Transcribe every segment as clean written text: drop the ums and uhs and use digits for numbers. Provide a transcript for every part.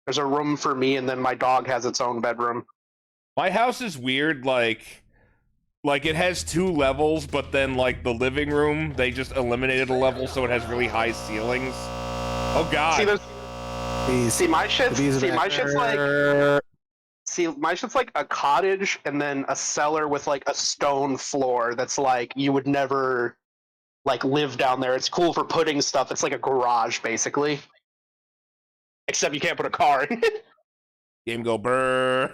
There's a room for me, and then my dog has its own bedroom. My house is weird, like it has 2 levels, but then like the living room, they just eliminated a level, so it has really high ceilings. Oh god. See my shit's like a cottage and then a cellar with like a stone floor that's like you would never like live down there. It's cool for putting stuff. It's like a garage basically. Except you can't put a car in it. Game go brrr.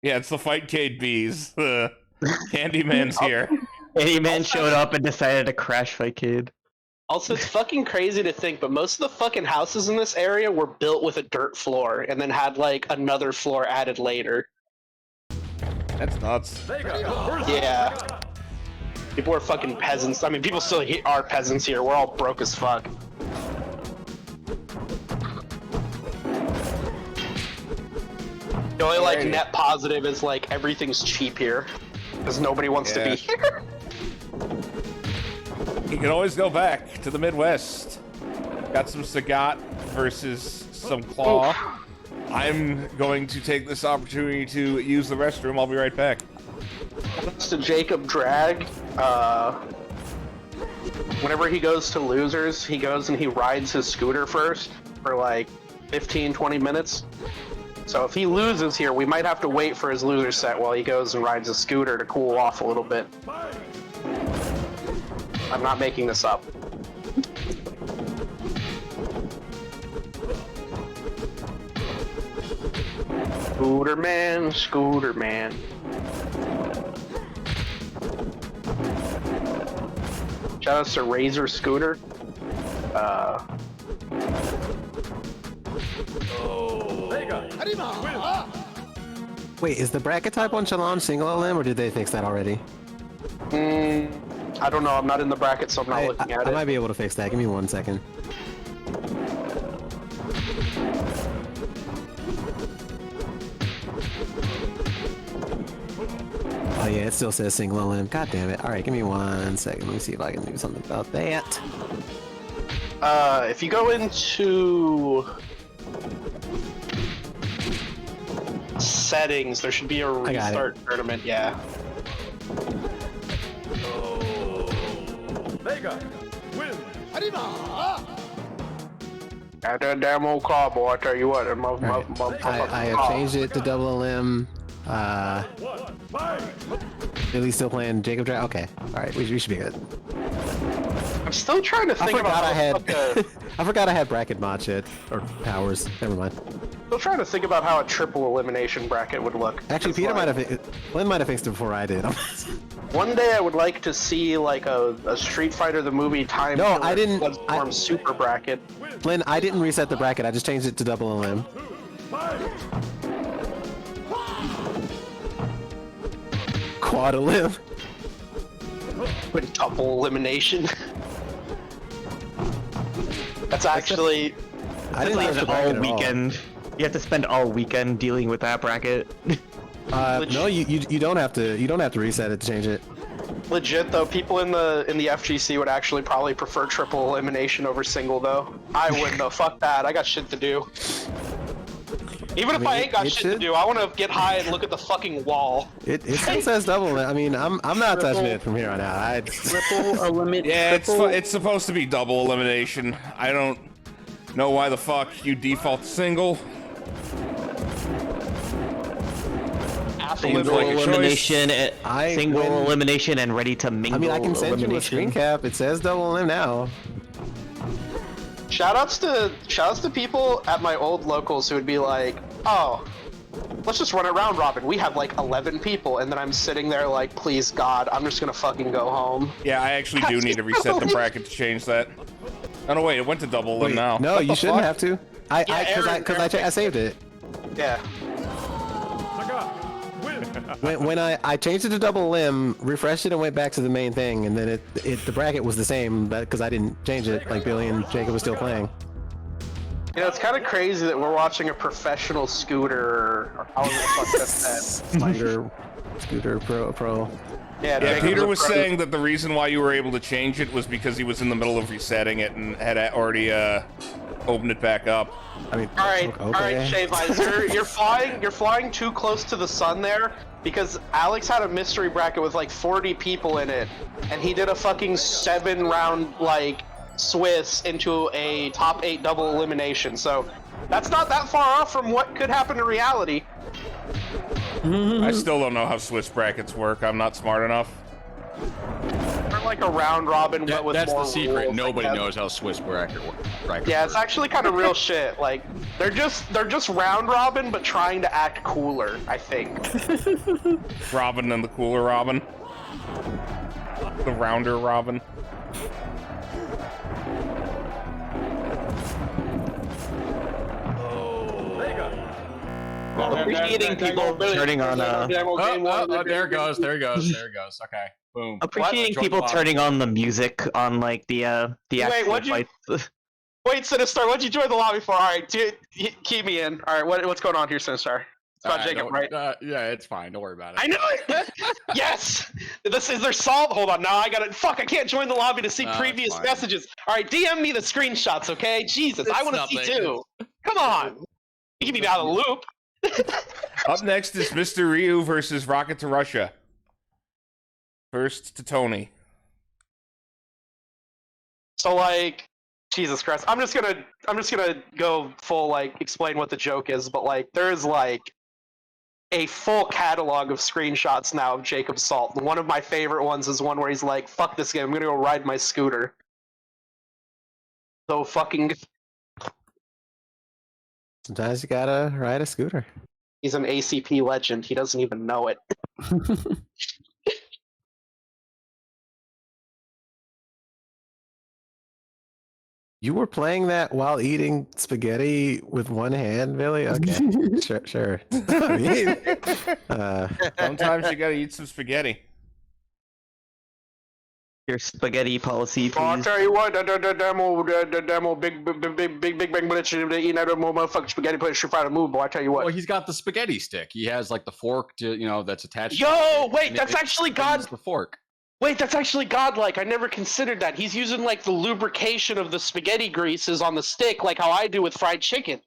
Yeah, it's the Fight Cade Bees. Candyman's here. Candyman showed up and decided to crash Fight Cade. Also, it's fucking crazy to think, but most of the fucking houses in this area were built with a dirt floor and then had like another floor added later. That's nuts. Yeah. People are fucking peasants. I mean, people still are peasants here. We're all broke as fuck. The only like net positive is like everything's cheap here because nobody wants to be here. You can always go back to the Midwest. Got some Sagat versus some Claw. I'm going to take this opportunity to use the restroom. I'll be right back. Thanks to Jacob Drag. Whenever he goes to losers, he goes and he rides his scooter first for like 15-20 minutes. So if he loses here, we might have to wait for his loser set while he goes and rides a scooter to cool off a little bit. I'm not making this up. Scooter man, scooter man. Shout out to Razor Scooter. Wait, is the bracket type on Shalom single LM, or did they fix that already? I don't know. I'm not in the bracket, so I'm not looking at it. I might be able to fix that. Give me 1 second. Oh yeah, it still says single LM. God damn it. Alright, give me 1 second. Let me see if I can do something about that. If you go into settings, there should be a restart tournament, yeah. Got that damn old car, boy, I tell you what. I have changed it to double LM. Billy's still playing Jacob Drag. Okay, alright, we should be good. I'm still trying to think about I forgot I had bracket mod shit. Or powers. Never mind. Still trying to think about how a triple elimination bracket would look. Actually, Peter might have... Lynn might have fixed it before I did. One day I would like to see like a Street Fighter the movie time. No, I didn't. Super bracket. Lynn, I didn't reset the bracket. I just changed it to double LM. Quad LM. Quintuple elimination. That's actually. I didn't have all weekend. You have to spend all weekend dealing with that bracket. No, you don't have to. You don't have to reset it to change it. Legit though, people in the FGC would actually probably prefer triple elimination over single though. I wouldn't though. Fuck that. I got shit to do. Even if I ain't got shit to do, I want to get high and look at the fucking wall. It still says double. I mean, I'm not touching it from here on out. Triple elimination. Yeah, it's supposed to be double elimination. I don't know why the fuck you default single. Single elimination, elimination, and ready to mingle. I mean, I can send you a screen cap. It says double M now. Shoutouts to people at my old locals who would be like, "Oh, let's just run it round robin. We have like 11 people," and then I'm sitting there like, "Please God, I'm just gonna fucking go home." Yeah, I actually do need to reset the bracket to change that. Oh no, wait, it went to double M now. No, you shouldn't have to. Because I saved it. Yeah. When I changed it to double M, refreshed it, and went back to the main thing, and then the bracket was the same, but because I didn't change it, like Billy and Jacob was still playing. You know, it's kind of crazy that we're watching a professional scooter, or however the fuck that's said. Scooter pro. Yeah, Peter was saying that the reason why you were able to change it was because he was in the middle of resetting it and had already open it back up. I mean, All right, okay. all right, Shave Eyes, you're flying too close to the sun there because Alex had a mystery bracket with like 40 people in it, and he did a fucking 7-round like Swiss into a top 8 double elimination. So that's not that far off from what could happen in reality. I still don't know how Swiss brackets work. I'm not smart enough. They're like a round robin, but with That's more the secret. rules, Nobody like that. knows how Swiss brackets work. Yeah, it's actually kind of real shit. Like they're just round robin, but trying to act cooler. I think. Robin and the cooler Robin. The rounder Robin. Appreciating people turning on there it goes. Okay, boom. appreciating people turning on the music on like the actual what'd you- fights. Wait, Sinistar, what'd you join the lobby for? All right, keep me in. All right, what's going on here, Sinistar? It's about Jacob, right? Yeah, it's fine. Don't worry about it. I knew it. Yes. This is their salt. Hold on. Now I gotta. Fuck. I can't join the lobby to see previous fine. messages. All right, DM me the screenshots, okay? Jesus, I It's want to see nothing. too. Come on. You keep me out of the loop. Up next is Mr. Ryu versus Rocket to Russia. First to Tony. So like, Jesus Christ, I'm just gonna go full like explain what the joke is, but like there is like a full catalog of screenshots now of Jacob Salt. One of my favorite ones is one where he's like, "Fuck this game, I'm gonna go ride my scooter." So fucking, Sometimes you gotta ride a scooter. he's an ACP legend. He doesn't even know it. You were playing that while eating spaghetti with one hand, Billy? Okay, sure. I mean, Sometimes you gotta eat some spaghetti. Your spaghetti policy, I'll please. tell you what, the demo, big bang glitch, eating out of more motherfucking spaghetti place, should find a move, boy. I tell you what. Well, he's got the spaghetti stick. He has like the fork to, that's attached. Yo, wait, and that's it actually spins God. the fork. Wait, that's actually godlike. I never considered that. He's using like the lubrication of the spaghetti greases on the stick, like how I do with fried chicken.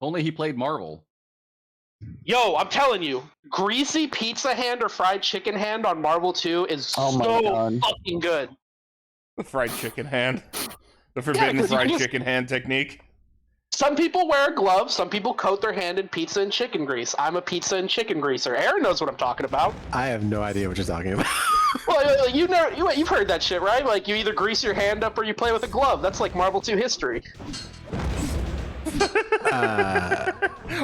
Only he played Marvel. Yo, I'm telling you, greasy pizza hand or fried chicken hand on Marvel 2 is Oh my so God. fucking good. The fried chicken hand. The forbidden 'cause you fried can just- chicken hand technique. Some people wear gloves, some people coat their hand in pizza and chicken grease. I'm a pizza and chicken greaser. Aaron knows what I'm talking about. I have no idea what you're talking about. Well, you've heard that shit, right? Like, you either grease your hand up or you play with a glove. That's like Marvel 2 history. I've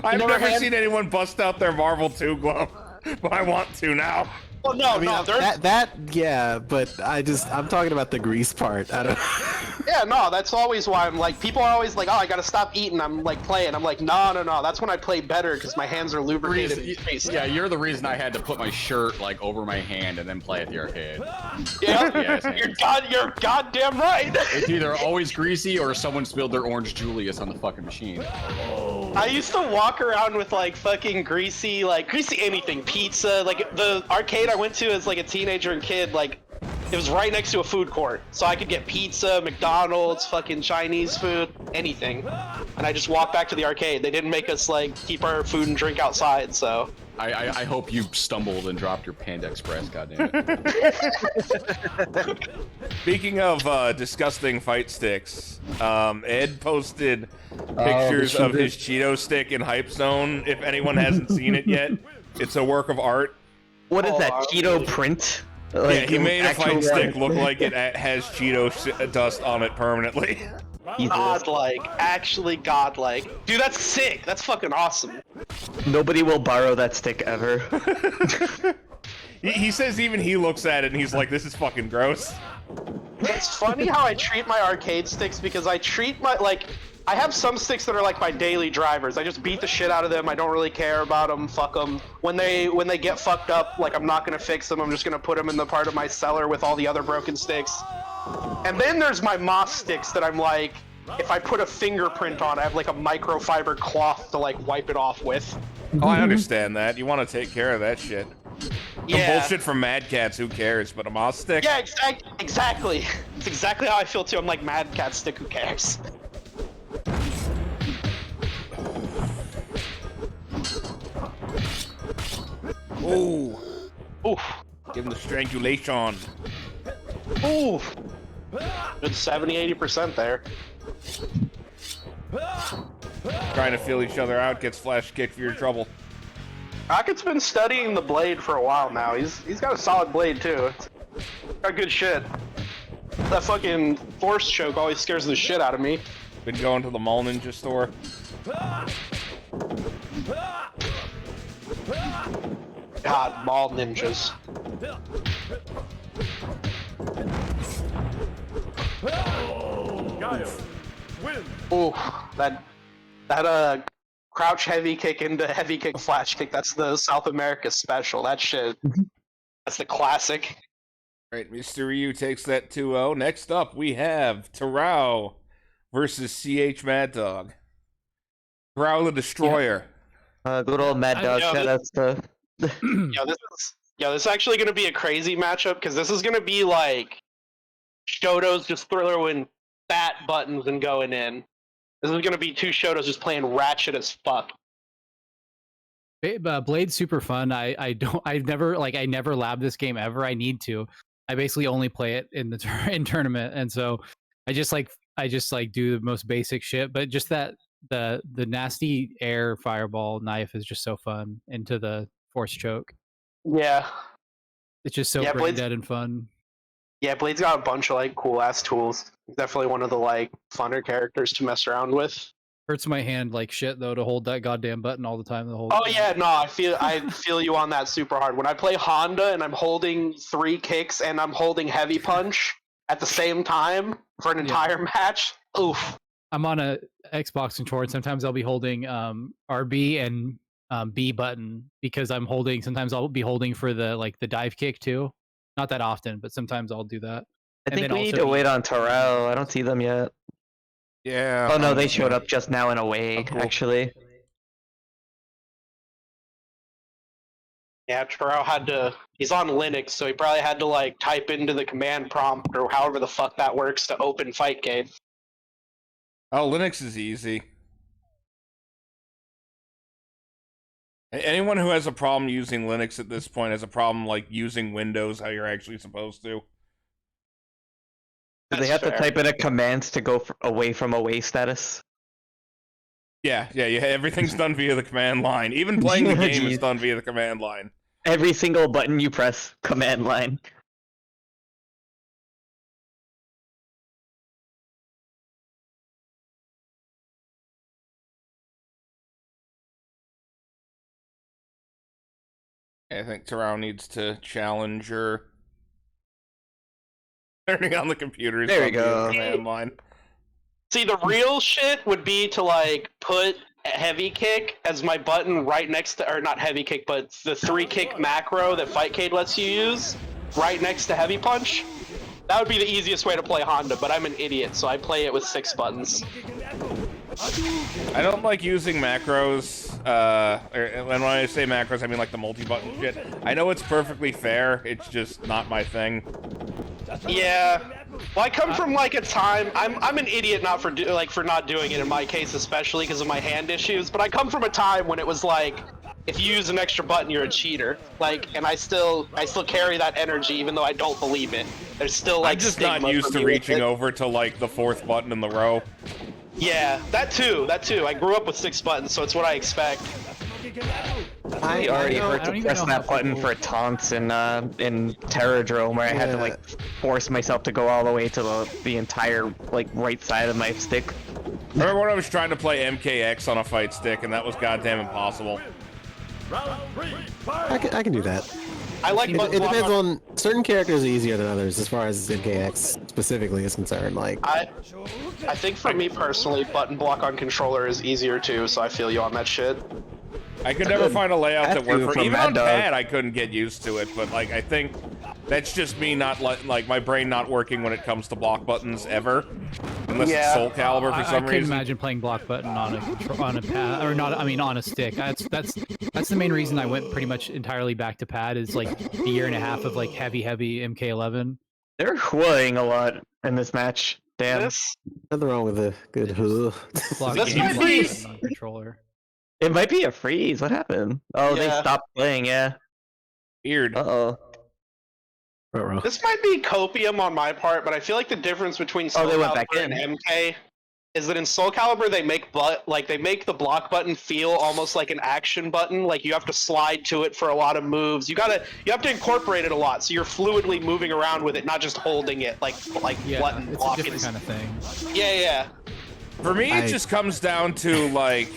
never never had- seen anyone bust out their Marvel 2 glove, but I want to now. Well, no, I mean, they're... yeah, but I'm talking about the grease part. I don't. Yeah, no, that's always why I'm like, people are always like, oh, I gotta stop eating, I'm like playing. I'm like, no, that's when I play better, because my hands are lubricated and greased. Yeah, you're the reason I had to put my shirt like over my hand and then play at the arcade. Yeah, Yes, you're goddamn right. It's either always greasy or someone spilled their orange Julius on the fucking machine. I used to walk around with like fucking greasy anything, pizza. Like the arcade I went to as like a teenager and kid, like it was right next to a food court, so I could get pizza, McDonald's, fucking Chinese food, anything. And I just walked back to the arcade. They didn't make us like keep our food and drink outside, so. I hope you stumbled and dropped your Panda Express, goddammit. Speaking of disgusting fight sticks, Ed posted pictures of his Cheeto stick in Hype Zone. If anyone hasn't seen it yet, it's a work of art. What is that, Cheeto print? Yeah, he made a actual fight stick one? look like it has Cheeto dust on it permanently. Godlike, actually godlike. Dude, that's sick. That's fucking awesome. Nobody will borrow that stick ever. He says even he looks at it and he's like, this is fucking gross. It's funny how I treat my arcade sticks, because I treat my, like, I have some sticks that are like my daily drivers. I just beat the shit out of them. I don't really care about them. Fuck them. When they get fucked up, like, I'm not gonna fix them. I'm just gonna put them in the part of my cellar with all the other broken sticks. And then there's my moss sticks that I'm like, if I put a fingerprint on, I have like a microfiber cloth to like wipe it off with. Oh, I understand that. You want to take care of that shit. Yeah. Bullshit from Mad Cats, who cares? But a mouse stick? Yeah, exactly. It's exactly how I feel too. I'm like, Mad Cat stick, who cares? Ooh. Oof. Give him the strangulation. Oof. Good 70-80% there. Trying to feel each other out gets flash kicked for your trouble. Rocket's been studying the blade for a while now. He's got a solid blade too. It's got good shit. That fucking force choke always scares the shit out of me. Been going to the Mall Ninja store. God, mall ninjas. Ooh, that crouch heavy kick into heavy kick flash kick. That's the South America special. That shit. That's the classic. Alright, Mr. Ryu takes that 2-0. Next up, we have Terao versus CH Mad Dog. Terao the Destroyer. Good old Mad Dog. yeah, Shout outs to. This is actually gonna be a crazy matchup because this is gonna be like Shoto's just throwing fat buttons and going in. This is gonna be two Shotos just playing ratchet as fuck. Blade's super fun. I never lab this game ever. I need to. I basically only play it in the in tournament, and so I just do the most basic shit. But just that the nasty air fireball knife is just so fun into the force choke. Yeah. It's just so brain dead and fun. Yeah, Blade's got a bunch of like cool ass tools. Definitely one of the like funner characters to mess around with. Hurts my hand like shit though to hold that goddamn button all the time. Oh yeah, no, I feel you on that super hard. When I play Honda and I'm holding 3 kicks and I'm holding heavy punch at the same time for an entire match, oof. I'm on a Xbox controller and sometimes I'll be holding RB and B button because sometimes I'll be holding for the dive kick too. Not that often, but sometimes I'll do that. I think we need to wait on Terrell. I don't see them yet. Yeah. Oh no, they showed up just now in a way, actually. Yeah, Terrell he's on Linux, so he probably had to like type into the command prompt or however the fuck that works to open Fightcade. Oh, Linux is easy. Anyone who has a problem using Linux at this point has a problem like using Windows how you're actually supposed to. Do they have to type in a command to go away from away status? Yeah, everything's done via the command line. Even playing the game is done via the command line. Every single button you press, command line. I think Terrell needs to challenge her. Turning on the computer is there we done via go. the command line. See, the real shit would be to like put heavy kick as my button right next to, or not heavy kick, but the 3 kick macro that Fightcade lets you use right next to heavy punch. That would be the easiest way to play Honda, but I'm an idiot, so I play it with 6 buttons. I don't like using macros, and when I say macros, I mean like the multi-button shit. I know it's perfectly fair, it's just not my thing. Yeah. Well, I come from like a time. I'm an idiot not for not doing it in my case, especially because of my hand issues. But I come from a time when it was like, if you use an extra button, you're a cheater. Like, and I still carry that energy, even though I don't believe it. There's still like. I'm just not used to reaching over to like the 4th button in the row. Yeah, that too. I grew up with 6 buttons, so it's what I expect. I already heard to press that button for taunts in Terradrome, where I had to like force myself to go all the way to the entire like right side of my stick. Remember when I was trying to play MKX on a fight stick, and that was goddamn impossible. I can do that. I like. It depends on certain characters are easier than others as far as NKX specifically is concerned. Like I think for me personally, button block on controller is easier too. So I feel you on that shit. I could never find a layout that worked for even on pad. I couldn't get used to it, but like I think that's just me not like my brain not working when it comes to block buttons ever. Unless it's Soul Calibur for some I couldn't reason. imagine playing block button on a pad or not. I mean, on a stick. That's the main reason I went pretty much entirely back to pad. Is like a year and a half of like heavy MK11. They're whooing a lot in this match. Damn. Nothing wrong with a good Block This button might be- on controller. It might be a freeze. What happened? Oh, they Yeah. stopped playing. Yeah. Weird. Uh-oh. This might be copium on my part, but I feel like the difference between Soul they went Calibur back and in. MK is that in Soul Calibur they make the block button feel almost like an action button. Like you have to slide to it for a lot of moves. You have to incorporate it a lot, so you're fluidly moving around with it, not just holding it like Yeah, button it's a blocking. different kind of thing. Yeah. For me, it just comes down to like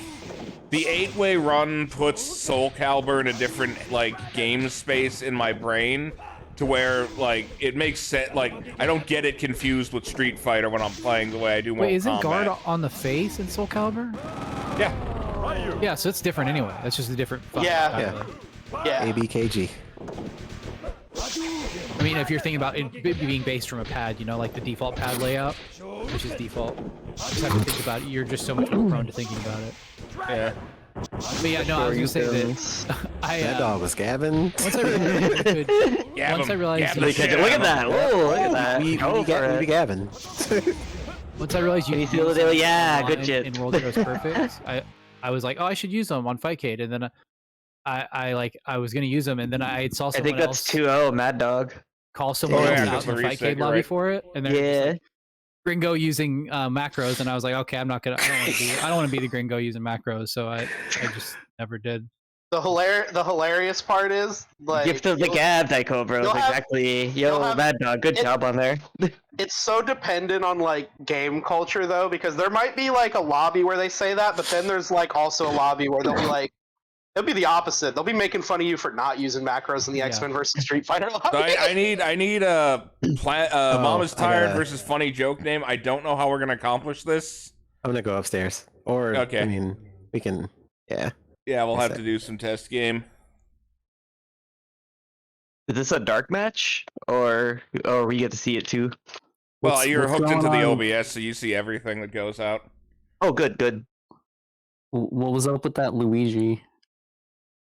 the 8-way run puts Soul Calibur in a different like game space in my brain, to where like it makes sense. Like I don't get it confused with Street Fighter when I'm playing the way I do. Wait, isn't Kombat. guard on the face in Soul Calibur? Yeah. Yeah, so it's different anyway. That's just a different. Yeah. ABKG. I mean, if you're thinking about it being based from a pad, you know, like the default pad layout, which is default. You just have to think about it. You're just so much more prone to thinking about it. Yeah. But yeah, no, I was gonna say that That dog was Gavin. once I realized, once I realized, Look at that. Whoa, look at that. We Go for it. Gavin. once I realized you Can you could feel use it? them Yeah, good online shit. in World Heroes Perfect. I was like, oh, I should use them on Fightcade, and then I was gonna use them, and then I saw I someone think that's else 2-0, Mad Dog. call someone Oh, else yeah, out that's in the the Fightcade reset, lobby right. for it, and they're just Yeah. like, Gringo using macros, and I was like, okay, I'm not gonna. I don't want to be the Gringo using macros, so I just never did. The hilarious part is like Gift of the gab, Tycho Bros. you'll have- Exactly. you'll Yo, have- Mad Dog. Good it- job on there. it's so dependent on like game culture though, because there might be like a lobby where they say that, but then there's like also a lobby where they'll be like, it'll be the opposite. They'll be making fun of you for not using macros in the X-Men versus Street Fighter lobby. So I need a Mama's I Tired gotta- versus Funny Joke name. I don't know how we're gonna accomplish this. I'm gonna go upstairs. Or Okay. I mean, we can. Yeah. Yeah, we'll have Yes, to do some test game. Is this a dark match, or we get to see it too? Well, you're hooked into the going on? OBS, so you see everything that goes out. Oh, good. What was up with that Luigi?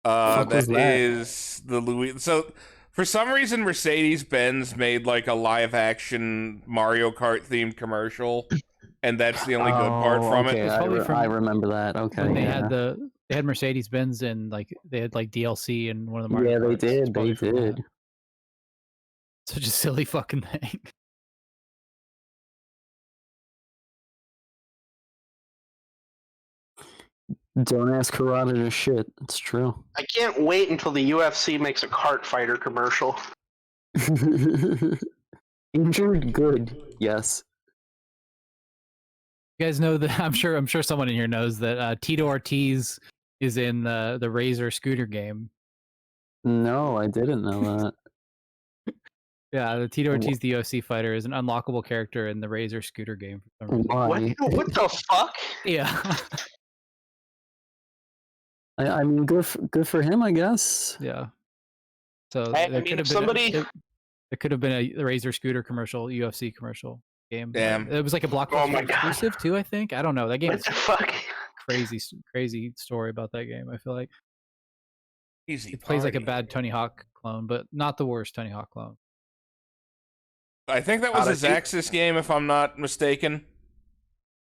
fuck was That that? is the Louis. So, for some reason, Mercedes-Benz made like a live-action Mario Kart themed commercial, and that's the only good part from okay. it. It's probably from- I remember that. Okay. When they yeah. had Mercedes Benz and like they had like DLC and one of the Mario Yeah, they Karts. It's did. They probably from that. did. Such a silly fucking thing. Don't ask Karada to shit. It's true. I can't wait until the UFC makes a kart fighter commercial. Injured good. Yes. You guys know that I'm sure someone in here knows that Tito Ortiz is in the Razor scooter game. No, I didn't know that. Yeah, the Tito Ortiz, the UFC fighter, is an unlockable character in the Razor scooter game. For some reason. Why? What the fuck? Yeah, I mean, good for him, I guess. yeah. So I there mean, could have if been somebody- there could have been a Razor scooter commercial, UFC commercial game. Damn. It was like a Oh Blockbuster my God. exclusive too. I think. I don't know. That game What is the fuck? crazy story about that game. I feel like Easy. it plays like a party. bad Tony Hawk clone, but not the worst Tony Hawk clone. I think that was a Odyssey. Zaxxas game, if I'm not mistaken.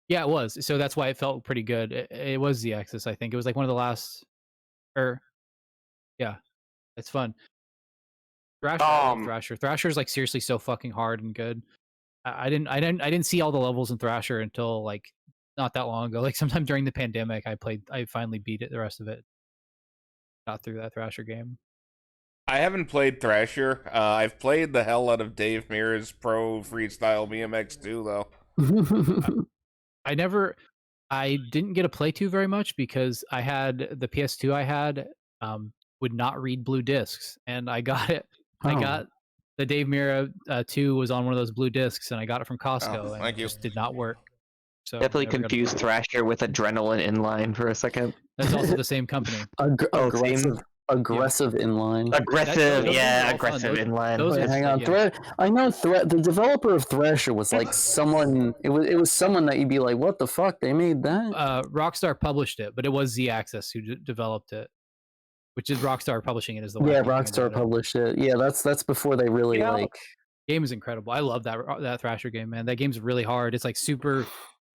Yeah, it was. So that's why it felt pretty good. It was the Axis, I think. It was like one of the last. Yeah, it's fun. Thrasher, I love Thrasher. Thrasher's like seriously so fucking hard and good. I didn't see all the levels in Thrasher until like not that long ago. Like sometime during the pandemic, I finally beat it. The rest of it, got through that Thrasher game. I haven't played Thrasher. I've played the hell out of Dave Mirra's Pro Freestyle BMX 2, though. I didn't get to play 2 very much because I had the PS2 I had would not read blue discs, and I got it. I Oh. got the Dave Mirra 2 was on one of those blue discs, and I got it from Costco, and thank it you. just did not work. So Definitely never got to confused play it. Thrasher with Adrenaline Inline for a second. That's also the same company. Oh, same. aggressive inline. Aggressive, Those yeah, are all aggressive fun. inline. Those Wait, are hang on, yeah. I know the developer of Thrasher was like someone. It was someone that you'd be like, what the fuck? They made that? Rockstar published it, but it was Z-Axis who developed it, which is Rockstar publishing it is the Yeah, wacky thing Rockstar about it. published it. Yeah, that's before they really like. Game is incredible. I love that Thrasher game, man. That game's really hard. It's like super,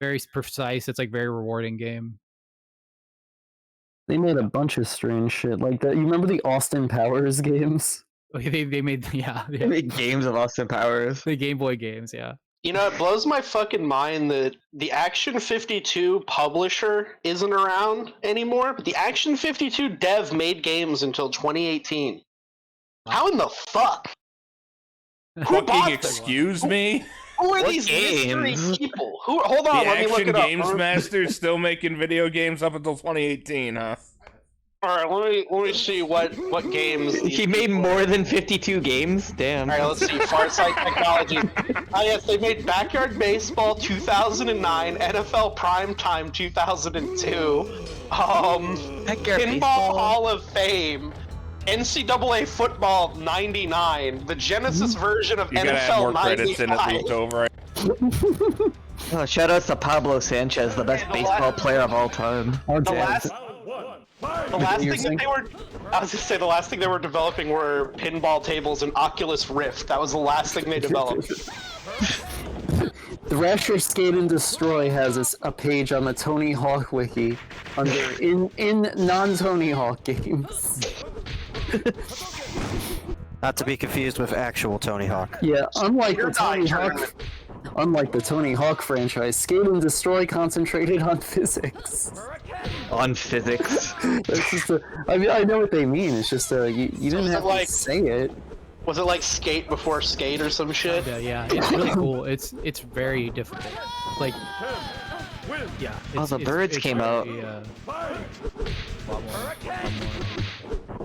very precise. It's like very rewarding game. They made a bunch of strange shit like that. You remember the Austin Powers games? They made They made games of Austin Powers. the Game Boy games. Yeah. You know, it blows my fucking mind that the Action 52 publisher isn't around anymore, but the Action 52 dev made games until 2018. How in the fuck? Who bought Fucking them? excuse me? Who are What these games? mystery people? Hold on, The let me look Action it up. Games Master's still making video games up until 2018, huh? All right, let me see what games. He made more than 52 games? Damn. All right, let's see. Farsight Technology. Oh yes, they made Backyard Baseball 2009, NFL Primetime 2002, Pinball Hall of Fame, NCAA Football 99, the Genesis version of You gotta add NFL more credits in it, 95. looped over. Oh, shout outs to Pablo Sanchez, the best baseball player of all time. The last You're thing that they were, I was gonna say the last thing they were developing were pinball tables and Oculus Rift. That was the last thing they developed. Thrasher Skate and Destroy has a page on the Tony Hawk wiki under in non-Tony Hawk games. Not to be confused with actual Tony Hawk. Yeah, unlike You're the Tony dying, Hawk, unlike the Tony Hawk franchise, Skate and Destroy concentrated on physics. On physics. That's just I mean, I know what they mean. It's just you didn't have to say it. Was it like Skate before Skate or some shit? Yeah, it's really cool. It's very difficult. Like, yeah. Oh, the birds came out. A lot more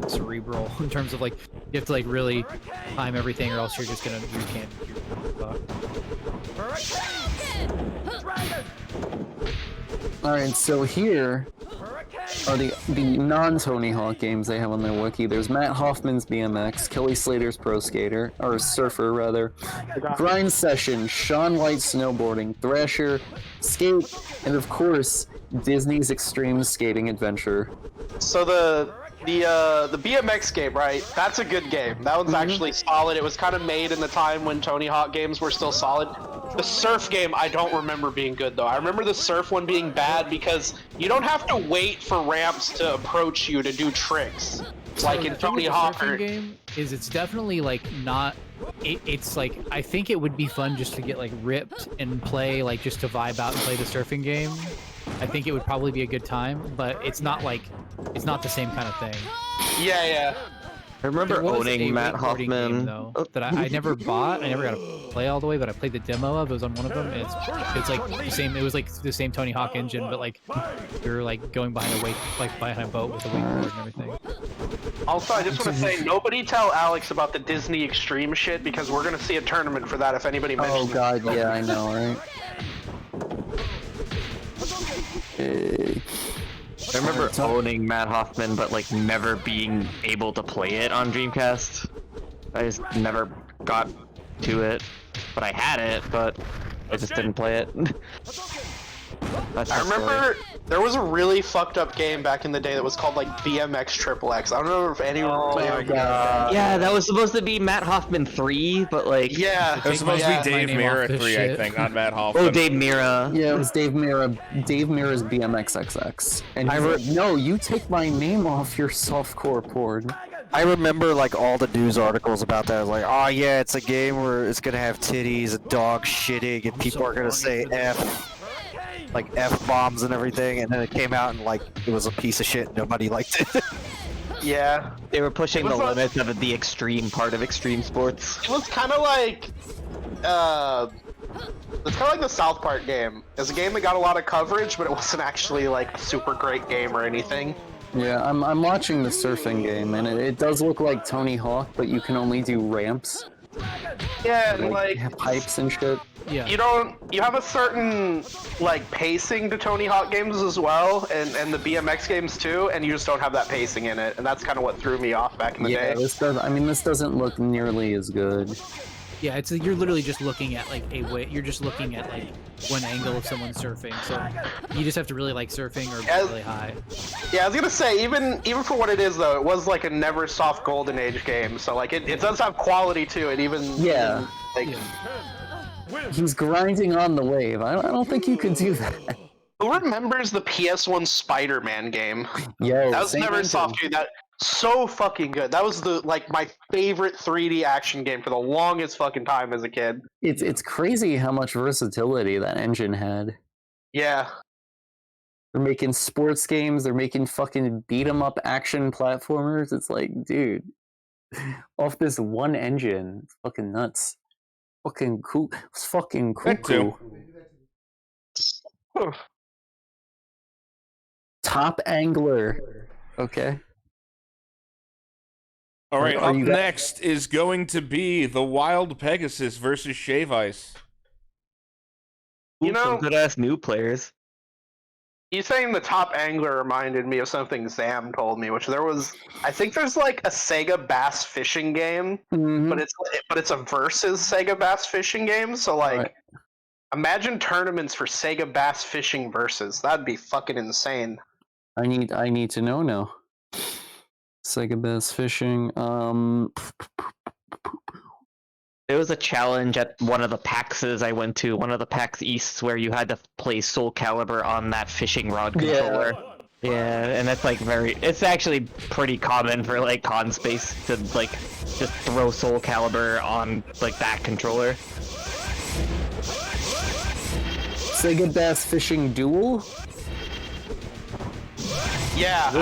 cerebral in terms of like you have to like really time everything, or else you can't. All right, so here are the non-Tony Hawk games they have on their wiki. There's Matt Hoffman's BMX, Kelly Slater's Pro Skater, or Surfer rather, Grind Session, Shaun White's Snowboarding, Thrasher, Skate, and of course Disney's Extreme Skating Adventure. So the BMX game, right? That's a good game. That one's actually solid. It was kind of made in the time when Tony Hawk games were still solid. The surf game, I don't remember being good though. I remember the surf one being bad because you don't have to wait for ramps to approach you to do tricks. Like in Tony Hawk. The game is it's definitely like not. It's like I think it would be fun just to get like ripped and play like just to vibe out and play the surfing game. I think it would probably be a good time, but it's not like it's not the same kind of thing. Yeah. I remember owning Matt wakeboarding Hoffman. game, though, that I never bought. I never got to play all the way, but I played the demo of. It was on one of them. And it's like the same. It was like the same Tony Hawk engine, but like you're like going behind a boat with a wakeboard and everything. Also, I just want to say, nobody tell Alex about the Disney Extreme shit because we're gonna see a tournament for that if anybody mentions. Oh god, yeah, I know, right? I remember owning Matt Hoffman, but like never being able to play it on Dreamcast. I just never got to it, but I had it, but I just didn't play it. I remember there was a really fucked up game back in the day that was called like BMX Triple X. I don't know if anyone played it. Yeah, that was supposed to be Matt Hoffman 3, but like yeah, It was supposed to be Dave Mirra 3, I think, not Matt Hoffman. Oh, Dave Mirra. Yeah, it was Dave Mirra. Dave Mirra's BMX XX. And he's like, no, you take my name off your softcore porn. I remember like all the news articles about that. Like, oh yeah, it's a game where it's gonna have titties and dog shitting, and people are gonna say F-bombs and everything, and then it came out and like it was a piece of shit. Nobody liked it. Yeah, They were pushing the limits of the extreme part of extreme sports. it was kind of like it's kind of like the South Park game. It's a game that got a lot of coverage, but it wasn't actually like a super great game or anything. Yeah, I'm watching the surfing game, and it does look like Tony Hawk, but you can only do ramps. Yeah, and like have pipes and shit. Yeah. you have a certain like pacing to Tony Hawk games as well, and the BMX games too, and you just don't have that pacing in it, and that's kind of what threw me off back in the day. This doesn't look nearly as good. Yeah, you're literally just looking at like you're just looking at like one angle of someone surfing. So you just have to really like surfing or be really high. Yeah, I was gonna say even for what it is though, it was like a Neversoft Golden Age game, so like it does have quality to it. He's grinding on the wave. I don't think you could do that. Who remembers the PS1 Spider-Man game? Yo, that was Neversoft, dude. That so fucking good. That was my favorite 3D action game for the longest fucking time as a kid. It's crazy how much versatility that engine had. Yeah. They're making sports games. They're making fucking beat 'em up action platformers. It's like, dude, off this one engine, it's fucking nuts. Fucking cool. It's fucking cool. Top angler. Okay. All right, up next is going to be the Wild Pegasus versus Shave Ice. You know, some good-ass new players. You saying the top angler reminded me of something Zam told me, which I think there's like a Sega Bass Fishing game, but it's a versus Sega Bass Fishing game. So like, imagine tournaments for Sega Bass Fishing versus. That'd be fucking insane. I need to know now. Sega Bass Fishing. There was a challenge at one of the PAXs I went to, one of the PAX Easts, where you had to play Soul Calibur on that fishing rod controller. Yeah, and that's like it's actually pretty common for like con space to like just throw Soul Calibur on like that controller. Sega Bass Fishing Duel? Yeah,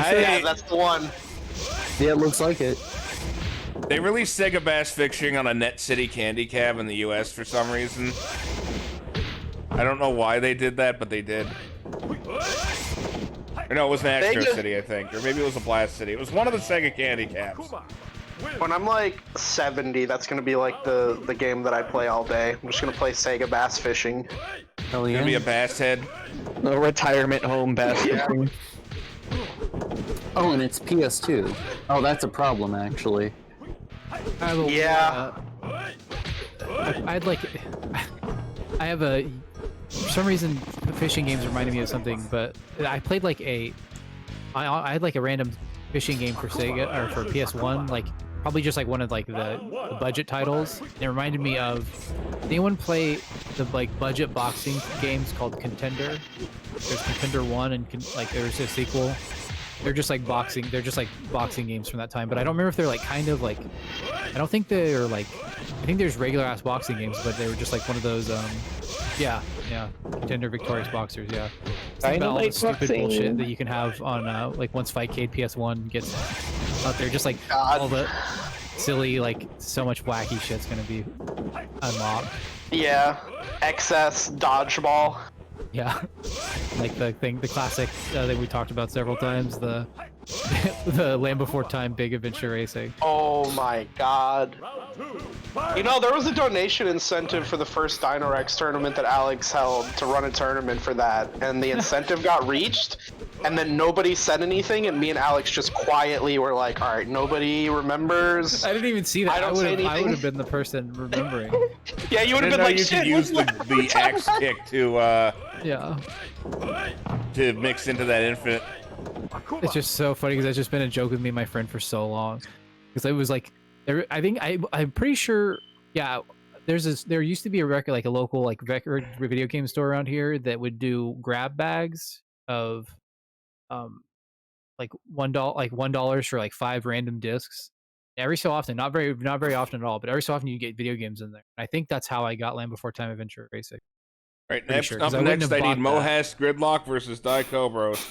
that's the one. Yeah, it looks like it. They released Sega Bass Fishing on a Net City Candy Cab in the US for some reason. I don't know why they did that, but they did. Or no, it was an Extra City, I think. Or maybe it was a Blast City. It was one of the Sega Candy Cabs. When I'm like 70, that's gonna be like the game that I play all day. I'm just gonna play Sega Bass Fishing. Hell yeah. Gonna be a bass head. A retirement home bass fishing. Oh, and it's PS2. Oh, that's a problem, actually. Yeah. I have a... For some reason, fishing games reminded me of something, but I played like I had like a random fishing game for Sega, or for PS1, like probably just like one of like the budget titles. It reminded me of... Anyone play the like budget boxing games called Contender? There's Contender 1 and like there's a sequel. They're just like boxing. They're just like boxing games from that time. But I don't remember if they're like kind of like. I don't think they're like. I think there's regular ass boxing games, but they were just like one of those. Yeah. Contender Victorious Boxers. Yeah. Think about all the stupid bullshit that you can have on like once Fightcade PS1 gets out there. Just like all the silly like so much wacky shit's gonna be unlocked. Yeah. Excess dodgeball. Yeah, like the classic that we talked about several times, the Land Before Time Big Adventure Racing. Oh my god. You know, there was a donation incentive for the first Dino-Rex tournament that Alex held to run a tournament for that, and the incentive got reached, and then nobody said anything, and me and Alex just quietly were like, alright, nobody remembers. I didn't even see that. I would have been the person remembering. Yeah, you would have been like, you could use the axe kick to to mix into that infinite. It's just so funny because it's just been a joke with me and my friend for so long. Because it was like, I'm pretty sure, yeah. There used to be a record, like a local like record video game store around here that would do grab bags of, like $1 for like 5 random discs. Every so often, not very often at all, but every so often you get video games in there. I think that's how I got Land Before Time Adventure Racing. Right, next, up next I need Mohas Gridlock versus Daiko Bros.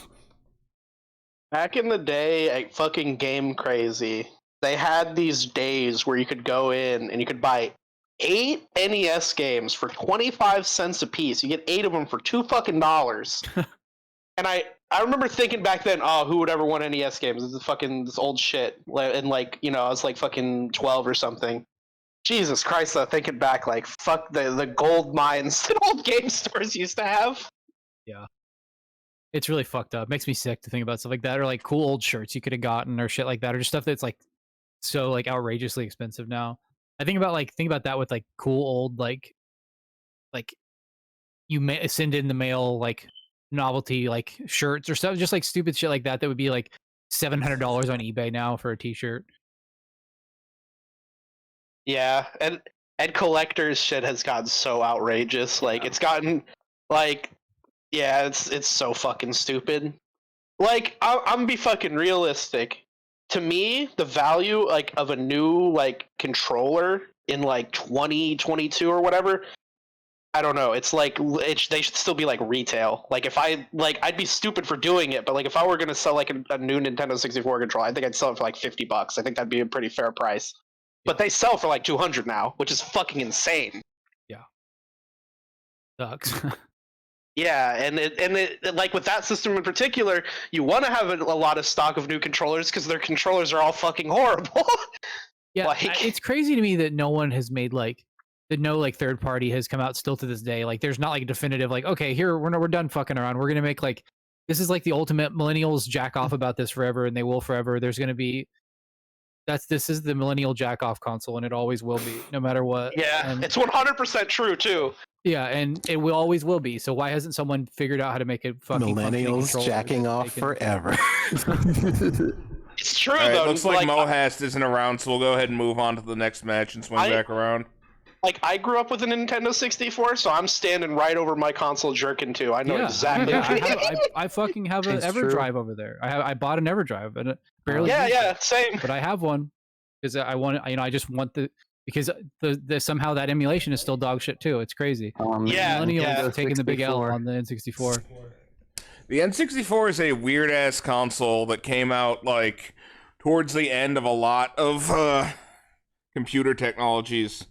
Back in the day at fucking Game Crazy, they had these days where you could go in and you could buy 8 NES games for 25 cents a piece. You get 8 of them for $2 fucking dollars. And I remember thinking back then, oh, who would ever want NES games? This is fucking this old shit. And like, you know, I was like fucking 12 or something. Jesus Christ, though, thinking back, like, fuck the gold mines that old game stores used to have. Yeah. It's really fucked up. Makes me sick to think about stuff like that, or like cool old shirts you could have gotten, or shit like that, or just stuff that's like so like outrageously expensive now. I think about that with like cool old like you may send in the mail like novelty like shirts or stuff, just like stupid shit like that that would be like $700 on eBay now for a t-shirt. Yeah, and collectors shit has gotten so outrageous. Like, it's gotten, like, yeah, it's so fucking stupid. Like, I'm gonna be fucking realistic. To me, the value, like, of a new, like, controller in, like, 2022 or whatever, I don't know. It's like, they should still be, like, retail. Like, if I'd be stupid for doing it, but, like, if I were gonna sell, like, a new Nintendo 64 controller, I think I'd sell it for, like, $50. I think that'd be a pretty fair price. But they sell for, like, 200 now, which is fucking insane. Yeah. Sucks. Yeah, and it like with that system in particular, you want to have a lot of stock of new controllers because their controllers are all fucking horrible. Yeah, like, it's crazy to me that no one has made like that. No, like third party has come out still to this day. Like, there's not like a definitive like, okay, here we're done fucking around. We're gonna make like this is like the ultimate millennials jack off about this forever, and they will forever. There's gonna be this is the millennial jack off console, and it always will be, no matter what. Yeah, and, it's 100% true too. Yeah, and it will always will be. So why hasn't someone figured out how to make it fucking millennials jacking off forever? It's true right, though. Looks like Mohast isn't around, so we'll go ahead and move on to the next match and swing back around. Like, I grew up with a Nintendo 64, so I'm standing right over my console jerking too. I know exactly. Yeah, I fucking have an EverDrive over there. I bought an EverDrive and it barely. Yeah, same. But I have one because I want. I just want because the somehow that emulation is still dog shit too. It's crazy. Millennials taking the big L on the N64. The N64 is a weird ass console that came out like towards the end of a lot of computer technologies,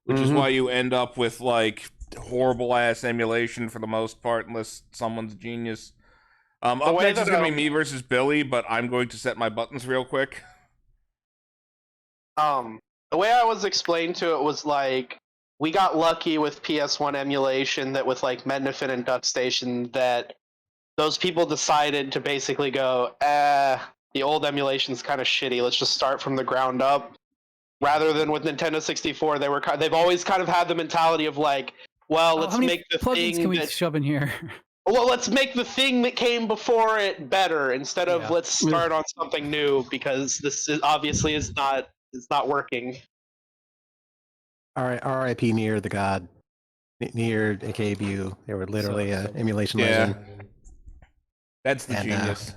which is why you end up with like horrible ass emulation for the most part, unless someone's a genius. Up next is gonna be me versus Billy, but I'm going to set my buttons real quick. The way I was explained to it was like, we got lucky with PS1 emulation that with like Mednafin and DuckStation that those people decided to basically go, the old emulation's kind of shitty. Let's just start from the ground up. Rather than with Nintendo 64, they've always kind of had the mentality of like, well, let's make the thing can we shove in here? Well, let's make the thing that came before it better instead of let's start on something new because this is obviously is not working. All right, R.I.P. Near the God, Near AKBU. They were literally an emulation legend. That's the genius.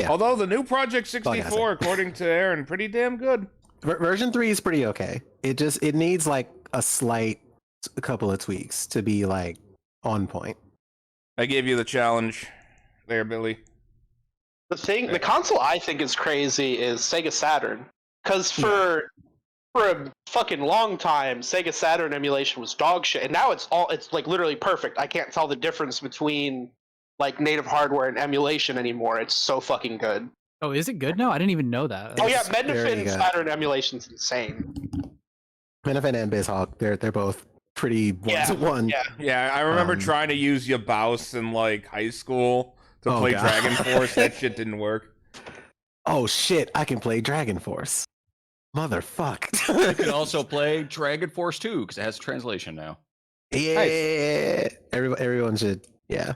Although the new Project 64, according to Aaron, pretty damn good. Version 3 is pretty okay. It needs like a couple of tweaks to be like on point. I gave you the challenge there, Billy. The console I think is crazy is Sega Saturn, because for a fucking long time, Sega Saturn emulation was dog shit, and now it's like literally perfect. I can't tell the difference between like native hardware and emulation anymore. It's so fucking good. Oh, is it good now? I didn't even know that. Oh yeah, Mednafin Saturn emulation's insane. Mednafin and BizHawk, they're both pretty one-to-one. Yeah, I remember trying to use Yabaus in like high school to play Dragon Force. That shit didn't work. Oh shit, I can play Dragon Force. Motherfuck. You can also play Dragon Force 2 because it has translation now. Yeah, nice. Everyone should. Yeah.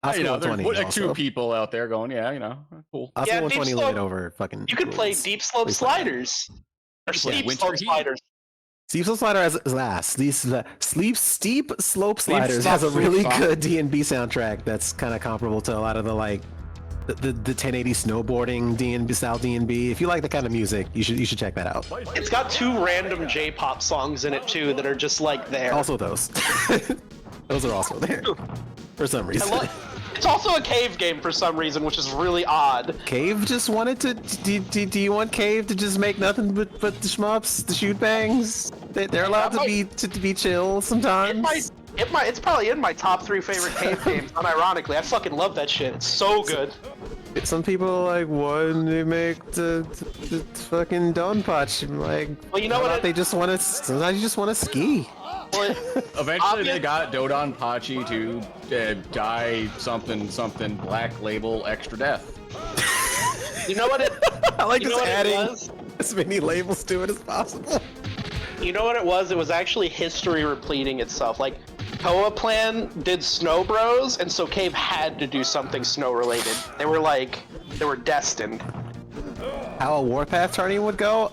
There's like 2 people out there going, cool. Oscar 120 laid over fucking. You could play Deep Slope Sliders or Steep Slope Sliders. Steep Slope Slider has last. Steep Slope Sliders has a really good D&B soundtrack that's kind of comparable to a lot of the like the 1080 snowboarding D&B style D&B. If you like the kind of music, you should check that out. It's got 2 random J-pop songs in it too that are just like there. Also those. Those are also there for some reason. It's also a Cave game for some reason, which is really odd. Cave just wanted to. Do you want Cave to just make nothing but the shmups, the shoot bangs? They're allowed to be chill sometimes. It's probably in my top 3 favorite Cave games. Unironically, I fucking love that shit. It's so good. Some people like, why didn't they make the fucking Donpachi? Like, Well, you know what? they just want to. Sometimes you just want to ski. Well, Eventually, they got Dodon Pachi to die something black label extra death. you know what it? I like you just know what adding it was? as many labels to it as possible. You know what it was? It was actually history repeating itself. Like, Toa Plan did Snow Bros, and so Cave had to do something snow related. They were destined. How a Warpath tourney would go?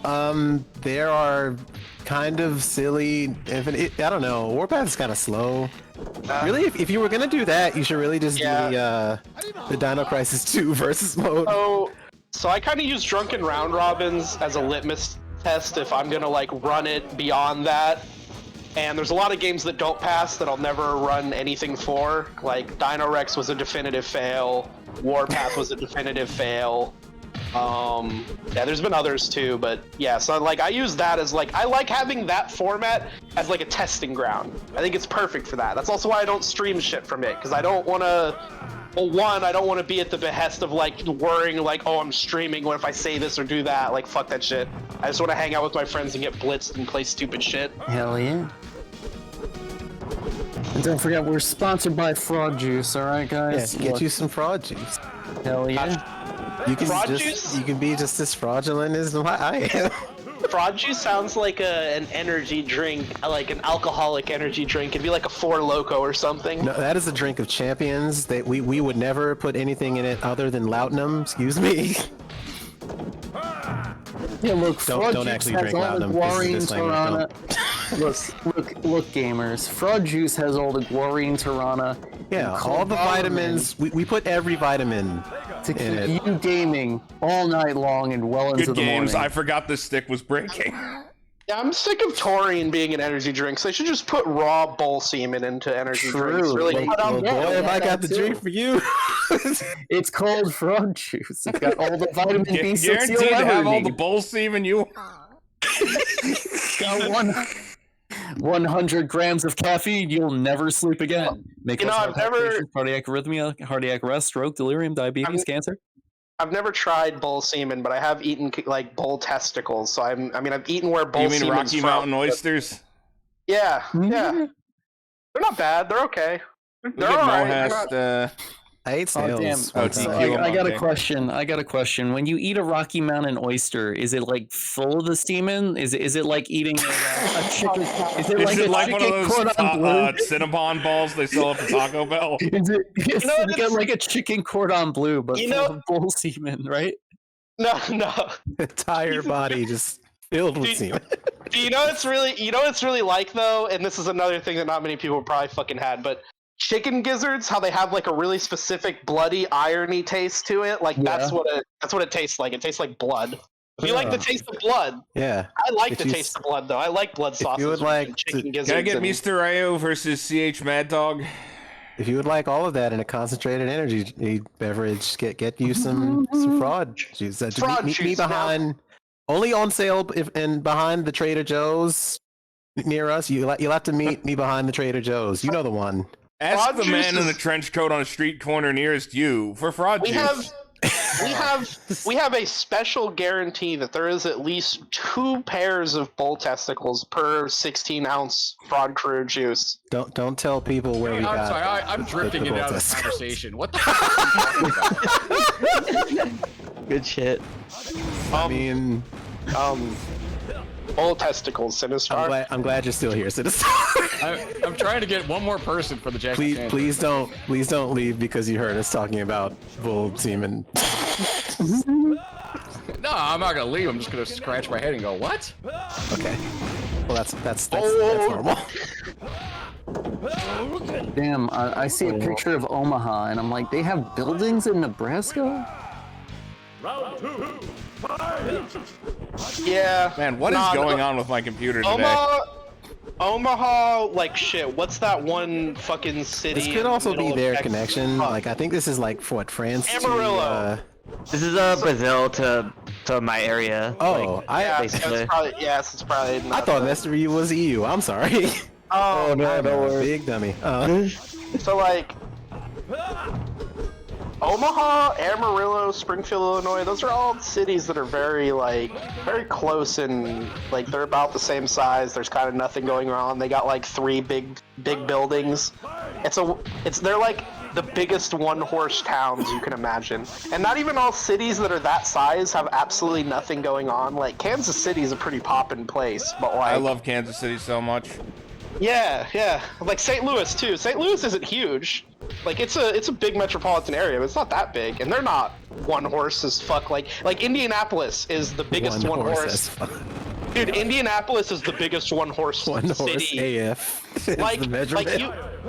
There are kind of silly. I don't know. Warpath is kind of slow. Really, if you were gonna do that, you should really just do the Dino Crisis 2 versus mode. So I kind of use Drunken Round Robins as a litmus test if I'm gonna like run it beyond that. And there's a lot of games that don't pass that I'll never run anything for. Like Dino Rex was a definitive fail. Warpath was a definitive fail. Yeah, there's been others too, but yeah, so like I use that as like, I like having that format as like a testing ground. I think it's perfect for that. That's also why I don't stream shit from it, because I don't want to, well, one, I don't want to be at the behest of like worrying like, oh, I'm streaming, what if I say this or do that? Like, fuck that shit. I just want to hang out with my friends and get blitzed and play stupid shit. Hell yeah. And don't forget, we're sponsored by Fraud Juice, alright guys? Yeah, get you some fraud juice. Hell yeah. You can Fraud just, juice? you can be just as fraudulent as I am. Fraud Juice sounds like an energy drink, like an alcoholic energy drink. It'd be like a Four Loko or something. No, that is a drink of champions. That we would never put anything in it other than laudanum. Excuse me. Yeah, look, Fraud don't Juice actually has drink all laudanum. the This is a guarine disclaimer, Tirana. Look, gamers. Fraud Juice has all the guarine Tirana. Yeah, all the vitamins. We put every vitamin to keep in it. you gaming all night long and well into Good the games. morning. I forgot the stick was breaking. Yeah, I'm sick of taurine being in energy drinks. They should just put raw bull semen into energy drinks. Really Like, cut Well, out boy, have I got the drink for you. It's called Fraud Juice. It's got all the vitamin B6 Guaranteed you'll to ever have all need. the bull semen you. Got 100 grams of caffeine, you'll never sleep again. Make You know, us I've never- cardiac arrhythmia, cardiac arrest, stroke, delirium, diabetes, cancer. I've never tried bull semen, but I have eaten like bull testicles. So I've eaten where bull You mean semen's Rocky from, Mountain but- oysters? Yeah, yeah. They're not bad. They're okay. Look They're at alright. Mohast, I ate Oh snails. damn! Oh, So TQ, I got a okay. question. I got a question. When you eat a Rocky Mountain oyster, is it like full of the semen? Is it like eating a chicken? Is it Is it a like one of chicken those cordon bleu? Cinnabon balls they sell at the Taco Bell? Is it know, you get like a chicken cordon bleu, but You full know- of bull semen, right? No. Entire body just filled with semen. You know it's really like though, and this is another thing that not many people probably fucking had, but chicken gizzards, how they have like a really specific bloody irony taste to it. Like that's what it tastes like. It tastes like blood. If you like the taste of blood, Yeah. I like If the you taste of blood though. I like blood sauces. you would like and chicken to- gizzards. Can I get and- Mr. Rayo versus CH Mad Dog? If you would like all of that in a concentrated energy beverage, get you some fraud juice. Fraud meet me juice, now. behind, only on sale and behind the Trader Joe's near us. You'll have to meet me behind the Trader Joe's. You know the one. Ask Fraud the juice man in is- the trench coat on a street corner nearest you for fraud We juice. we have a special guarantee that there is at least 2 pairs of bull testicles per 16-ounce Fraud Krew juice. Don't tell people where we I'm got. sorry, I'm drifting the into out of Baltic. this conversation. What the fuck are you talking about? Good shit. I mean, Bull testicles, Sinistar. I'm glad you're still here, Citizen. I'm trying to get one more person for the Jack. please don't leave because you heard us talking about bull semen. No, I'm not gonna leave. I'm just gonna scratch my head and go, what? Okay. Well, that's normal. Damn, I see a picture of Omaha, and I'm like, they have buildings in Nebraska? Yeah. Man, what is going on with my computer today? Omaha, like shit. What's that one fucking city? This in could the also middle be of their Texas? connection. Fuck. Like I think this is like for what France. Amarillo. This is Brazil to my area. Oh, Yeah, basically. it's probably. I Not thought that. Nestor was EU. I'm sorry. Oh, no, I'm don't a worry. big dummy. So like, Omaha, Amarillo, Springfield, Illinois, those are all cities that are very close and like they're about the same size. There's kind of nothing going on. They got like 3 big buildings. They're like the biggest one-horse towns you can imagine. And not even all cities that are that size have absolutely nothing going on. Like Kansas City is a pretty poppin' place, but like I love Kansas City so much. Yeah. Like St. Louis too. St. Louis isn't huge. Like it's a big metropolitan area, but it's not that big, and they're not one horse as fuck. Like Indianapolis is the biggest one horse. Dude, Indianapolis is the biggest one horse city. AF. Like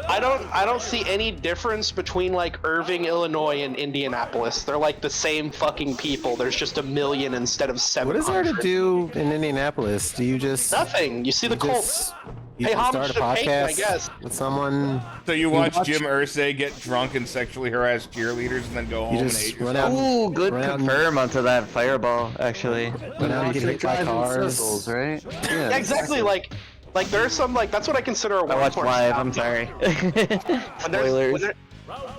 I don't see any difference between like Irving, Illinois, and Indianapolis. They're like the same fucking people. There's just 1 million instead of 700. What is there to do in Indianapolis? Do you just nothing? You see the Colts. You Hey, start a homage to podcast Peyton, I guess. with someone. So you watch Jim Irsay get drunk and sexually harass cheerleaders and then go home and hate run yourself? out. Ooh, good confirm onto that fireball, actually. Run out and get hit by cars. Circles, right? Yeah, exactly. Like there's some that's what I consider a I watched one-horse live, town. I'm sorry. Spoilers.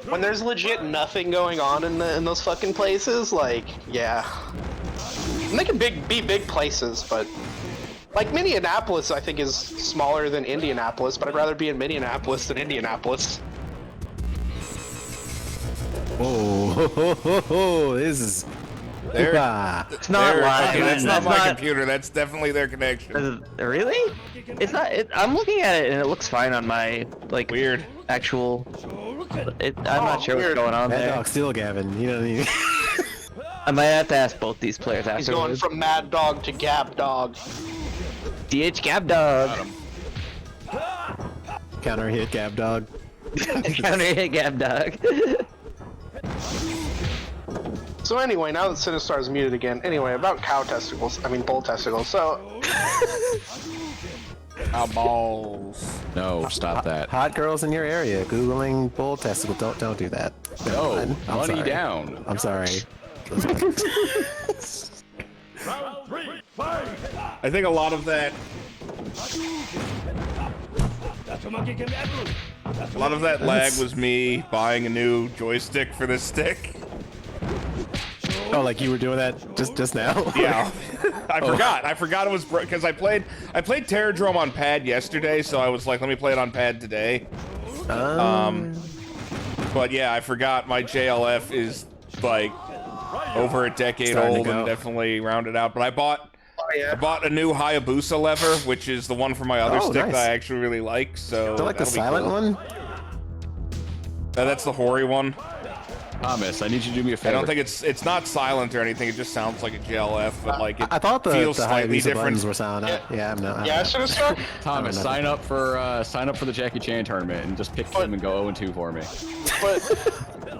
When there's legit nothing going on in those fucking places, like yeah, and they can be big places, but like Minneapolis, I think is smaller than Indianapolis, but I'd rather be in Minneapolis than Indianapolis. Oh, this is. It's not live. That's not It's my computer. That's definitely their connection. Really? It's not. I'm looking at it and it looks fine on my like Weird. actual. I'm not sure what's going on Mad there. Dog Steel Gavin. You know what I mean? I might have to ask both these players after. He's going from Mad Dog to Gab Dog. DH Gab Dog. Counter hit Gab Dog. Counter hit Gab Dog. So anyway, now that Sinistar's muted again, anyway, about bull testicles, so... Balls. No, stop that. Hot girls in your area Googling bull testicle. Don't do that. No, I'm money sorry. down. I'm sorry. I think a lot of that. A lot of that lag was me buying a new joystick for this stick. Oh, like you were doing that just now? Yeah, I forgot it was because I played Terradrome on pad yesterday, so I was like, let me play it on pad today. But yeah, I forgot my JLF is like over a decade old and definitely rounded out. But I bought a new Hayabusa lever, which is the one for my other stick that I actually really like. So Is that like the silent one? That's the Hori one. Thomas, I need you to do me a favor. I don't think it's not silent or anything. It just sounds like a JLF, but like it I thought the feels slightly Hayabusa different. buttons were silent. Yeah, I'm not. Yeah, Sinistar? Thomas, sign up for the Jackie Chan tournament and just pick him and go 0-2 for me.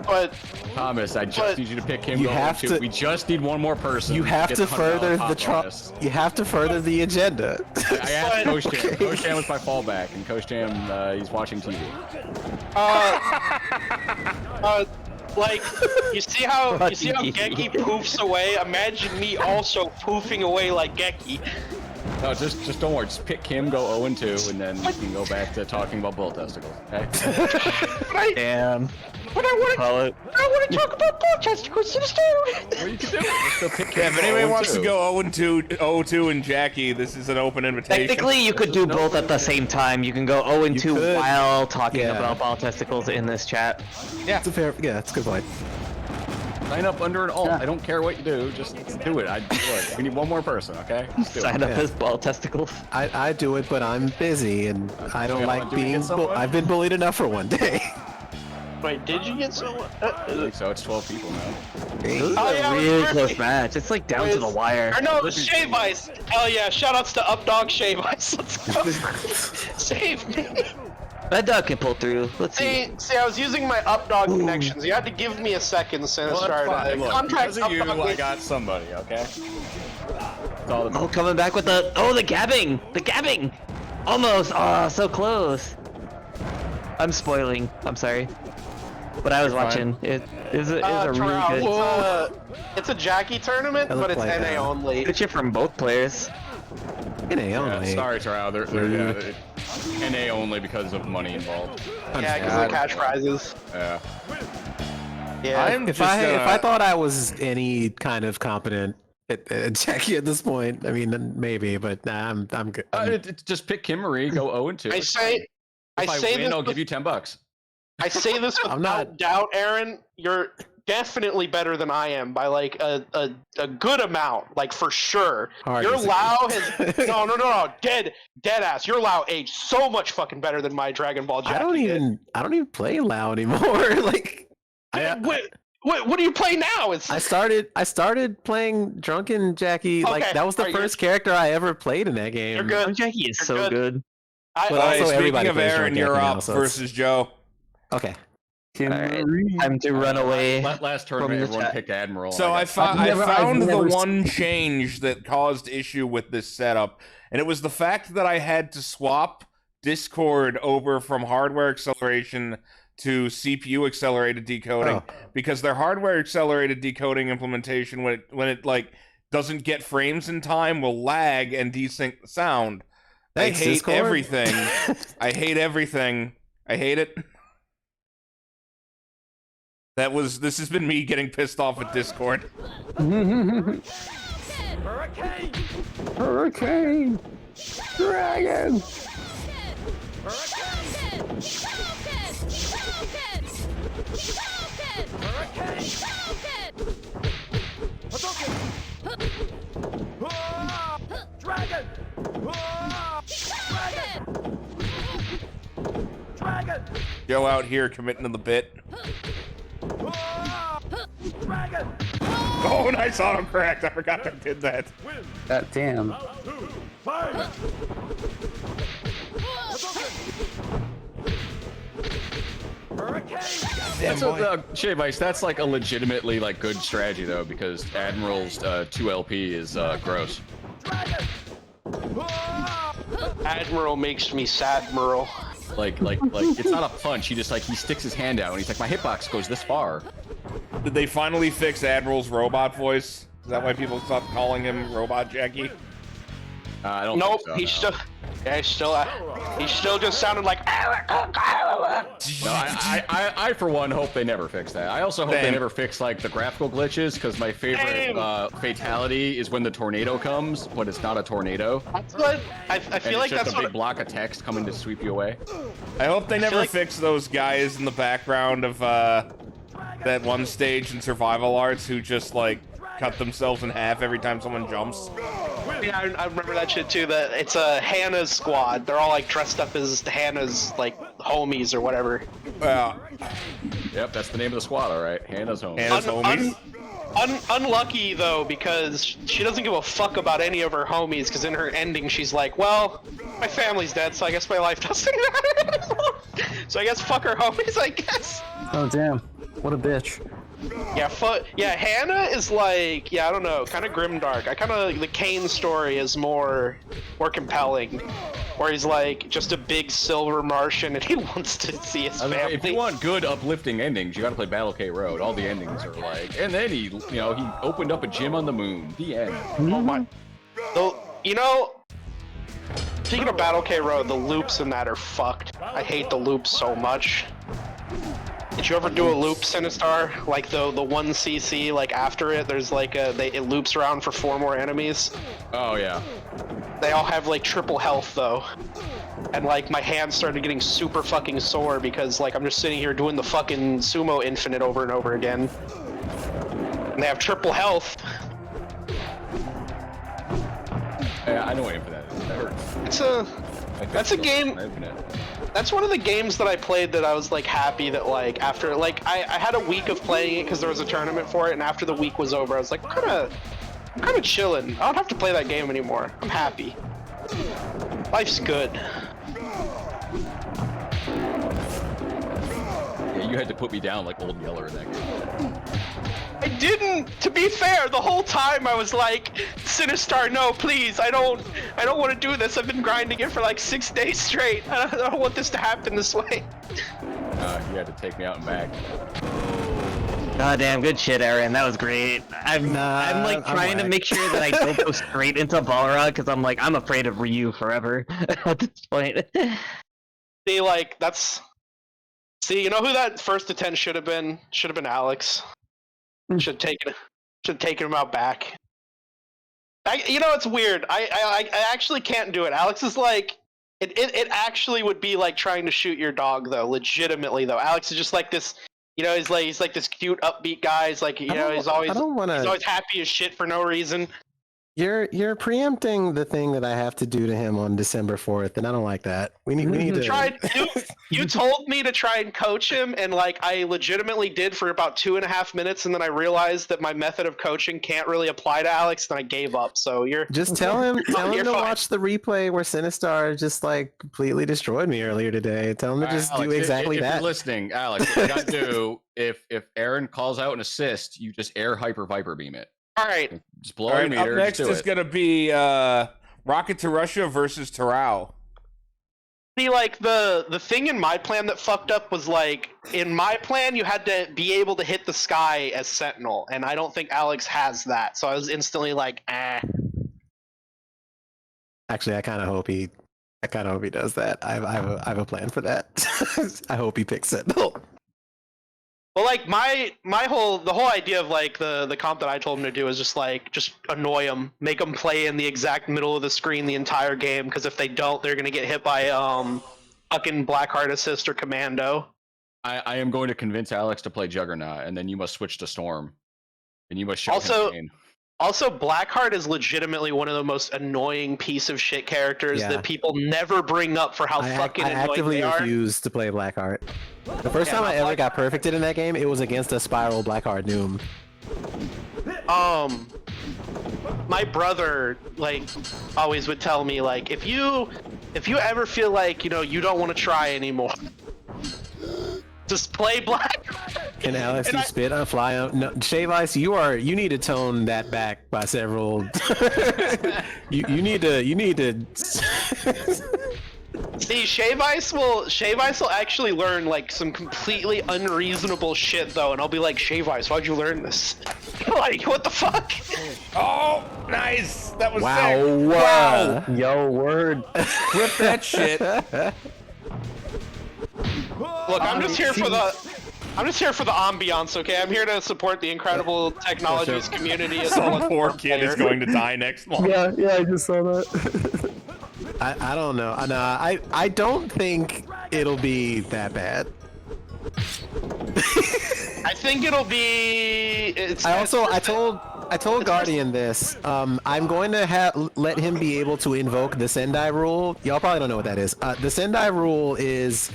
But Thomas, I just need you to pick him. You go have 0-2. to- We just need one more person. You have get to $100 further the hot bonus. You have to further the agenda. I asked Coach Jam. Coach Jam was my fallback, and Coach Jam, he's watching TV. like you see how Geki poofs away? Imagine me also poofing away like Geki. No, just don't worry. Just pick him, go 0-2, and then you can go back to talking about bull testicles. Okay? Damn. But I want to talk about bull testicles instead. Well, you can do it. Just still pick him. If anybody wants to go 0-2 and Jackie, this is an open invitation. Technically, you could do both at the same time. You can go 0-2 could. while talking Yeah. about ball testicles in this chat. It's a fair. Yeah, it's a good point. Sign up under an alt. I don't care what you do. Just do it. I'd do it. We need one more person, okay? Just do Sign it. up as ball testicles. I do it, but I'm busy and I don't Yeah, like wanna do it being. against someone? I've been bullied enough for one day. Wait, did you get someone? I think so. It's 12 people now. This is Oh, a yeah, really we're- close match. It's like down to the wire. Or no, Shave Ice. Hell yeah! Shoutouts to Updog Shave Ice. Let's go. Save me. That dog can pull through. Let's see. See, I was using my Updog connections. You had to give me a second, Well, Sinistar. that's fine. Look, Contract because of you, Updog I with- got somebody, okay? That's all that Oh, coming back with the gabbing! The gabbing! Almost! Oh, so close. I'm spoiling. I'm sorry. But I was watching. It is a really Terrell, good. it's a Jackie tournament, I look but it's like NA that. only. Good shit from both players. NA Yeah, only. sorry, Terrell. They're NA only because of money involved. Yeah, because of the cash prizes. Yeah. Yeah. If I thought I was any kind of competent at Jackie at this point, I mean maybe, but nah, I'm good. Just pick Kim Marie, go 0-2. I say If I win, this I'll give you $10. I say this I'm without not- doubt, Aaron. You're definitely better than I am by like a good amount, like for sure. Hard Your to say. Lao has no, dead ass. Your Lao aged so much fucking better than my Dragon Ball Jackie. I don't even play Lao anymore. Like, what do you play now? I started playing Drunken Jackie. Okay, Like that was the alright, first character I ever played in that game. You're good. Jackie is You're so good. I, But All also right, everybody speaking of plays Aaron, Drunk you're Jackie now, up so it's- versus Joe. Okay. Alright, time to run away. Last tournament, the everyone chat. picked Admiral. So I got- found the never one change that caused issue with this setup, and it was the fact that I had to swap Discord over from hardware acceleration to CPU accelerated decoding because their hardware accelerated decoding implementation, when it like doesn't get frames in time, will lag and desync the sound. Thanks, I hate Discord. everything. I hate everything. I hate it. This has been me getting pissed off at Discord. Hurricane! Dragon! Joe out here committing to the bit. Oh, nice autocorrect. I forgot I did that. God damn. Shave Ice, that's like a legitimately like good strategy though, because Admiral's 2LP is gross. Admiral makes me sadmiral. Like it's not a punch. He sticks his hand out and he's like, my hitbox goes this far. Did they finally fix Admiral's robot voice? Is that why people stopped calling him Robot Jackie? I don't. Nope, think so, he's no. he's still just sounded like. No, I for one hope they never fix that. I also hope they Same. never fix like the graphical glitches, because my favorite Same. fatality is when the tornado comes, but it's not a tornado. That's what I And feel like it's just that's a big what. block of text coming to sweep you away. I hope they never like- fix those guys in the background of that one stage in Survival Arts who just like cut themselves in half every time someone jumps. Yeah, I remember that shit too. That it's a Hannah's squad. They're all like dressed up as Hannah's like homies or whatever. Yep, that's the name of the squad, all right. Hannah's home. Hannah's homies. Unlucky though, because she doesn't give a fuck about any of her homies. Because in her ending, she's like, "Well, my family's dead, so I guess my life doesn't matter." So I guess fuck her homies. I guess. Oh damn. What a bitch. Yeah, Hannah is like, I don't know, kind of grimdark. The Kane story is more compelling, where he's like just a big silver Martian and he wants to see his family. If you want good uplifting endings, you gotta play Battle K Road. All the endings are like, and then he opened up a gym on the moon. The end. Oh my, speaking of Battle K Road, the loops in that are fucked. I hate the loops so much. Did you ever do a loop, Sinistar? Like the 1cc, like after it, there's like it loops around for 4 more enemies. Oh yeah. They all have like triple health though. And like my hands started getting super fucking sore because like I'm just sitting here doing the fucking sumo infinite over and over again. And they have triple health. Yeah, I know what for that. That hurts. That's a game. That's one of the games that I played that I was like happy that like after like I had a week of playing it because there was a tournament for it, and after the week was over I was like I'm kind of chilling. I don't have to play that game anymore. I'm happy. Life's good. Yeah, you had to put me down like Old Yeller in that game. I didn't. To be fair, the whole time I was like, Sinistar, no, please. I don't want to do this. I've been grinding it for like 6 days straight. I don't want this to happen this way. You had to take me out and back. God damn, good shit, Aaron. That was great. I'm like trying to make sure that I don't go straight into Balrog because I'm afraid of Ryu forever at this point. See, like that's See, you know who that first attempt should have been? Should have been Alex. Should have taken him out back. It's weird. I actually can't do it. Alex is like, it actually would be like trying to shoot your dog though. Legitimately though, Alex is just like this. He's like this cute, upbeat guy. He's like, he's always happy as shit for no reason. You're preempting the thing that I have to do to him on December 4th, and I don't like that. We need to. You told me to try and coach him, and like I legitimately did for about 2.5 minutes, and then I realized that my method of coaching can't really apply to Alex, and I gave up. So you're just tell him to fine. watch the replay where Sinistar just like completely destroyed me earlier today. Tell him to just Alex, do exactly if that. You're listening, Alex, what you gotta do if Aaron calls out an assist, you just air hyper viper beam it. All right. Just blow your meter. Up next is going to be Rocket to Russia versus Terrell. See, like, the thing in my plan that fucked up was, like, in my plan, you had to be able to hit the sky as Sentinel, and I don't think Alex has that, so I was instantly like, eh. Actually, I kind of hope he does that. I have a plan for that. I hope he picks Sentinel. Well, like the whole idea of like the comp that I told him to do is just annoy him, make him play in the exact middle of the screen the entire game. Because if they don't, they're gonna get hit by fucking Blackheart Assist or Commando. I am going to convince Alex to play Juggernaut, and then you must switch to Storm, and you must show him pain. Also, Blackheart is legitimately one of the most annoying piece of shit characters that people never bring up for how fucking annoying they are. I actively refuse to play Blackheart. The first time I ever got perfected in that game, it was against a Spiral Blackheart Doom. My brother always would tell me if you ever feel like you don't want to try anymore, just play Blackheart. Can Alex you spit on fly on? No, Shave Ice, you need to tone that back by several. you need to. See, Shave Ice will actually learn some completely unreasonable shit though, and I'll be like, Shave Ice, why'd you learn this? Like, what the fuck? Oh, nice! That was wow! sick. Wow! Yo, word. Flip that shit. Look, I'm just here for the ambiance, okay? I'm here to support the incredible technologies community. Some poor kid is going to die next month. Yeah, I just saw that. I don't know. No, I don't think it'll be that bad. I think it'll be. I told Guardian this. I'm going to let him be able to invoke the Sendai rule. Y'all probably don't know what that is. The Sendai rule is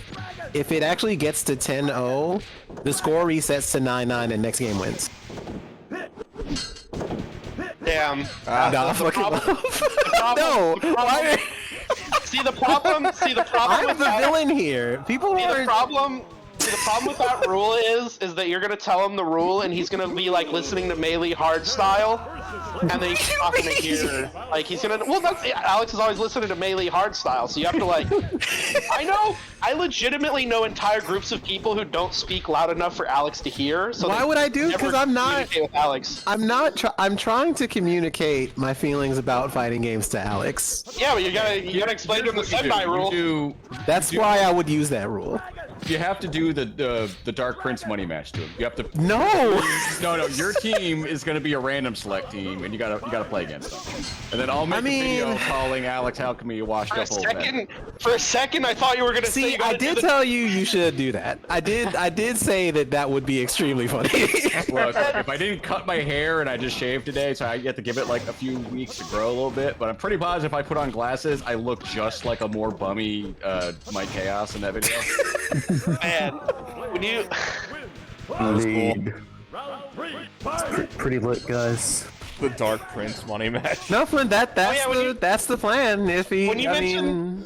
if it actually gets to 10-0, the score resets to 9-9 and next game wins. Damn. No. Why? See the problem. I'm the villain here. People are. The problem with that rule is that you're gonna tell him the rule and he's gonna be listening to Melee hardstyle, and then he's not gonna hear. He's gonna. Well, Alex is always listening to Melee hardstyle, so you have to I legitimately know entire groups of people who don't speak loud enough for Alex to hear. So why would I do? Because I'm not. With Alex. I'm not. I'm trying to communicate my feelings about fighting games to Alex. Yeah, but you gotta explain to him the Sentai rule. That's why I would use that rule. You have to do the Dark Prince money match to him. You have to. No. No. Your team is going to be a random select team, and you gotta play against them. And then I'll make a video calling Alex Alchemy a washed up old man. For a second, I thought you were going to say. I did tell you should do that. I did say that would be extremely funny. Look, if I didn't cut my hair and I just shaved today, so I get to give it a few weeks to grow a little bit. But I'm pretty positive if I put on glasses, I look just like a more bummy Mike Chaos in that video. Man, when you... Indeed. Pretty lit, guys. The Dark Prince money match. No, Flynn, that's the plan. If he, when you mentioned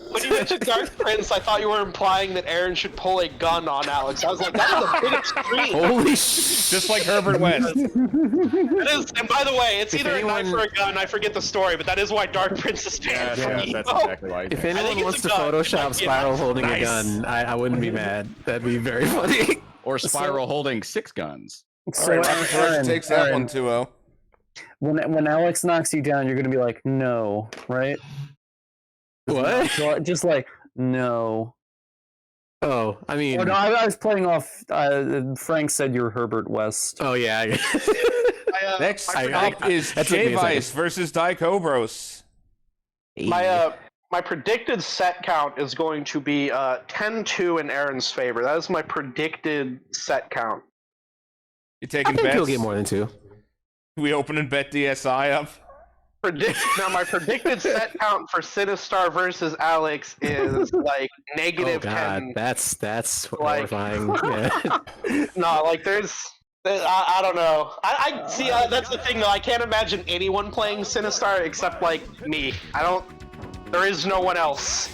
Dark Prince, I thought you were implying that Aaron should pull a gun on Alex. I was like, that is a bit extreme. Holy shit! Just like Herbert West. It is, and by the way, it's either a knife or a gun. I forget the story, but that is why Dark Prince is banned from me. That's exactly why. If anyone wants to Photoshop Spiral holding a gun, I wouldn't be mad. That'd be very funny. Or Spiral holding 6 guns. So Aaron takes that one 2-0. When Alex knocks you down, you're gonna be like, no, right? What? Just no. Oh, I mean. Oh, no, I was playing off. Frank said you're Herbert West. Oh yeah. Next up is J-Vice versus Dicobros. My predicted set count is going to be 10-2 in Aaron's favor. That is my predicted set count. You taking I think bets? he'll get more than 2. We open and bet DSI up. Now my predicted set count for Sinistar versus Alex is like negative Oh god, 10. that's Like- horrifying. Yeah. No, like there's. I don't know. I see. That's the thing, though. I can't imagine anyone playing Sinistar except like me. There is no one else.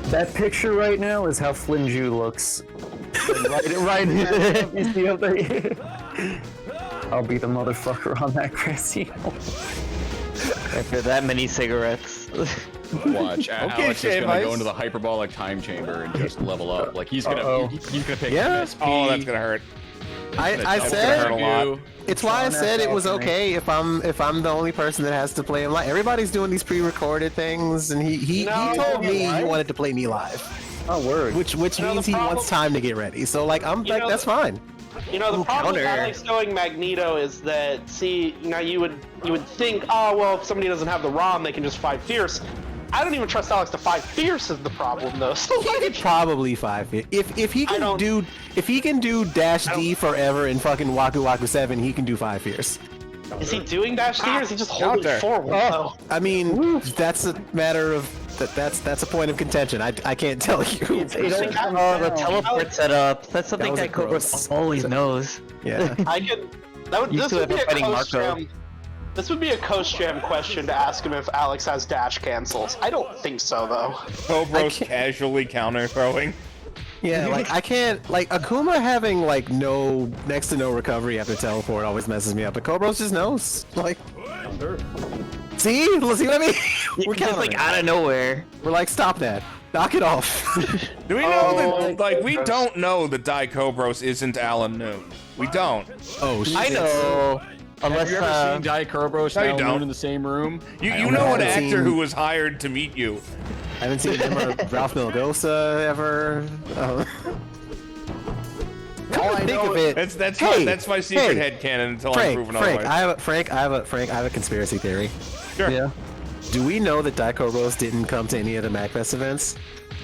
That picture right now is how Flinju looks. right you see up there? I'll be the motherfucker on that grassy. After that many cigarettes. Watch. Okay, Alex is gonna J-Vice. go into the hyperbolic time chamber and just level up. Like he's gonna pick Yeah. MSP. Oh, that's gonna hurt. I That's gonna said hurt a lot. it's why I said it was okay if I'm the only person that has to play him. Like everybody's doing these pre-recorded things, and he told me he wanted to play me live, Oh, word. which means he wants time to get ready. So like I'm like know, that's fine. You know, the problem with counter. Alex going Magneto is that, see, now you would think, oh well, if somebody doesn't have the ROM, they can just fight Fierce. I don't even trust Alex to fight Fierce is the problem, though. So He could probably 5 if he can don't- do dash D forever in fucking Waku Waku 7, he can do 5 Fierce. is he doing dash D or is he just holding Counter. forward? Oh. I mean, that's a matter of that's a point of contention. I can't tell you. Oh, the teleport setup. That's something was a Dicobros always knows. Yeah. I could. This would be a Coast Jam. This would be a Coast Jam question to ask him if Alex has dash cancels. I don't think so, though. Cobros casually counter throwing. Yeah, like I can't like Akuma having like next to no recovery after teleport always messes me up. But Cobros just knows. Like see what I mean? We're Just like out of nowhere. We're like, stop that. Knock it off. Do we know that, like, we don't know that Dicobros isn't Alan Noon. We don't. Oh shit. I know. Unless Have you ever seen Dicobros No, you and don't. Moon in the same room? You don't know an know. actor Seen- who was hired to meet you. I haven't seen him or Ralph Milgosa ever. Come to think of it. That's my secret headcanon until I'm proven Frank, otherwise. I have a conspiracy theory. Sure. Yeah. Do we know that Dicobros didn't come to any of the MacFest events?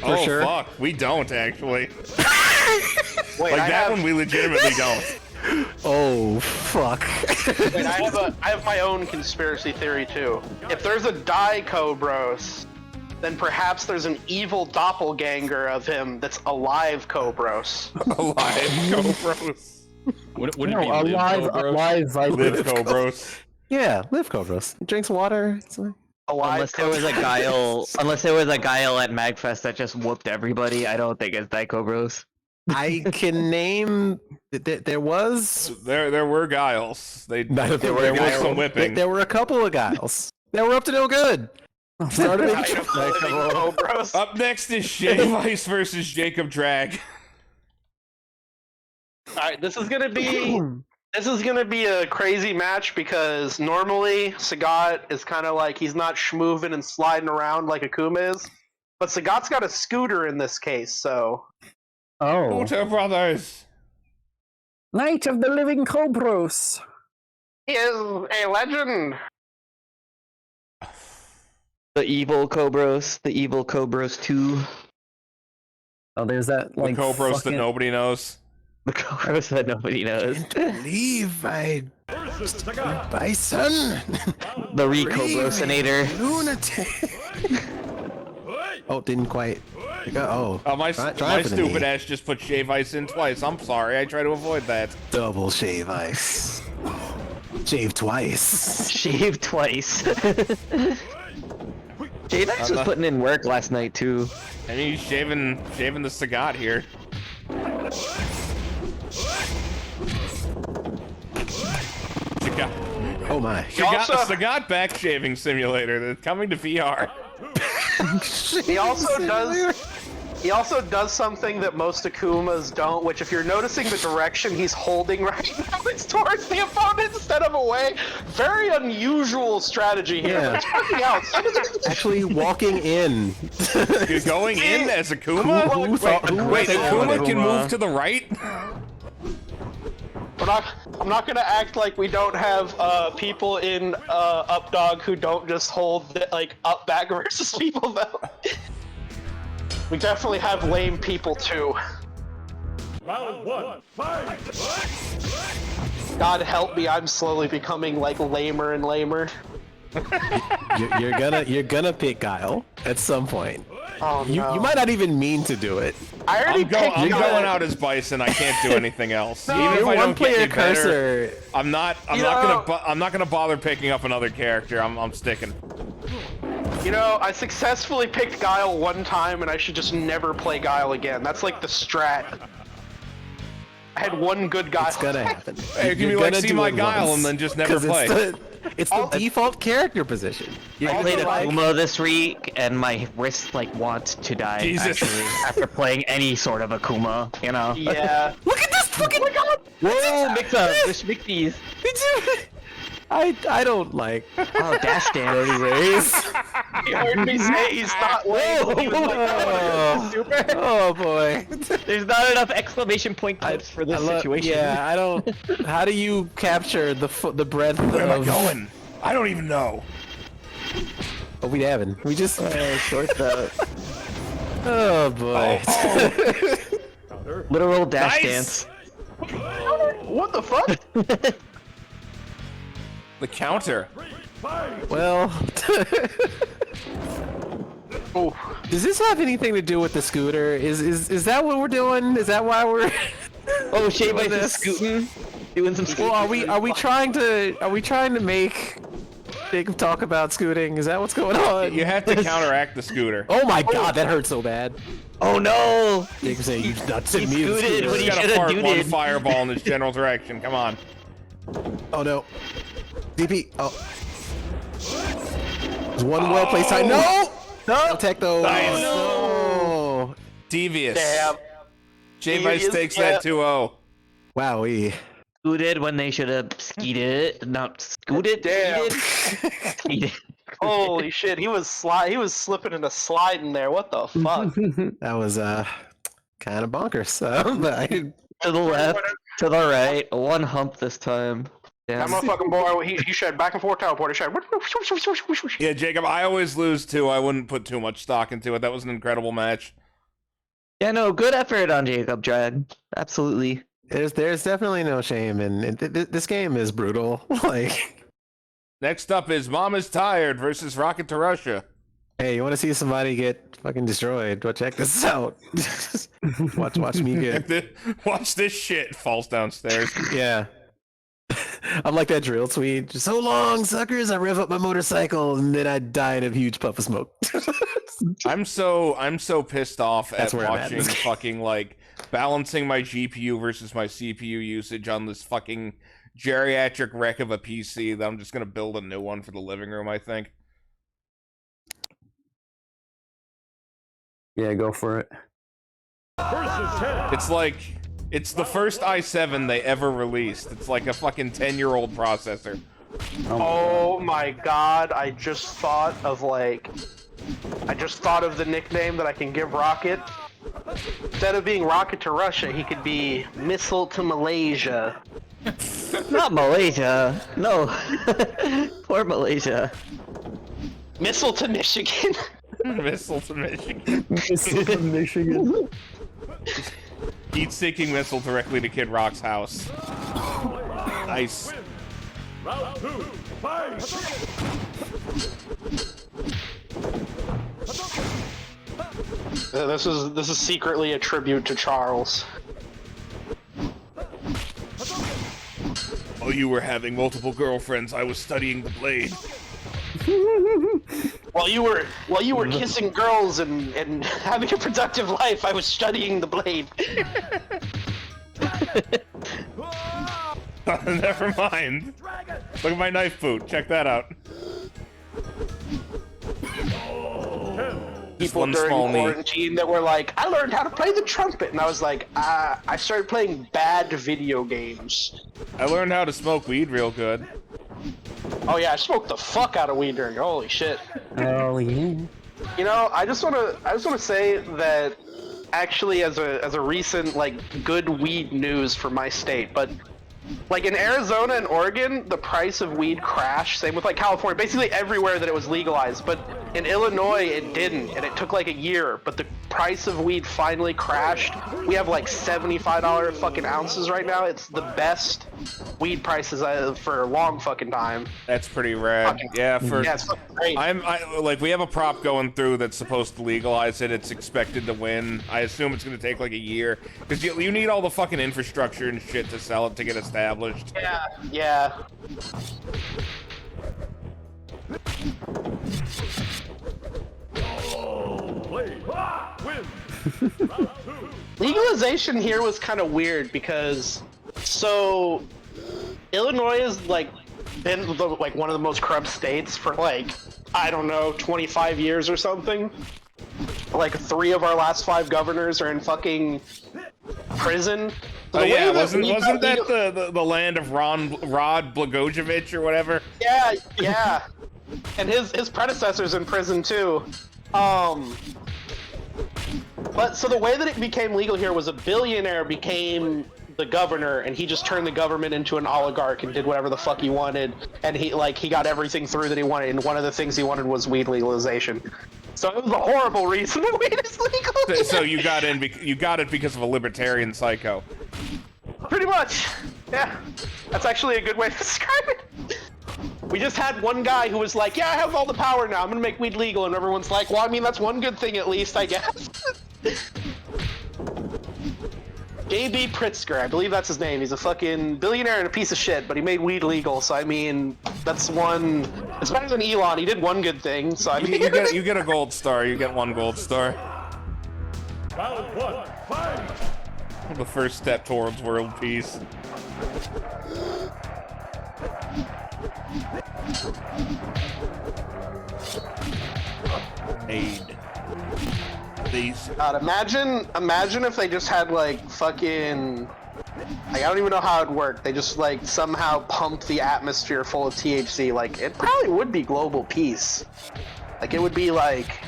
For sure. Fuck, we don't actually. Wait, Like that one, we legitimately don't. Oh fuck. Wait, I have my own conspiracy theory too. If there's a Dicobros, then perhaps there's an evil doppelganger of him that's alive Cobros. Alive Cobros. Wouldn't it be alive Viper. Live Cobros. Yeah, live Cobros. He drinks water. It's like... Alive Unless there was a Guile at Magfest that just whooped everybody, I don't think it's Dicobros. I can name there was There were guiles. There was guiles. some whipping. There were a couple of guiles. They were up to no good. Started making Cobros. Up next is J-Vice versus Jacob Drag. All right, this is gonna be a crazy match because normally Sagat is kind of like he's not schmooving and sliding around like Akuma is, but Sagat's got a scooter in this case, so. Oh. Water Brothers. Night of the Living Cobros. He is a legend. The evil Cobros 2. Oh, there's that like The Cobros that fucking- nobody knows. The Cobros that nobody knows. Leave my bison. The Recobrosinator. Lunatic. Oh, didn't quite. Oh, My Try for the stupid knee. ass just put Shave Ice in twice. I'm sorry. I try to avoid that. double shave ice. Shave twice. Shave twice. J-Max was putting in work last night too. I mean, he's shaving the Sagat here. Oh my. Sagat back shaving simulator that's coming to VR. He also does. He also does something that most Akumas don't, which if you're noticing the direction he's holding right now, it's towards the opponent instead of away. Very unusual strategy here. Yeah. But it's working out. Actually walking in. You're going in as Akuma? Wait, Akuma can move to the right? I'm not gonna act like we don't have people in Updog who don't just hold like up back versus people though. We definitely have lame people too. Round 1, fight! God help me, I'm slowly becoming like lamer and lamer. You're gonna pick Guile at some point. Oh no. You might not even mean to do it. I already picked I'm Guile. going out as Bison. I can't do anything else. No, Even if Your I don't one-player get any better, cursor. I'm not gonna bother picking up another character. I'm sticking. You know, I successfully picked Guile one time, and I should just never play Guile again. That's like the strat. I had one good Guile. It's gonna happen. Hey, you can be You're like, gonna see do my it Guile, once. and then just never 'Cause play. It's the default character position. I played Akuma this week, and my wrist like wants to die. Jesus. Actually, after playing any sort of Akuma, you know. Yeah. Look at this fucking. Whoa, mix up, just mix these. I don't like. Oh, dash dance. Anyways. You heard me say he's not lame. He was like, Super. Oh boy. There's not enough exclamation point clips for this situation. Yeah, I don't. How do you capture the breadth Where am I of? going? I don't even know. Oh, we haven't. We just. Short the Oh boy. literal dash Nice! dance. what the fuck? The counter. Well. Oh. Does this have anything to do with the scooter? Is that what we're doing? Is that why we're? Oh, Shave Ice this? is scooting, doing some scooting. Well, are we trying to make Jacob talk about scooting? Is that what's going on? You have to counteract the scooter. Oh my god, that hurt so bad. Oh no! Jacob saying you not He send me the scooted scooter. when he He's got to shoulda fart one dooted. fireball in his general direction. Come on. Oh no. DP. Oh. There's one well placed time. No! No! Tech though. Nice. No. Devious. Damn. J Vice takes that 2-0. Wowee. Scooted when they should have skeeted, not scooted. Damn. Skeeted. Holy shit, he was slipping and a sliding there. What the fuck? That was kind of bonkers. But I To the left, to the right, one hump this time. That Damn. motherfucking boy, he shed back and forth teleport. He shed. Yeah, Jacob, I always lose too. I wouldn't put too much stock into it. That was an incredible match. Yeah, no, good effort on Jacob Drag. Absolutely. there's definitely no shame in this game is brutal. Like, Next up is Mom is Tired versus Rocket to Russia. hey, you want to see somebody get fucking destroyed? Go check this out. watch me get. Watch this shit. Falls downstairs. Yeah. I'm like that drill tweet. So long, suckers! I rev up my motorcycle and then I die in a huge puff of smoke. I'm so pissed off That's at where I'm at in watching this fucking like balancing my GPU versus my CPU usage on this fucking geriatric wreck of a PC that I'm just gonna build a new one for the living room, I think. Yeah, go for it. It's like it's the first i7 they ever released. It's like a fucking 10-year-old processor. Oh my god, I just thought of the nickname that I can give Rocket. Instead of being Rocket to Russia, he could be Missile to Malaysia. Not Malaysia. No. Poor Malaysia. Missile to Michigan. Missile to Michigan. Michigan. Heat-seeking missile directly to Kid Rock's house. Nice. Round 2, fight! This is secretly a tribute to Charles. While you were having multiple girlfriends, I was studying the blade. While you were kissing girls and having a productive life, I was studying the blade. Never mind. Look at my knife boot. Check that out. people during quarantine that were like, I learned how to play the trumpet. And I was like, I started playing bad video games. I learned how to smoke weed real good. Oh yeah, I smoked the fuck out of weed during. Holy shit. Oh yeah. You know, I just wanna say that actually as a recent like good weed news for my state, but like in Arizona and Oregon, the price of weed crashed. Same with like California, basically everywhere that it was legalized. But in Illinois, it didn't, and it took like a year. But the price of weed finally crashed. We have like $75 fucking ounces right now. It's the best weed prices for a long fucking time. That's pretty rad. Yeah, it's fucking great. Like we have a prop going through that's supposed to legalize it. It's expected to win. I assume it's going to take like a year because you need all the fucking infrastructure and shit to sell it to get established. Yeah. Legalization here was kind of weird because Illinois has like been like one of the most corrupt states for like, I don't know, 25 years or something. Like 3 of our last 5 governors are in fucking prison. Oh yeah, wasn't that the land of Rod Blagojevich or whatever? Yeah. And his predecessor's in prison too. But so the way that it became legal here was a billionaire became the governor, and he just turned the government into an oligarch and did whatever the fuck he wanted, and he got everything through that he wanted, and one of the things he wanted was weed legalization. So it was a horrible reason that weed is legal. So you got it because of a libertarian psycho. Pretty much, yeah. That's actually a good way to describe it. We just had one guy who was like, yeah, I have all the power now, I'm gonna make weed legal, and everyone's like, well, I mean, that's one good thing at least, I guess. J.B. Pritzker, I believe that's his name. He's a fucking billionaire and a piece of shit, but he made weed legal, so I mean, that's one... It's better than Elon, he did one good thing, so I mean... You get a gold star, you get 1 gold star. Round 1, fight! The first step towards world peace. Aid. These. God, imagine if they just had like fucking... Like, I don't even know how it'd work. They just like somehow pumped the atmosphere full of THC. Like, it probably would be global peace. Like, it would be like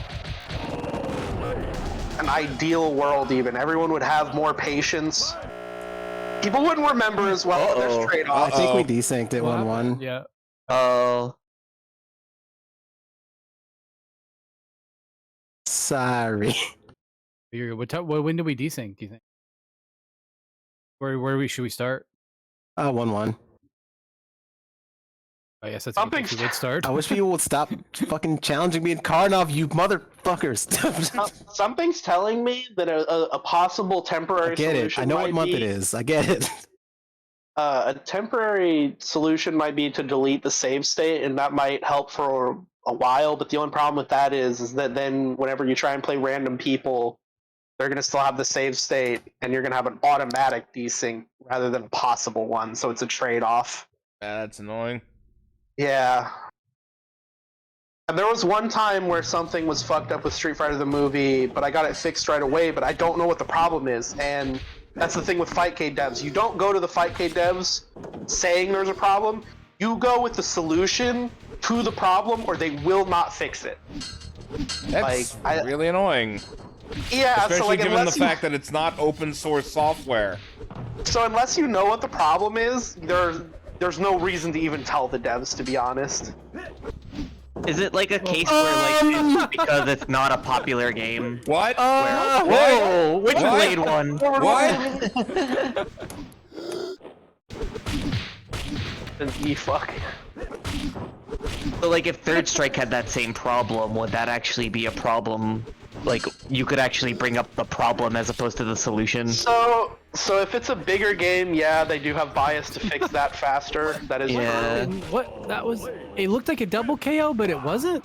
an ideal world even. Everyone would have more patience. People wouldn't remember as well. There's trade-offs. I think we desynced it 1-1. Yeah. Oh. Sorry. When did we desync, do you think? Where should we start? 1-1. I guess that's a good start. I wish people would stop fucking challenging me in Karnov, you motherfuckers. Something's telling me that a possible temporary I get solution it. I know what month it is. I get it. A temporary solution might be to delete the save state, and that might help for a while, but the only problem with that is that then whenever you try and play random people, they're going to still have the save state, and you're going to have an automatic desync rather than a possible one, so it's a trade-off. That's annoying. Yeah. And there was one time where something was fucked up with Street Fighter the movie, but I got it fixed right away, but I don't know what the problem is, and that's the thing with Fightcade devs. You don't go to the Fightcade devs saying there's a problem, you go with the solution to the problem, or they will not fix it. That's really annoying. Yeah, especially so like, given the fact that it's not open source software. So unless you know what the problem is, there's no reason to even tell the devs, to be honest. Is it like a case where like it's because it's not a popular game? What? Whoa! Which Blade one? What? Fuck. So like if Third Strike had that same problem, would that actually be a problem? Like you could actually bring up the problem as opposed to the solution? So if it's a bigger game, yeah, they do have bias to fix that faster. That is true. What? That was... It looked like a double KO, but it wasn't?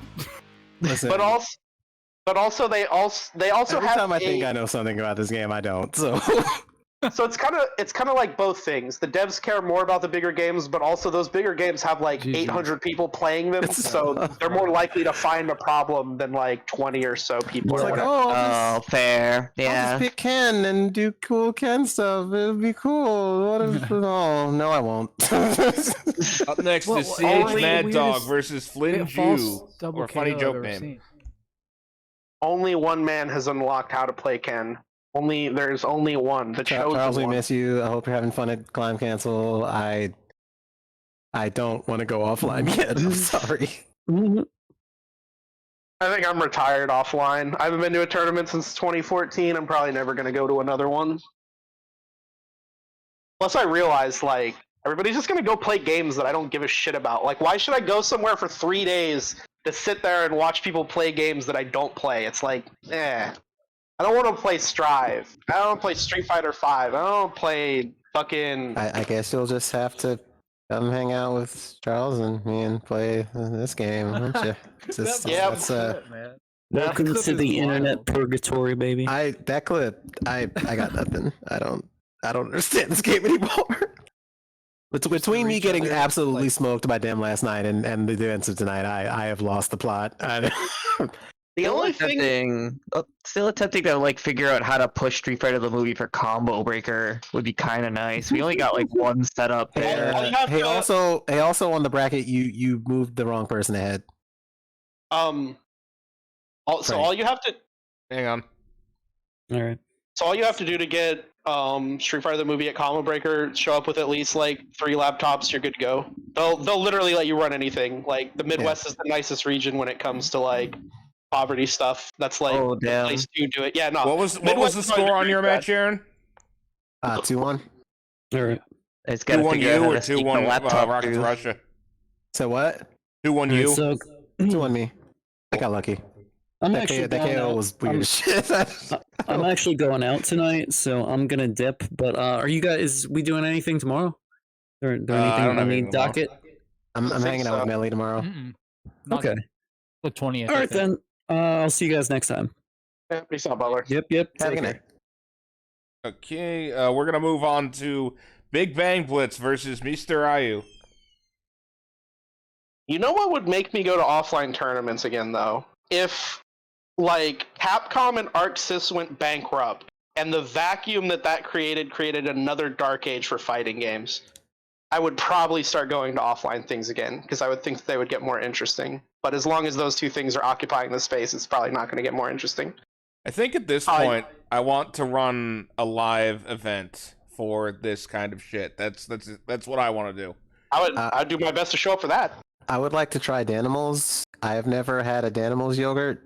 Listen, But also they also every have time I think I know something about this game, I don't, so... So it's kind of like both things. The devs care more about the bigger games, but also those bigger games have like 800 people playing them, so they're more likely to find a problem than like 20 or so people. It's Or like, whatever. Oh, fair. I'll Yeah. just pick Ken and do cool Ken stuff. It'll be cool. What if? Oh, no, I won't. Up next is CH Mad Dog versus Flynn Jew, or Funny Joke Name. Only one man has unlocked how to play Ken. There's only one. The chosen Charles, we one. miss you. I hope you're having fun at Climb Cancel. I don't want to go offline yet. I'm sorry. I think I'm retired offline. I haven't been to a tournament since 2014. I'm probably never going to go to another one. Plus, I realized, like, everybody's just going to go play games that I don't give a shit about. Like, why should I go somewhere for 3 days to sit there and watch people play games that I don't play? It's like, I don't want to play Strive. I don't want to play Street Fighter 5. I don't want to play fucking... I guess you'll just have to come hang out with Charles and me and play this game, won't you? Welcome to the internet purgatory, baby. That clip, I got nothing. I don't understand this game anymore. Between me getting absolutely smoked by Dem last night and the events of tonight, I have lost the plot. The only thing... Still attempting to like figure out how to push Street Fighter the movie for Combo Breaker would be kind of nice. We only got like one setup there. Also on the bracket, you moved the wrong person ahead. So all you have to... Hang on. All right. So all you have to do to get Street Fighter the movie at Combo Breaker, show up with at least like 3 laptops, you're good to go. They'll literally let you run anything. Like the Midwest is the nicest region when it comes to like poverty stuff. That's like the place to do it. Yeah, no. What was the score on your match, Aaron? 2-1. All right. It's got 2-1 you or 2-1 laptop Rocket to Russia? So what? 2-1 you. So 2-1 me. I got lucky. I'm That actually KO was weird as shit. I'm actually going out tonight, so I'm gonna dip. But are you guys? We doing anything tomorrow? Or anything on the docket? I'm hanging out with Melly tomorrow. Okay. The 20th. All right then. I'll see you guys next time. Yeah, peace out, Butler. Yep. Have a good night. Okay, we're gonna move on to Big Bang Blitz versus Mr. Ayu. You know what would make me go to offline tournaments again, though? If, like, Capcom and ArcSys went bankrupt, and the vacuum that created another dark age for fighting games, I would probably start going to offline things again, because I would think that they would get more interesting. But as long as those two things are occupying the space, it's probably not going to get more interesting. I think at this point, I want to run a live event for this kind of shit. That's what I want to do. I'd do my best to show up for that. I would like to try Danimals. I have never had a Danimals yogurt.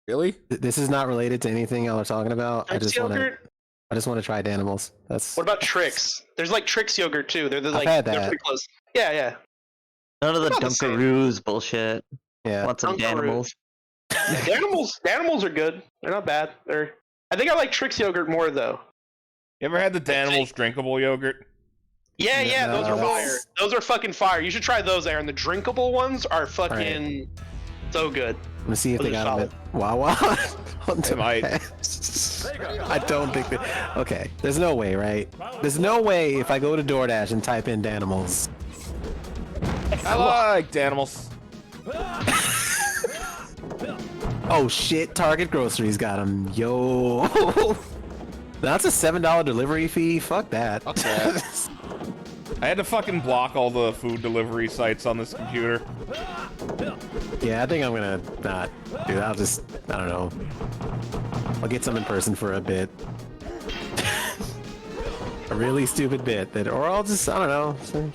Really? This is not related to anything y'all are talking about. I just want to try Danimals. What about Trix? There's like Trix yogurt too. They're like had they're that. pretty close. Yeah. None of the About the same. Dunkaroos bullshit. Yeah. Want some Dunkaroos. Danimals? Danimals are good. They're not bad. I think I like Trix yogurt more though. You ever had the Danimals drinkable yogurt? Yeah, those are fire. Those are fucking fire. You should try those, Aaron. The drinkable ones are fucking so good. I'm gonna see if they got them at Wawa. They might. I don't think they... Okay, there's no way, right? There's no way if I go to DoorDash and type in Danimals. I like Danimals. Oh shit, Target Groceries got them. Yo. That's a $7 delivery fee? Fuck that. Fuck that. I had to fucking block all the food delivery sites on this computer. Yeah, I think I'm gonna not do that. I'll just, I don't know. I'll get some in person for a bit. A really stupid bit or I'll just, I don't know.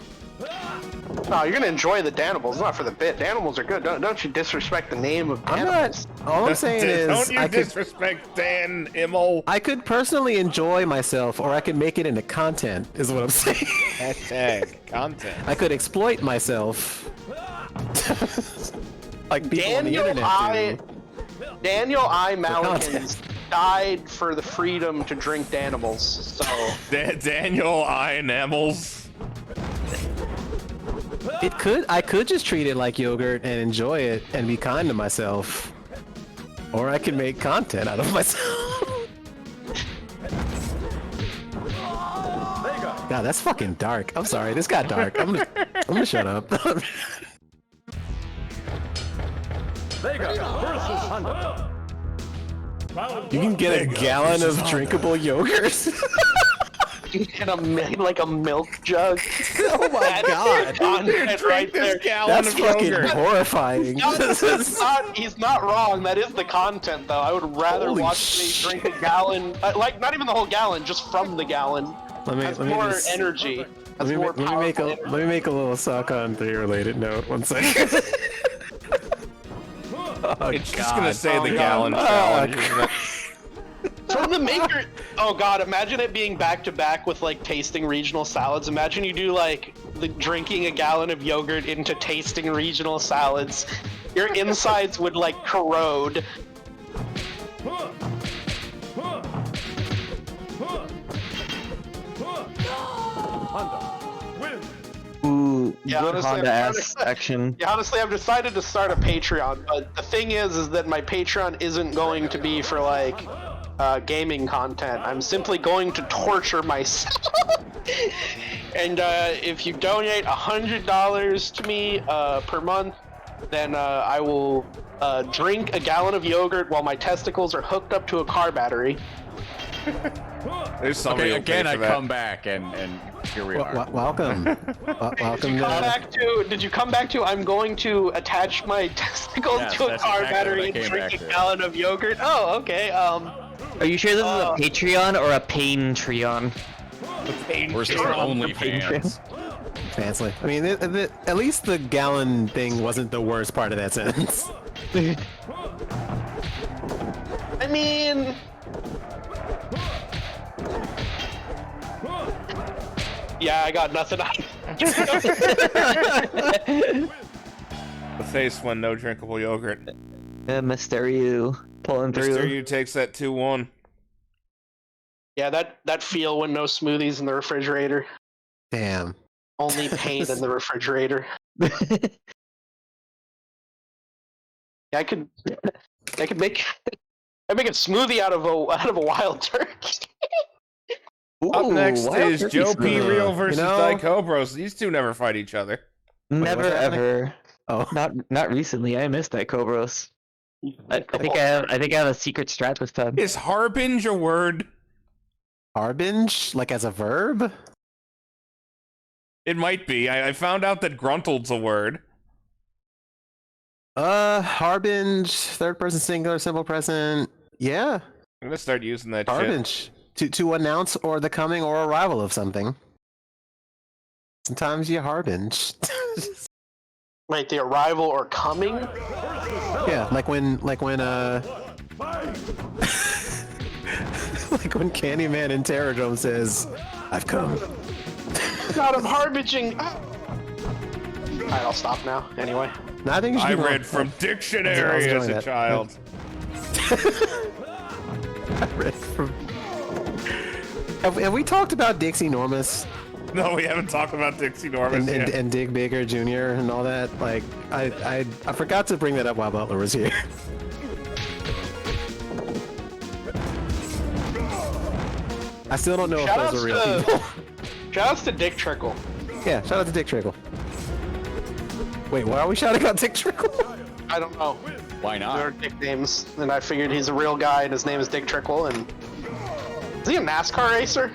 No, you're gonna enjoy the Danimals, not for the bit. Danimals are good. Don't you disrespect the name of Danimals. All I'm saying is, don't you disrespect Dan Immel. I could personally enjoy myself, or I could make it into content. Is what I'm saying. Hashtag content. I could exploit myself. Like people on the internet do. Daniel I. Malikins died for the freedom to drink Danimals. So Daniel I. Namels. I could just treat it like yogurt and enjoy it and be kind to myself. Or I could make content out of myself. God, that's fucking dark. I'm sorry, this got dark. I'm gonna shut up. Vega versus Honda. You can get a gallon of drinkable yogurt. And like a milk jug. Oh my god! Content right there. That's fucking horrifying. He's not wrong. That is the content, though. I would rather Holy watch me drink a gallon, like not even the whole gallon, just from the gallon. That's more energy. That's more powerful. Let me make a little Sock on 3 related note. 1 second. Oh, It's just gonna say the God. gallon challenge. isn't it? From the maker. Oh god, imagine it being back to back with like tasting regional salads. Imagine you do like drinking a gallon of yogurt into tasting regional salads. Your insides would like corrode. Honda wins. Ooh, Yeah, good honestly, Honda-ass action. Yeah, honestly, I've decided to start a Patreon, but the thing is that my Patreon isn't going to be for like gaming content. I'm simply going to torture myself. And if you donate $100 to me per month, then I will drink a gallon of yogurt while my testicles are hooked up to a car battery. There's somebody Okay, again, I for that. come back and here we are. Welcome. Welcome Did you come back to I'm going to attach my testicles Yes, to a that's car exactly battery what I and came drink back a to. gallon of yogurt? Oh, okay. Are you sure this is a Patreon or a Patreon? We're still only fans. Fancy. I mean, at least the gallon thing wasn't the worst part of that sentence. I mean, yeah, I got nothing. The face when no drinkable yogurt. Mr. U pulling through. Mr. U takes that 2-1. Yeah, that feel when no smoothies in the refrigerator. Damn. Only pain in the refrigerator. Yeah, I could make a smoothie out of a wild turkey. Up next Wild is Turkey Joe P. smoothie. Real versus You know- Dicobros. These two never fight each other. Never what's happening? ever. Oh. Not recently. I missed that Cobros. I think I have a secret strat this time. Is harbinge a word? Harbinge? Like as a verb? It might be. I found out that gruntled's a word. Harbinge, third person singular, simple present. Yeah. I'm gonna start using that shit. Harbinge. To announce or the coming or arrival of something. Sometimes you harbinge. Wait, the arrival or coming? Yeah, like when like when Candyman in Terrordrome says, "I've come." God, I'm harbinging. Alright, I'll stop now. Anyway. No, I think you should I keep read going. from dictionary I as was doing a that. child. I read from. Have we talked about Dixie Normus No, we haven't talked about Dixie Normus yet. and Dig Baker Jr. and all that? Like, I forgot to bring that up while Butler was here. I still don't know if those are real people. Shoutouts to Dick Trickle. Yeah, shout out to Dick Trickle. Wait, why are we shouting out Dick Trickle? I don't know. Why There not? are nicknames, and I figured he's a real guy, and his name is Dick Trickle. And is he a NASCAR racer?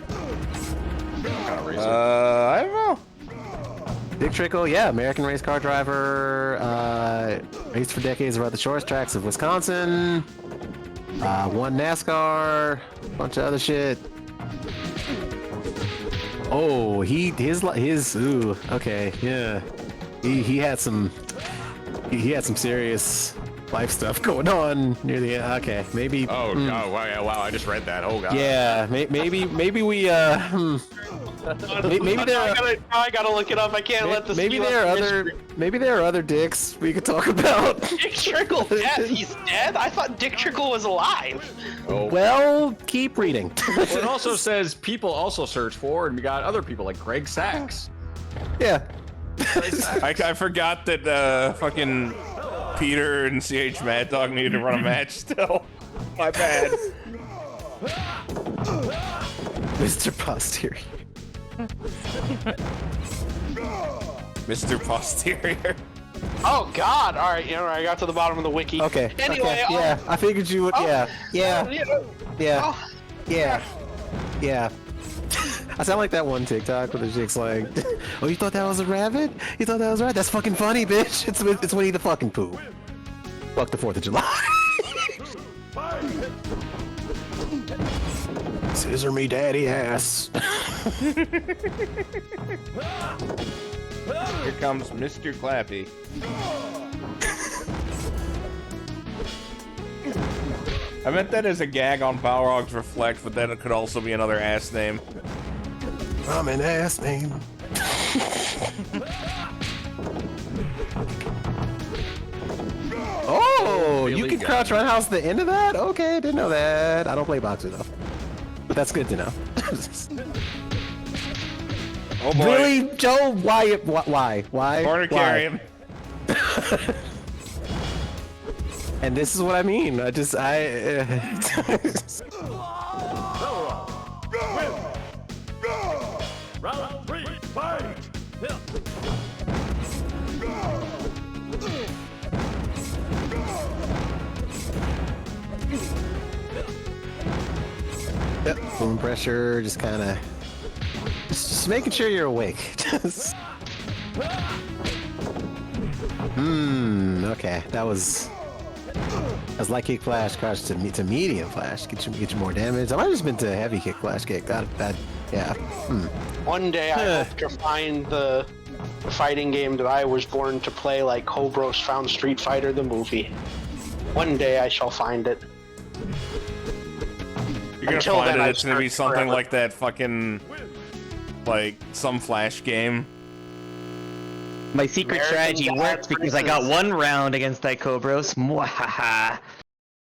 Kind of racist. I don't know. Dick Trickle, yeah, American race car driver, raced for decades around the short tracks of Wisconsin, won NASCAR, bunch of other shit. Oh, his ooh, okay, yeah, he had some serious life stuff going on near the end. Okay, maybe. Oh, no, wow, I just read that. Oh, God. Yeah, maybe we maybe there are. I gotta look it up. I can't let this. Maybe steal there are us other. history. Maybe there are other dicks we could talk about. Dick Trickle dead? He's dead? I thought Dick Trickle was alive. Oh. Well, keep reading. Well, it also says people also search for, and we got other people like Greg Sachs. Yeah. I forgot that fucking Peter and CH Mad Dog needed to run a match still. My bad. Mr. Posterior. Mr. Posterior. Oh God! All right, I got to the bottom of the wiki. Okay. Anyway, okay. Yeah, I figured you would. Yeah. Yeah. Yeah. I sound like that one TikTok where the chick's like, "Oh, you thought that was a rabbit? You thought that was right? That's fucking funny, bitch. It's Winnie the fucking Pooh. Fuck the 4th of July." Scissor me, daddy ass. Here comes Mr. Clappy. I meant that as a gag on Power Hogs Reflect, but then it could also be another ass name. I'm an ass name. Oh, you can crouch roundhouse the end of that? Okay, didn't know that. I don't play boxer though, but that's good to know. Oh boy. Really, Joe? Why? Fornicarian. And this is what I mean. Round 3, fight! Yep, boom pressure, just kind of, just making sure you're awake. Okay, that was light kick flash, crouch to medium flash, get you more damage. I might have just been to heavy kick flash kick. Yeah. One day I hope to find the fighting game that I was born to play, like Cobros found Street Fighter the movie. One day I shall find it. You're gonna Until find then, it, I it's gonna be searched something forever. like that fucking, like, some Flash game. My secret American strategy Dad worked because I got versus- 1 round against that Cobros. Mwahaha.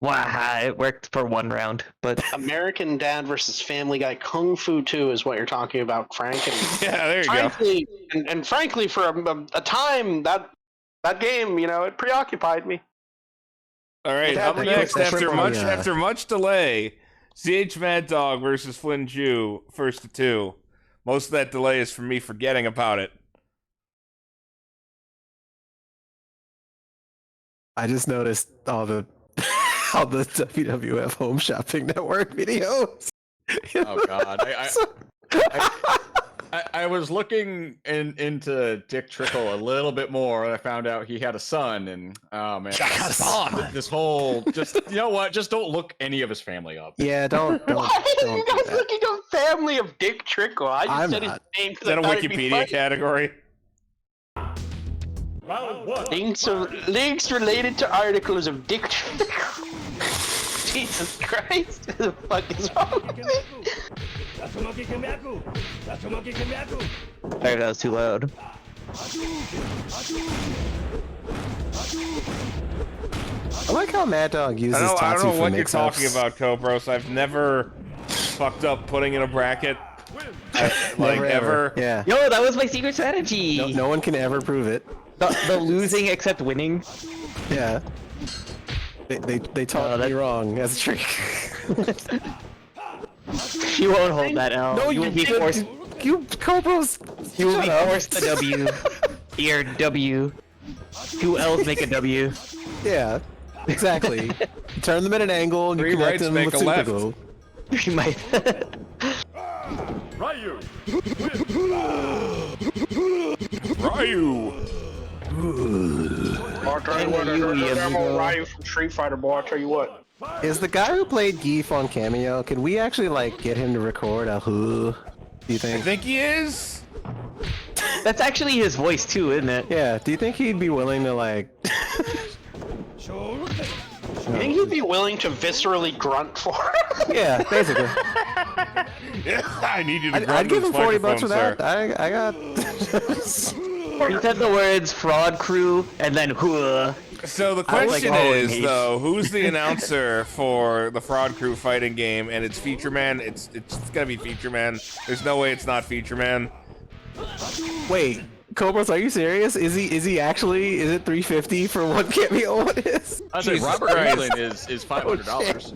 Waha, it worked for 1 round, but American Dad versus Family Guy Kung Fu 2 is what you're talking about, Frank. And Yeah, there you go. frankly, and frankly, for a time, that game, it preoccupied me. All right, Yeah, up that next, quick- after much delay, CH Mad Dog versus Flynn Jew, first to 2. Most of that delay is from me forgetting about it. I just noticed all the WWF Home Shopping Network videos. Oh God, I was looking into Dick Trickle a little bit more, and I found out he had a son, and oh man, this whole just just don't look any of his family up. Yeah, don't. Why are don't you do guys that. looking up Family of Dick Trickle? I just I'm said not. his name Is because that I a thought it'd be Wikipedia funny. category? Round 1. Links related to articles of Dick Trickle. Jesus Christ! What the fuck is wrong with me? sorry, that was too loud. I like how Mad Dog uses I Tatsu don't know for what you're mix-ups. talking about, Cobros. I've never fucked up putting in a bracket. Like, Never, ever. Yeah. Yo, that was my secret strategy! No one can ever prove it. The losing except winning. Yeah. They taught me wrong as a trick. You won't hold that L. No, you will be forced. You Cobros. You will be Shut up. forced to W. Your W. 2 L's make a W. Yeah. Exactly. You turn them at an angle and you 3 connect rights them make with a super left. glue. You might. Ryu! Ryu! I'll tell you what, I'm on Ryu from Street Fighter, boy. I'll tell you what. Is the guy who played Geef on Cameo? Can we actually get him to record a who? Do you I think? think he is. That's actually his voice too, isn't it? Yeah. Do you think he'd be willing to You think he'd be willing to viscerally grunt for it? Yeah, basically. I need you to grab I'd give this him $40 for microphone, that. I got. He said the words fraud crew and then hua. So the I was question like, oh, is, nice. though, who's the announcer for the Fraud Crew fighting game? And it's Feature Man. It's gotta be Feature Man. There's no way it's not Feature Man. Wait, Cobras, are you serious? Is he actually? Is it $350 for one Cameo? What is? I say Jesus Robert Christ. Englund is $500.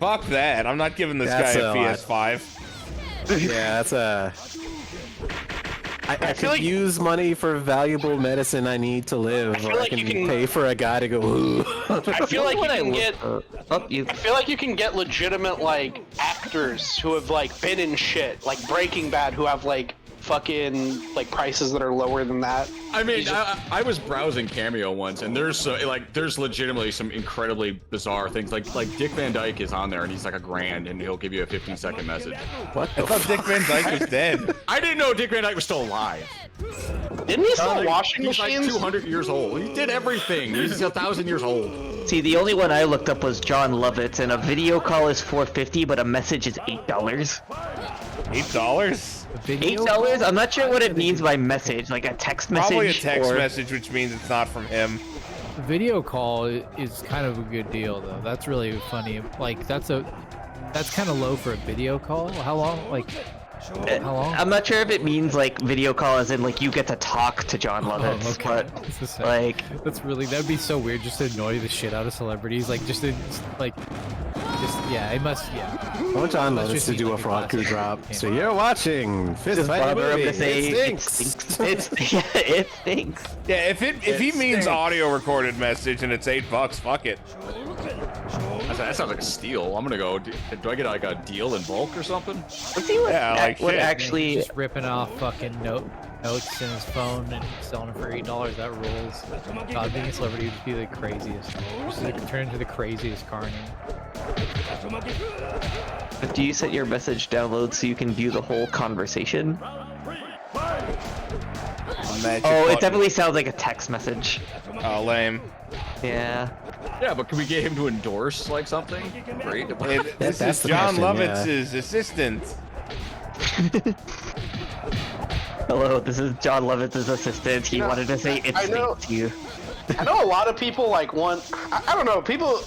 Fuck that. I'm not giving this That's guy a a lot. PS5. Yeah, that's a. I could use money for valuable medicine I need to live, or I like can, you can- pay for a guy to go. Ooh. I feel like you can get. You. I feel like you can get legitimate like actors who have like been in shit, like Breaking Bad, who have like fucking like prices that are lower than that. I mean, I was browsing Cameo once, and there's there's legitimately some incredibly bizarre things. Like Dick Van Dyke is on there, and he's like $1,000, and he'll give you a 15-second message. What I the thought Dick Van Dyke was dead. I didn't know Dick Van Dyke was still alive. Didn't he sell washing He's like machines? 200 years old. He did everything. He's 1,000 years old. See, the only one I looked up was John Lovitz, and a video call is $4.50, but a message is $8. $8? $8? I'm not sure what it means by message, like a text message. Probably a text or... message, which means it's not from him. Video call is kind of a good deal though. That's really funny. Like that's kind of low for a video call. How long? Like how long? I'm not sure if it means like video call as in like you get to talk to John Lovitz, okay. but like that'd be so weird just to annoy the shit out of celebrities. Like just yeah, it must I want John Lovitz to do a fraud crew drop. So you're watching Fist just Fight bother him movie. to say It stinks. it stinks. Yeah, if he means audio recorded message and it's $8, fuck it. That sounds like a steal. I'm gonna go. Do I get like a deal in bulk or something? Let's see what, what shit. actually. just ripping off fucking notes in his phone and selling it for $8. That rules. God, being a celebrity would be the craziest. Just turn into the craziest carny. But do you set your message download so you can view the whole conversation? It definitely sounds like a text message. Oh, lame. Yeah. Yeah, but can we get him to endorse like something? Great. This is John Lovitz's assistant. Hello, this is John Lovitz's assistant. He wanted to say it stinks to you. I know a lot of people like want. I don't know. People.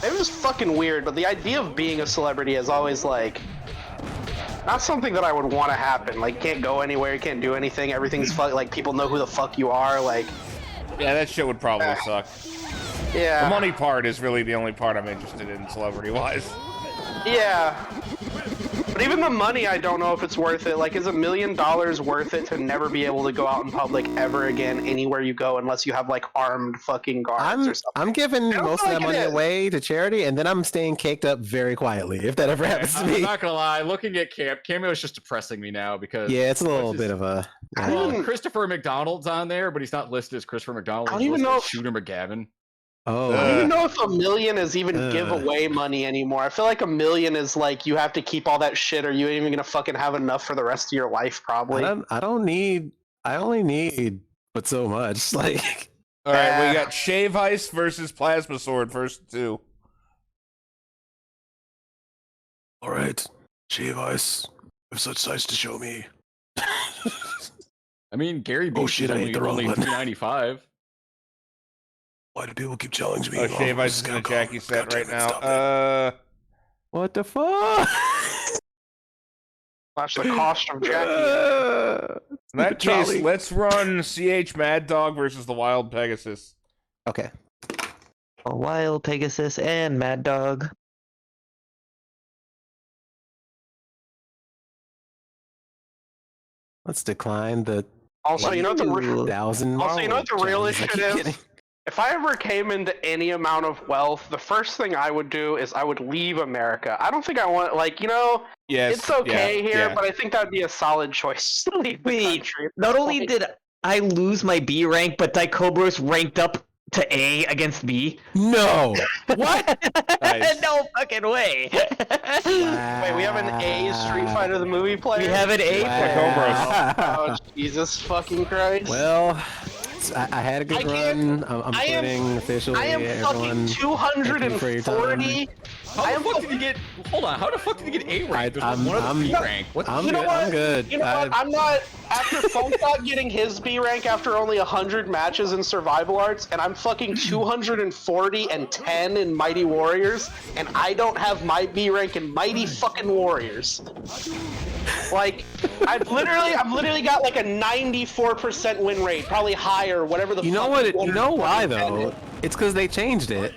It was fucking weird, but the idea of being a celebrity is always like not something that I would want to happen. Like, can't go anywhere, you can't do anything. Everything's like people know who the fuck you are. Like, yeah, that shit would probably suck. Yeah. The money part is really the only part I'm interested in, celebrity-wise. Yeah. But even the money, I don't know if it's worth it. Like, is $1 million worth it to never be able to go out in public ever again, anywhere you go, unless you have like armed fucking guards or something? I'm giving most of that money away to charity, and then I'm staying caked up very quietly. If that ever happens to me, I'm not gonna lie. Looking at Cameo is just depressing me now because it's a little bit of a. Christopher McDonald's on there, but he's not listed as Christopher McDonald. I don't even know. Shooter McGavin. Oh, I don't even know if $1 million is even giveaway money anymore. I feel like $1 million is like you have to keep all that shit, or you ain't even gonna fucking have enough for the rest of your life, probably. I only need but so much. Like, all right, we got Shave Ice versus Plasma Sword, first two. All right, Shave Ice, have such sights to show me. I mean, Gary B. I hate the wrong only button. $3.95. Why do people keep challenging me? Oh, Shave Ice is in a Jackie set right now. What the fuck? That's the cost of Jackie. In that case, let's run CH Mad Dog versus the Wild Pegasus. Okay. A Wild Pegasus and Mad Dog. Let's decline the. Also, you know what the real issue is? If I ever came into any amount of wealth, the first thing I would do is I would leave America. I don't think I want, like, it's okay here, but I think that would be a solid choice to leave the country. Not only did I lose my B rank, but Dicobros ranked up to A against B. No! What? Nice. No fucking way. Wait, we have an A Street Fighter the movie player? We have an A Dicobros. Oh, Jesus fucking Christ. Well, I had a good run. I'm quitting officially. I am fucking 240. How the fuck did you get? Hold on. How the fuck did you get A rank? I'm B rank. What? I'm good. You know what? I'm not. After Funkbot getting his B rank after only 100 matches in Survival Arts, and I'm fucking 240 and 10 in Mighty Warriors, and I don't have my B rank in Mighty fucking Warriors. Like, I've literally got like a 94% win rate, probably higher, whatever the. You know what? You know why though? It's because they changed it.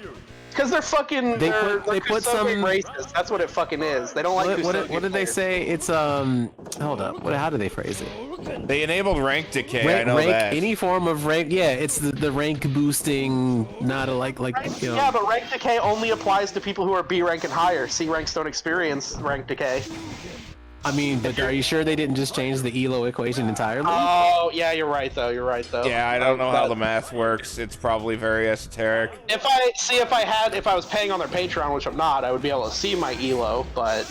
Because they're fucking. They put some racist. That's what it fucking is. They don't like. What did they say? It's hold up. How do they phrase it? They enabled rank decay. I know rank, that. any form of rank. Yeah, it's the rank boosting, not a you know. Yeah, but rank decay only applies to people who are B rank and higher. C ranks don't experience rank decay. I mean, but are you sure they didn't just change the ELO equation entirely? Oh, yeah, you're right though. You're right though. Yeah, I don't know how the math works. It's probably very esoteric. If I was paying on their Patreon, which I'm not, I would be able to see my ELO, but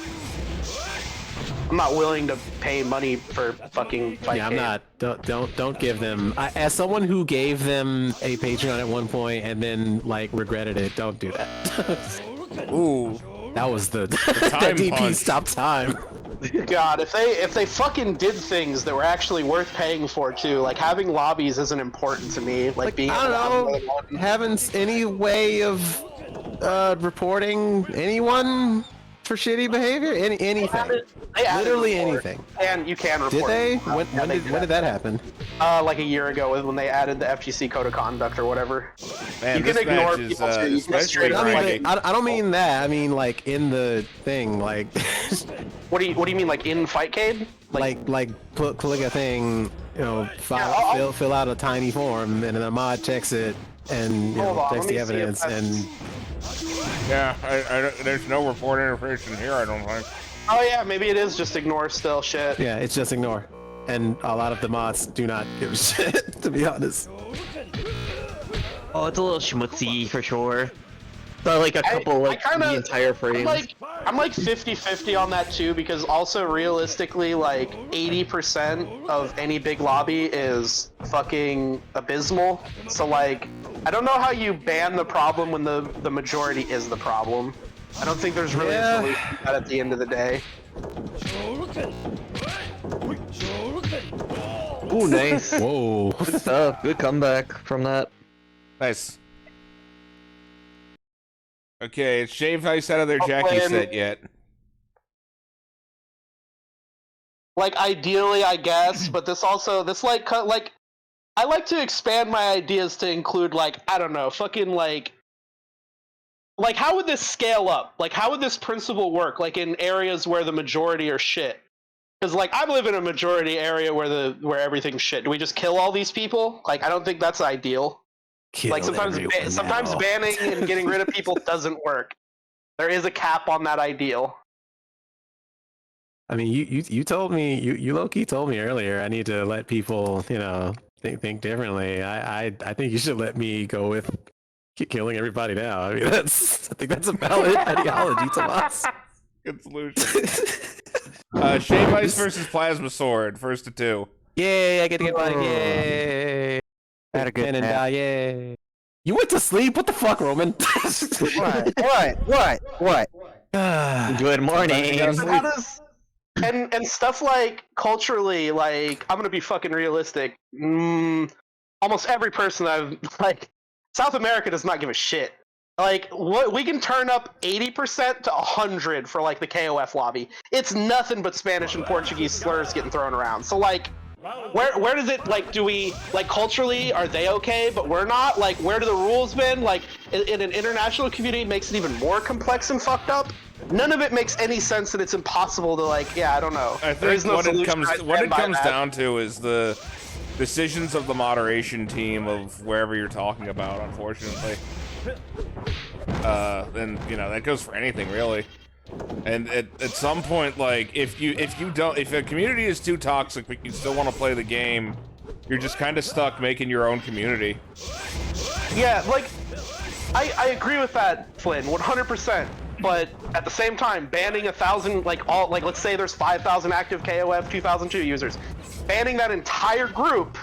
I'm not willing to pay money for fucking fight. Yeah, I'm not. Don't give them. As someone who gave them a Patreon at one point and then like regretted it, don't do that. Ooh, that was the time DP punch. stop time. God, if they fucking did things that were actually worth paying for too, like having lobbies isn't important to me. Like being I don't know, having any way of reporting anyone for shitty behavior, anything, literally anything. And you can report. Did they? it. When did that happen? Like a year ago when they added the FGC code of conduct or whatever. Man, You this can ignore match people is, too. You can especially straight up I ranky. mean, I don't mean that. I mean like in the thing, like What do you mean, like in Fightcade? like click a thing, you know, fill out a tiny form, and then a mod checks it and you Hold know on, checks let the me see if evidence that's- and. Yeah, there's no report interference in here, I don't think. Oh yeah, maybe it is just ignore still shit. Yeah, it's just ignore. And a lot of the mods do not give a shit, to be honest. Oh, it's a little schmutzy for sure. But like a couple, like the entire frames. I'm like 50-50 on that too, because also realistically, like 80% of any big lobby is fucking abysmal. So like, I don't know how you ban the problem when the majority is the problem. I don't think there's really a solution to that at the end of the day. Ooh, nice. Whoa. Good stuff. Good comeback from that. Nice. Okay, is Shave Ice out of their Jackie set yet? Like ideally, I guess, but this like I like to expand my ideas to include like, I don't know, fucking like how would this scale up? Like how would this principle work? Like in areas where the majority are shit. Because like I live in a majority area where everything's shit. Do we just kill all these people? Like I don't think that's ideal. Like sometimes banning and getting rid of people doesn't work. There is a cap on that ideal. I mean, you told me, you low-key told me earlier I need to let people, you know, think differently. I think you should let me go with killing everybody now. I mean, I think that's a valid ideology to us. Good solution. Shave Ice versus Plasma Sword, first to two. Yay, I get to get money, yay! Had a good and nap. die, yay! You went to sleep? What the fuck, Roman? What? Good morning. How does and stuff like culturally, like I'm gonna be fucking realistic. Almost every person I've like, South America does not give a shit. Like what we can turn up 80% to 100 for like the KOF lobby. It's nothing but Spanish and Portuguese slurs getting thrown around. So like, where does it like? Do we like culturally? Are they okay, but we're not? Like, where do the rules been? Like in an international community, it makes it even more complex and fucked up. None of it makes any sense, and it's impossible to like. Yeah, I don't know. I think what it comes down to is the decisions of the moderation team of wherever you're talking about. Unfortunately, and you know that goes for anything really. And at some point, like if a community is too toxic but you still want to play the game, you're just kind of stuck making your own community. Yeah, like I agree with that, Flynn, 100%. But at the same time, banning 1,000, let's say there's 5,000 active KOF 2002 users, banning that entire group,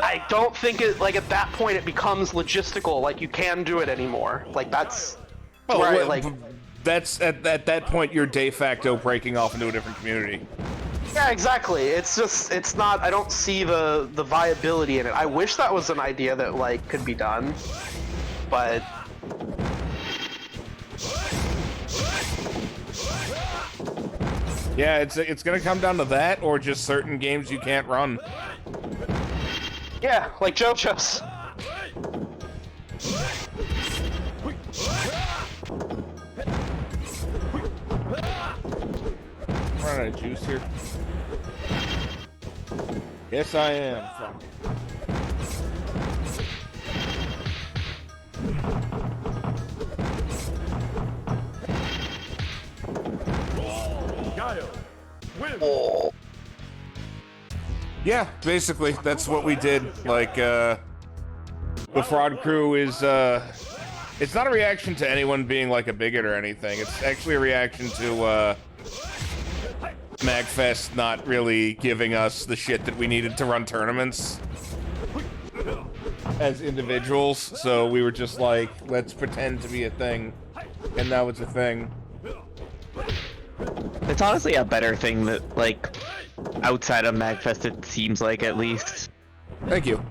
I don't think it, like at that point it becomes logistical, like you can do it anymore. Like that's that's at that point you're de facto breaking off into a different community. Yeah, exactly. It's just, it's not, I don't see the viability in it. I wish that was an idea that like could be done, but yeah, it's gonna come down to that or just certain games you can't run. yeah, like JoJo's. Run out of juice here. Yes, I am. Fuck. Gaio. Win. Yeah, basically, that's what we did. Like, the Fraud Crew is, it's not a reaction to anyone being, like, a bigot or anything. It's actually a reaction to, MagFest not really giving us the shit that we needed to run tournaments as individuals. So we were just like, let's pretend to be a thing. And now it's a thing. It's honestly a better thing that, like, outside of MagFest, it seems like, at least. Thank you.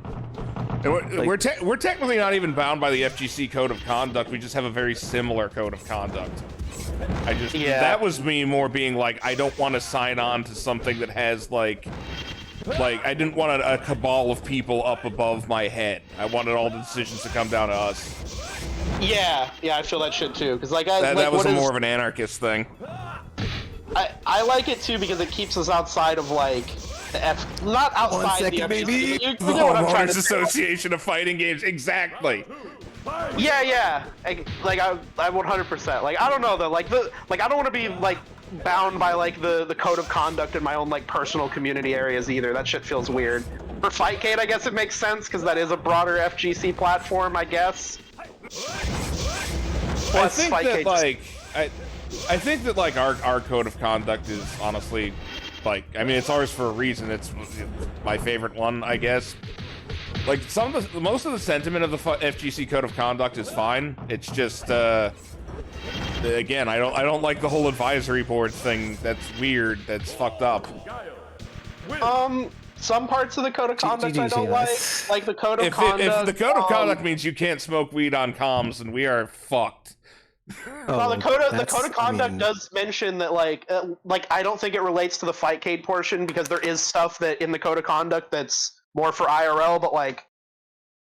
And we're technically not even bound by the FGC code of conduct. We just have a very similar code of conduct. That was me more being like, I don't want to sign on to something that has like I didn't want a cabal of people up above my head. I wanted all the decisions to come down to us. Yeah, I feel that shit too. Because like, that was more of an anarchist thing. I like it too because it keeps us outside of like the not outside the FGC. You know what I'm trying to say. Association of Fighting Games, exactly. Yeah. I 100%. Like, I don't know though. Like I don't want to be like bound by like the code of conduct in my own like personal community areas either. That shit feels weird. For Fightcade, I guess it makes sense because that is a broader FGC platform, I guess. I think that like I think that like our code of conduct is honestly like, I mean, it's ours for a reason. It's my favorite one, I guess. Like most of the sentiment of the FGC code of conduct is fine. It's just again, I don't like the whole advisory board thing. That's weird. That's fucked up. Some parts of the code of conduct I don't like the code of conduct. If the code of conduct means you can't smoke weed on comms, then we are fucked. Well, the code of conduct does mention that like I don't think it relates to the Fightcade portion because there is stuff that in the code of conduct that's more for IRL, but like,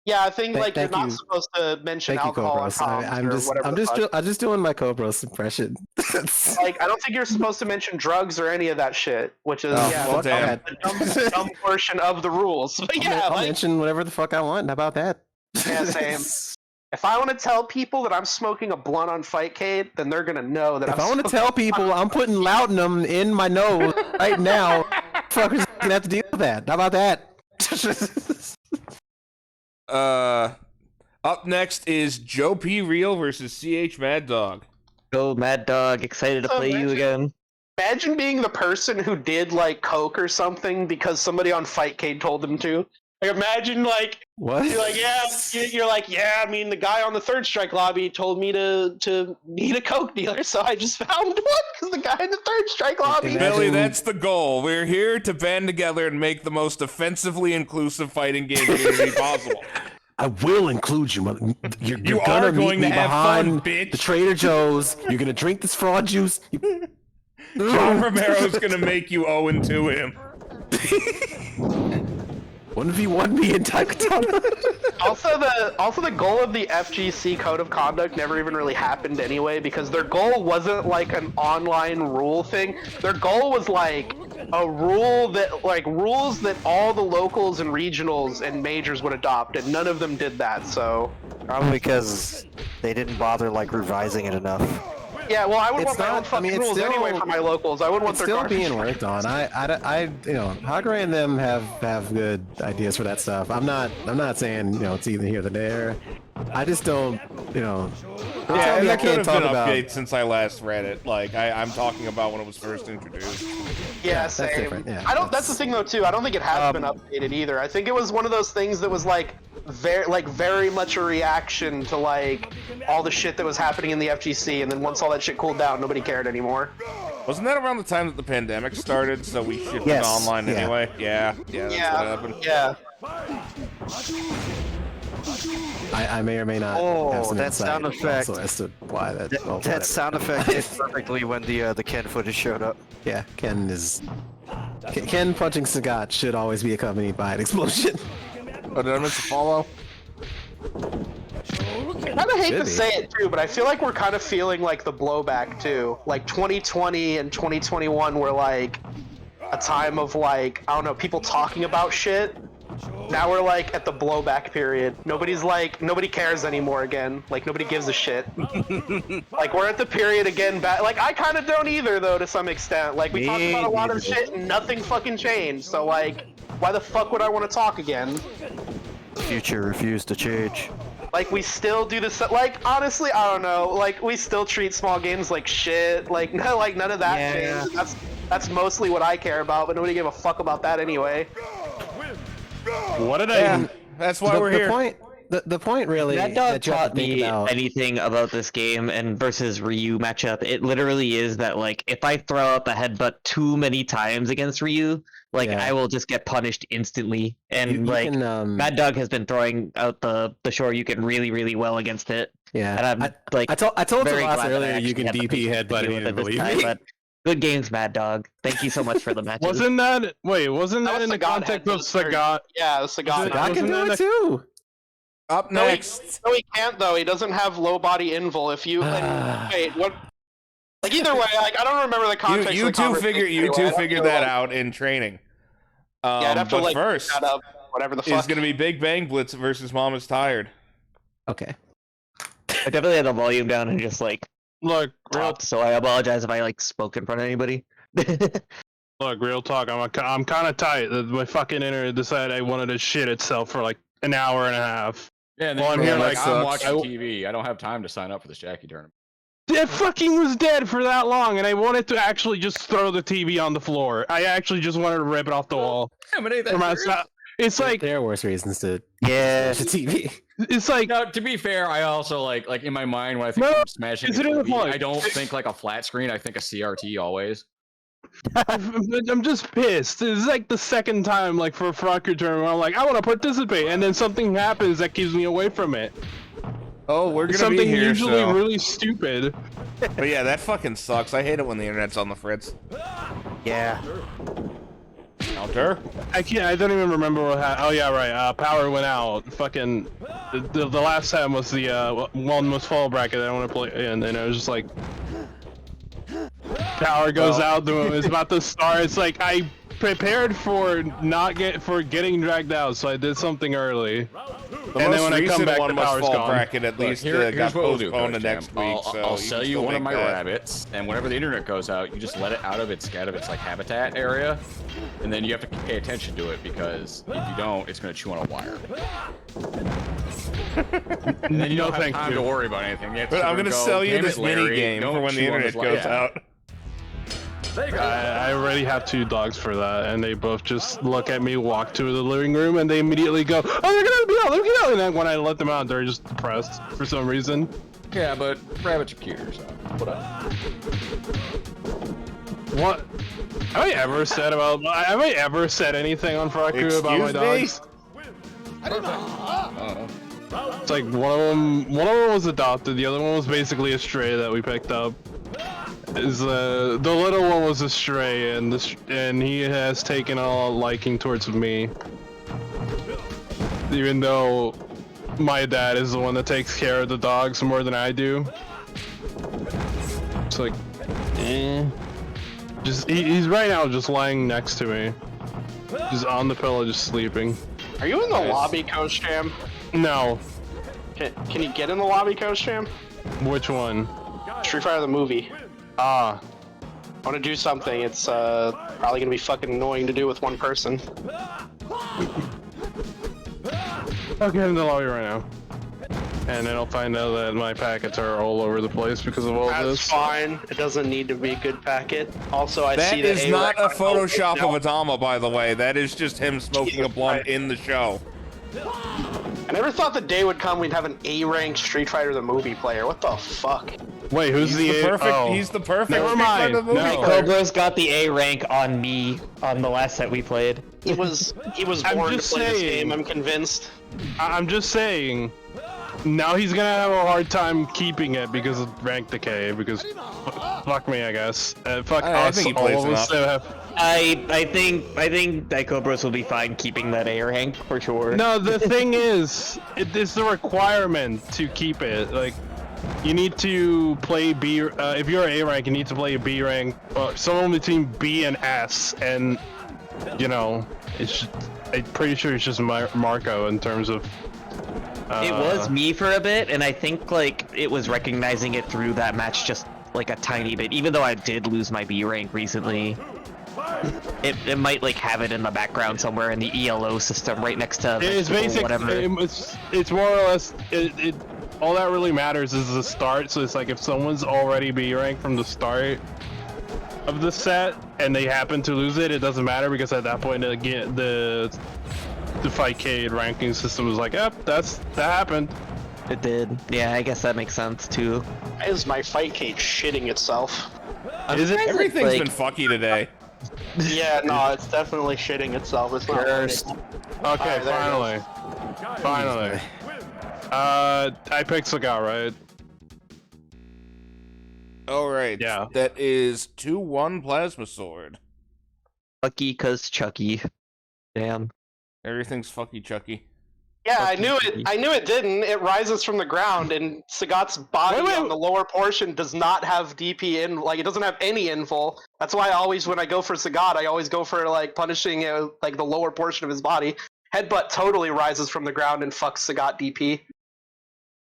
yeah, I think like you're not supposed to mention alcohol on comms. I'm just doing my Cobros impression. Like, I don't think you're supposed to mention drugs or any of that shit, which is the dumb portion of the rules. But yeah, I'll mention whatever the fuck I want. How about that? Yeah, same. If I want to tell people that I'm smoking a blunt on Fightcade, then they're gonna know that. If I want to tell people I'm putting laudanum in my nose right now, fuckers gonna have to deal with that. How about that? Up next is Joe P. Real versus CH Mad Dog. Go Mad Dog, excited to play you again. Imagine being the person who did like coke or something because somebody on Fightcade told them to. Like, imagine like what? You're like, yeah. I mean, the guy on the Third Strike lobby told me to meet a coke dealer, so I just found one because the guy in the Third Strike lobby. Billy, that's the goal. We're here to band together and make the most offensively inclusive fighting game community possible. I will include you. You're you gonna are going meet to me have behind fun, bitch. the Trader Joe's. You're gonna drink this fraud juice. John Romero's gonna make you owe to him. 1v1 me and Taikatana. Also the goal of the FGC code of conduct never even really happened anyway because their goal wasn't like an online rule thing. Their goal was like a rule that rules that all the locals and regionals and majors would adopt, and none of them did that. So probably because they didn't bother like revising it enough. Yeah, well, I would want my own fucking rules anyway for my locals. I wouldn't want their garbage. It's still being worked on. I Hagray and them have good ideas for that stuff. I'm not saying it's either here or there. I just don't Yeah, and that could have been updated since I last read it. Like I'm talking about when it was first introduced. Yeah, same. That's different. Yeah, that's the thing though too. I don't think it has been updated either. I think it was one of those things that was like very much a reaction to like all the shit that was happening in the FGC, and then once all that shit cooled down, nobody cared anymore. Wasn't that around the time that the pandemic started? So we shifted to online anyway. Yeah, that's what happened. Yeah. I may or may not. Oh, that sound effect. Also as to why that. That sound effect hit perfectly when the Ken footage showed up. Yeah, Ken punching Sagat should always be accompanied by an explosion. Oh, did I miss a follow? I kind of hate to say it too, but I feel like we're kind of feeling like the blowback too. Like 2020 and 2021 were like a time of like, I don't know, people talking about shit. Now we're like at the blowback period. Nobody cares anymore again. Like nobody gives a shit. Like we're at the period again back. Like I kind of don't either though to some extent. Like we talked about a lot of shit and nothing fucking changed. So like, why the fuck would I want to talk again? Future refused to change. Like we still do this. Like honestly, I don't know. Like we still treat small games like shit. Like no, like none of that changed. That's mostly what I care about. But nobody gave a fuck about that anyway. What did I? That's why we're here. The point really That dog that you have taught to think me about. anything about this game and versus Ryu matchup. It literally is that like if I throw out the headbutt too many times against Ryu, like I will just get punished instantly. And You like can, Mad Dog has been throwing out the shore you can really well against it. Yeah, and I'm like I told very Tomas glad that I earlier you actually can had the DP patience to headbutt deal and with you it didn't this believe time, me. but good games, Mad Dog. Thank you so much for the matches. Wasn't that That in the was context of Sagat. Sagat? Yeah, Sagat. I can do it too. Up next. No, he can't though. He doesn't have low body invul. If you wait, what? Like either way, like I don't remember the context. You of the two conversation figured that out in training. Yeah, I'd have to but like first, that up, whatever the is fuck. going to be Big Bang Blitz versus Mom is Tired. Okay. I definitely had the volume down and just like Look, talked, so I apologize if I like spoke in front of anybody. look, real talk. I'm kind of tight. My fucking internet decided I wanted to shit itself for like an hour and a half. Yeah, and Well, then I'm here I'm like I'm sucks. watching TV. I don't have time to sign up for this Jackie tournament. It fucking was dead for that long, and I wanted to actually just throw the TV on the floor. I actually just wanted to rip it off the wall. Yeah, but ain't that For my- serious? It's like There are worse reasons to Yeah. watch the TV. it's like No, to be fair, I also like in my mind when I think No, I'm smashing a consider the TV, point. I don't think like a flat screen. I think a CRT always. I'm just pissed. It's like the second time, like for a Frogger tournament, where I'm like, I want to participate, and then something happens that keeps me away from it. Oh, we're going to Something be here, usually so. really stupid. But yeah, that fucking sucks. I hate it when the internet's on the fritz. Yeah. Counter. I can't. I don't even remember what happened. Oh yeah, right. Power went out. Fucking. The last time was the one was fall bracket that I want to play in, and I was just like, power goes out. It's about to start. It's like I prepared for getting dragged out, so I did something early. The And most then when I come recent back, one the was power's fall gone. bracket. At Look, least here's got what we'll do, postponed to Coach next Jam. week. So I'll sell you can one still of my make that. rabbits, and whenever the internet goes out, you just let it out of its like habitat area, and then you have to pay attention to it because if you don't, it's going to chew on a wire. And then you don't have thank time you. to worry about anything. You have But I'm sit there going to and go, sell you "Damn this it, Larry, mini game don't for when the chew on internet this goes wire." out. I already have 2 dogs for that, and they both just look at me, walk to the living room, and they immediately go, "Oh, they're gonna be out! They're gonna be out!" And then when I let them out, they're just depressed for some reason. Yeah, but rabbits are cuter, so what up? What? Have I ever said anything on Fraku about my Excuse me? dogs? It's like one of them was adopted, the other one was basically a stray that we picked up. The little one was a stray, and he has taken a liking towards me, even though my dad is the one that takes care of the dogs more than I do. It's like, he's right now just lying next to me, just on the pillow, just sleeping. Are you in the lobby, Coach Jam? No, Can you get in the lobby, Coach Jam? which one? Street Fighter the movie. Ah, I want to do something. It's probably gonna be fucking annoying to do with one person. I'll get in the lobby right now. And then I'll find out that my packets are all over the place because of all That's this. fine. It doesn't need to be a good packet. Also, I That see that is not a Photoshop of Adama, by the way. That is just him smoking a blunt in the show. I never thought the day would come we'd have an A-ranked Street Fighter the movie player. What the fuck? Wait, who's He's the the A? perfect. Oh. He's the perfect. Never Street Fighter mind. movie No. player. Cobra's got the A rank on me on the last set we played. He was I'm born to just play this saying. game. I'm convinced. I'm just saying. Now he's gonna have a hard time keeping it because of rank decay. Because fuck me, I guess. Fuck I us. think he All plays of us that have. I think that Cobras will be fine keeping that A rank for sure. No, the thing is, it's the requirement to keep it. Like, you need to play B. If you're A rank, you need to play B rank. Someone between B and S, and you know, I'm pretty sure it's just Marco in terms of. It was me for a bit, and I think like it was recognizing it through that match just like a tiny bit. Even though I did lose my B rank recently, it might like have it in the background somewhere in the ELO system, right next to it's basic. Whatever. It's more or less. All that really matters is the start. So it's like if someone's already B rank from the start of the set and they happen to lose it, it doesn't matter because at that point again the Fightcade ranking system is like, yep, that happened. It did. Yeah, I guess that makes sense too. Why is my Fightcade shitting itself? Is it? Everything's like- been fucky today. Yeah, no, it's definitely shitting itself. It's not Cursed. working. Okay, Alright, finally. I picked Sagat, right? All right. Yeah. That is 2-1 Plasma Sword. Lucky cause Chucky. Damn. Everything's fucky Chucky. Yeah, I knew it. I knew it didn't. It rises from the ground, and Sagat's body on the lower portion does not have DP in. Like, it doesn't have any info. That's why I always, when I go for Sagat, I always go for like punishing like the lower portion of his body. Headbutt totally rises from the ground and fucks Sagat DP.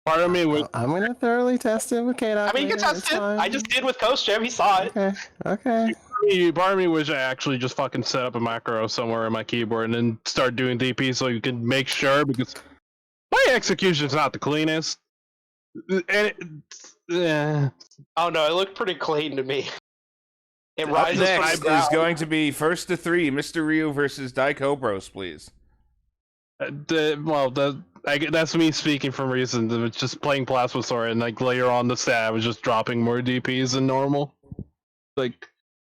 Part of me was. I'm gonna thoroughly test it with K-Dot. I mean, you can test it. I just did with Coast Jam. He saw it. Okay. Part of me wish I actually just fucking set up a macro somewhere on my keyboard and then start doing DP so you can make sure, because my execution is not the cleanest. And Oh no, it looked pretty clean to me. It Up rises from next the ground. is going to be first to 3, Mr. Ryu versus Daikobros, please. that's me speaking from reason. It's just playing Plasma Sword, and like later on the stat, I was just dropping more DPs than normal. Like,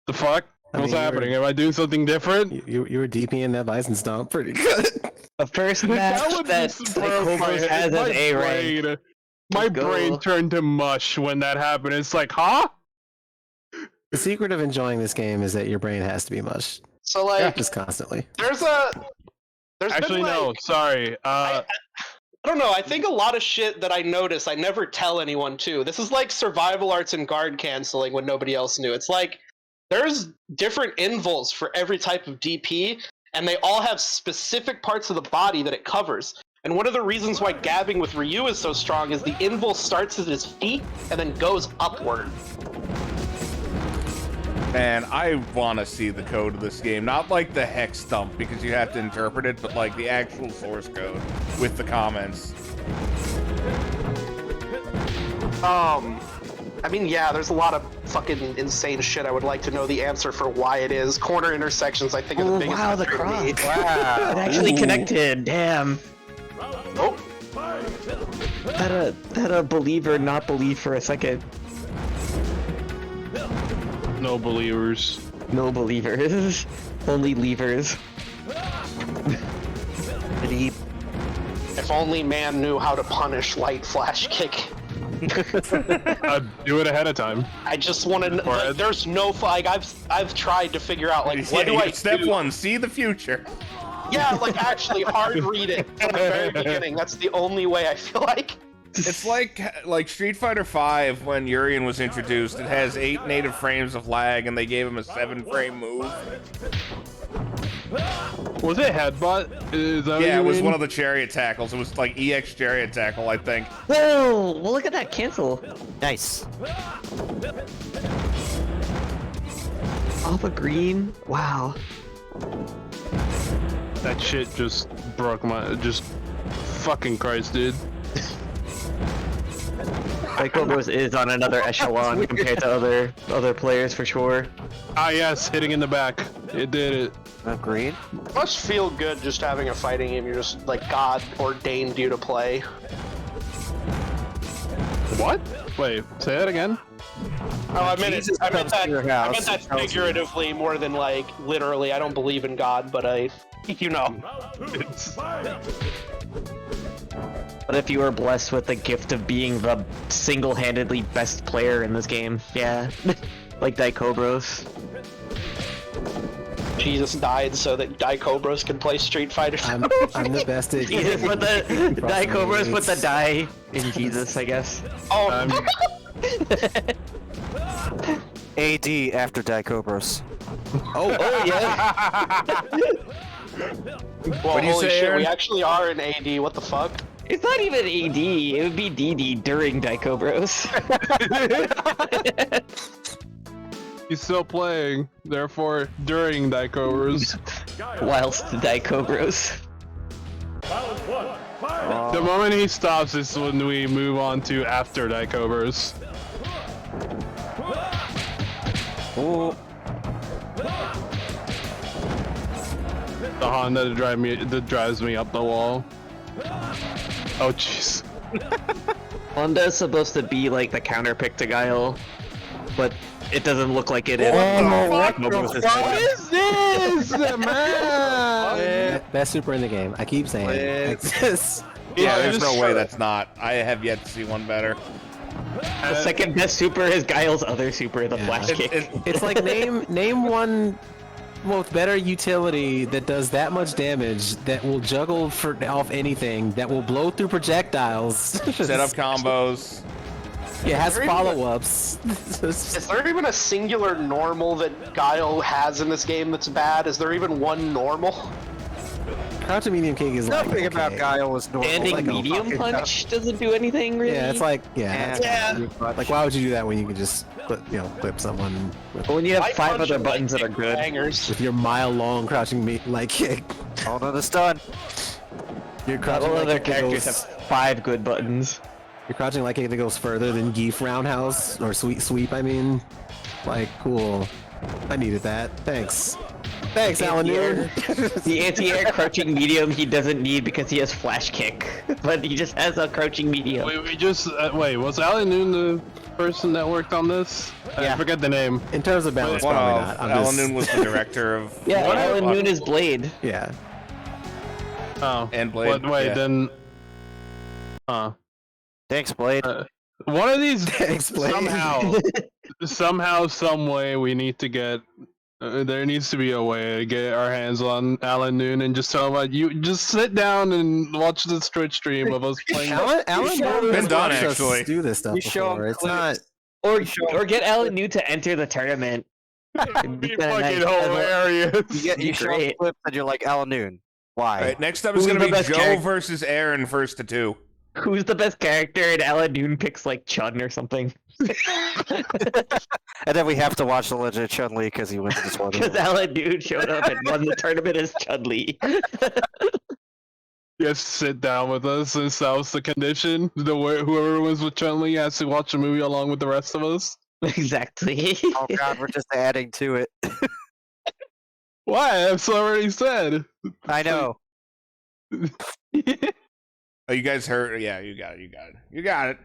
the fuck? What's happening? Am I doing something different? You were DPing that Bison Stomp pretty good. The first match that Daikobros has as A rank. My brain turned to mush when that happened. It's like, huh? The secret of enjoying this game is that your brain has to be mush. So like, just constantly. There's Actually, been, like, no. Sorry. I don't know. I think a lot of shit that I notice, I never tell anyone too. This is like survival arts and guard canceling when nobody else knew. It's like there's different invuls for every type of DP, and they all have specific parts of the body that it covers. And one of the reasons why gabbing with Ryu is so strong is the invul starts at his feet and then goes upward. Man, I want to see the code of this game. Not like the hex dump, because you have to interpret it, but like the actual source code with the comments. I mean, yeah, there's a lot of fucking insane shit I would like to know the answer for why it is. Corner intersections, I think, are the biggest wow, the mystery to me. cross. Wow. It actually connected. Damn. Oh. That a believer not believe for a second. No believers. No believers. Only levers. If only man knew how to punish light flash kick. Do it ahead of time. I just want to. Like, there's no like I've tried to figure out like what do I Step do? 1, see the future. Yeah, like actually hard read it from the very beginning. That's the only way I feel like. It's like Street Fighter V when Urien was introduced. It has 8 native frames of lag, and they gave him a 7-frame move. Was it headbutt? Is that Yeah, what it was mean? one of the chariot tackles. It was like EX chariot tackle, I think. Whoa! Well, look at that cancel. Nice. Off a green. Wow. That shit just broke my. Just fucking Christ, dude. Daikobros is on another echelon compared to other players for sure. Ah, yes, hitting in the back. It did it. Agreed. It must feel good just having a fighting game. You're just like God ordained you to play. What? Wait, say that again. Oh, I meant Jesus I meant comes to your that house. figuratively more than like literally. I don't believe in God, but you know. But if you were blessed with the gift of being the single-handedly best player in this game, yeah, like Daikobros. Jesus died so that Diecobras could play Street Fighter. I'm the best at Jesus put the Diecobras put the die in Jesus, I guess. Oh, AD after Diecobras. Oh, yeah. well, What do you holy say, shit, Aaron? we actually are in AD. What the fuck? It's not even AD. It would be DD during Diecobras. He's still playing, therefore during Diecobras. Whilst Diecobras. Round one, fight! The moment he stops is when we move on to after Diecobras. Oh, The Honda that drives me up the wall. Oh jeez. Honda's supposed to be like the counterpick to Guile, but it doesn't look like it is. What is this, man? best super in the game. I keep saying it. Like this. Yeah, there's no way that's not. I have yet to see one better. The second best super is Guile's other super, the flash kick. It's like name one with better utility that does that much damage, that will juggle off anything, that will blow through projectiles. Set up combos. It has follow-ups. Is there even a singular normal that Guile has in this game that's bad? Is there even one normal? Crouching medium kick is like, nothing okay. about Guile was normal. Standing Like, medium punch doesn't do anything really. Yeah, it's like that's Yeah. like why would you do that when you can just clip someone with, When you have Light 5 punch other and buttons that are light good. bangers. with your mile-long crouching kick? Hold on, it's done. Your crouching All light other kick that characters goes, have 5 good buttons. your crouching light kick that goes further than Geef roundhouse or sweet sweep. I mean, like cool. I needed that. Thanks, Alan Noon. The anti-air crouching medium he doesn't need because he has flash kick, but he just has a crouching medium. We just wait. Was Alan Noon the person that worked on this? Yeah. I forget the name. In terms of balance, One probably of not. I'm Alan just- Noon was the director of. Yeah, What? Alan Noon is Blade. Yeah. Oh, And Blade, Wait, yeah. then. Thanks, Blade. One of these Explain. somehow, some way, we need to get. There needs to be a way to get our hands on Alan Noon and just tell him, like, you just sit down and watch this Twitch stream of us playing. Alan Noon Been has done, watched us actually. do this stuff You show before. him It's not. Or get Alan Noon to enter the tournament. It'd be kinda fucking nice. hilarious. You show him Great. clips and you're like, Alan Noon. Why? All right, next up is Who's going to the be best Joe character? versus Aaron first to 2. Who's the best character? And Alan Noon picks like Chun or something. And then we have to watch the Legend of Chun-Li because he went to the Because tournament. Alan Noon showed up and won the tournament as Chun-Li. You have to sit down with us since that was the condition. Whoever wins with Chun-Li has to watch the movie along with the rest of us. Exactly. Oh god, we're just adding to it. Why? I've already said. I know. Oh, you guys heard? Yeah, you got it.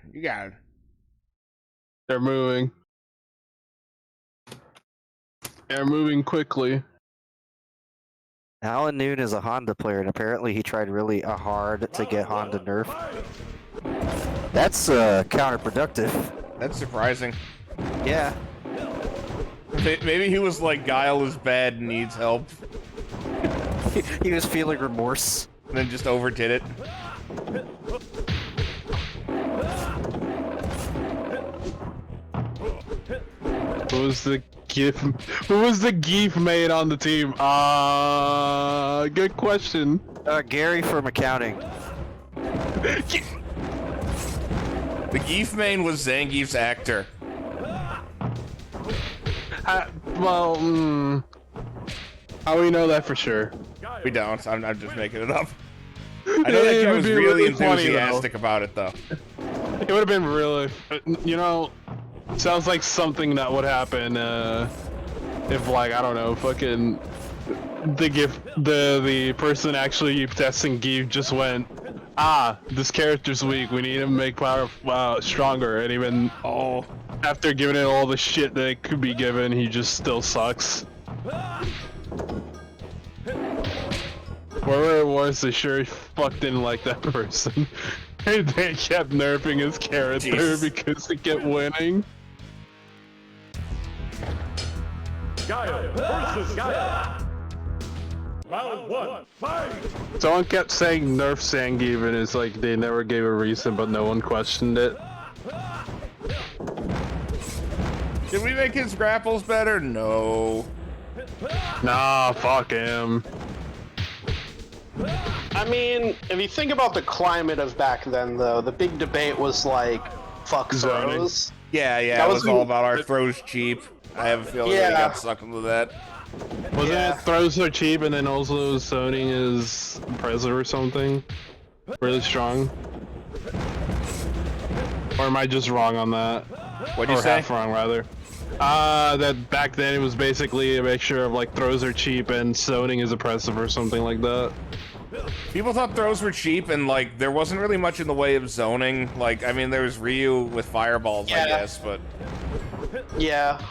They're moving. They're moving quickly. Alan Noon is a Honda player, and apparently he tried really hard to get Honda nerfed. That's counterproductive. That's surprising. Yeah. Maybe he was like, Guile is bad and needs help, He was feeling remorse. and then just overdid it. Who was the geef made on the team? Good question. Gary from accounting. The Geef main was Zangief's actor. Well, how we know that for sure? We don't. I'm just making it up. I know that It guy would was be really funny, though. enthusiastic about it, though. It would have been really, sounds like something that would happen if, like, I don't know, fucking the person actually testing Geef just went, this character's weak. We need to make power stronger, and even after giving it all the shit that it could be given, he just still sucks. Wherever it was, they sure fuck didn't like that person. They kept nerfing his character Jesus. because he kept winning. Guile versus Guile. Round one, fight! Someone kept saying nerf Zangief, and it's like they never gave a reason, but no one questioned it. Did we make his grapples better? No. Nah, fuck him. I mean, if you think about the climate of back then, though, the big debate was like, fuck Zoning. throws. Yeah, That it was was all about our throws cheap. I have a feeling we got sucked into that. Wasn't it throws are cheap, and then also zoning is impressive or something? Really strong? Or am I just wrong on that? What'd you or say? half wrong, rather. That back then it was basically a mixture of like throws are cheap and zoning is oppressive or something like that. People thought throws were cheap, and like there wasn't really much in the way of zoning. Like, I mean, there was Ryu with fireballs, I guess, but Yeah.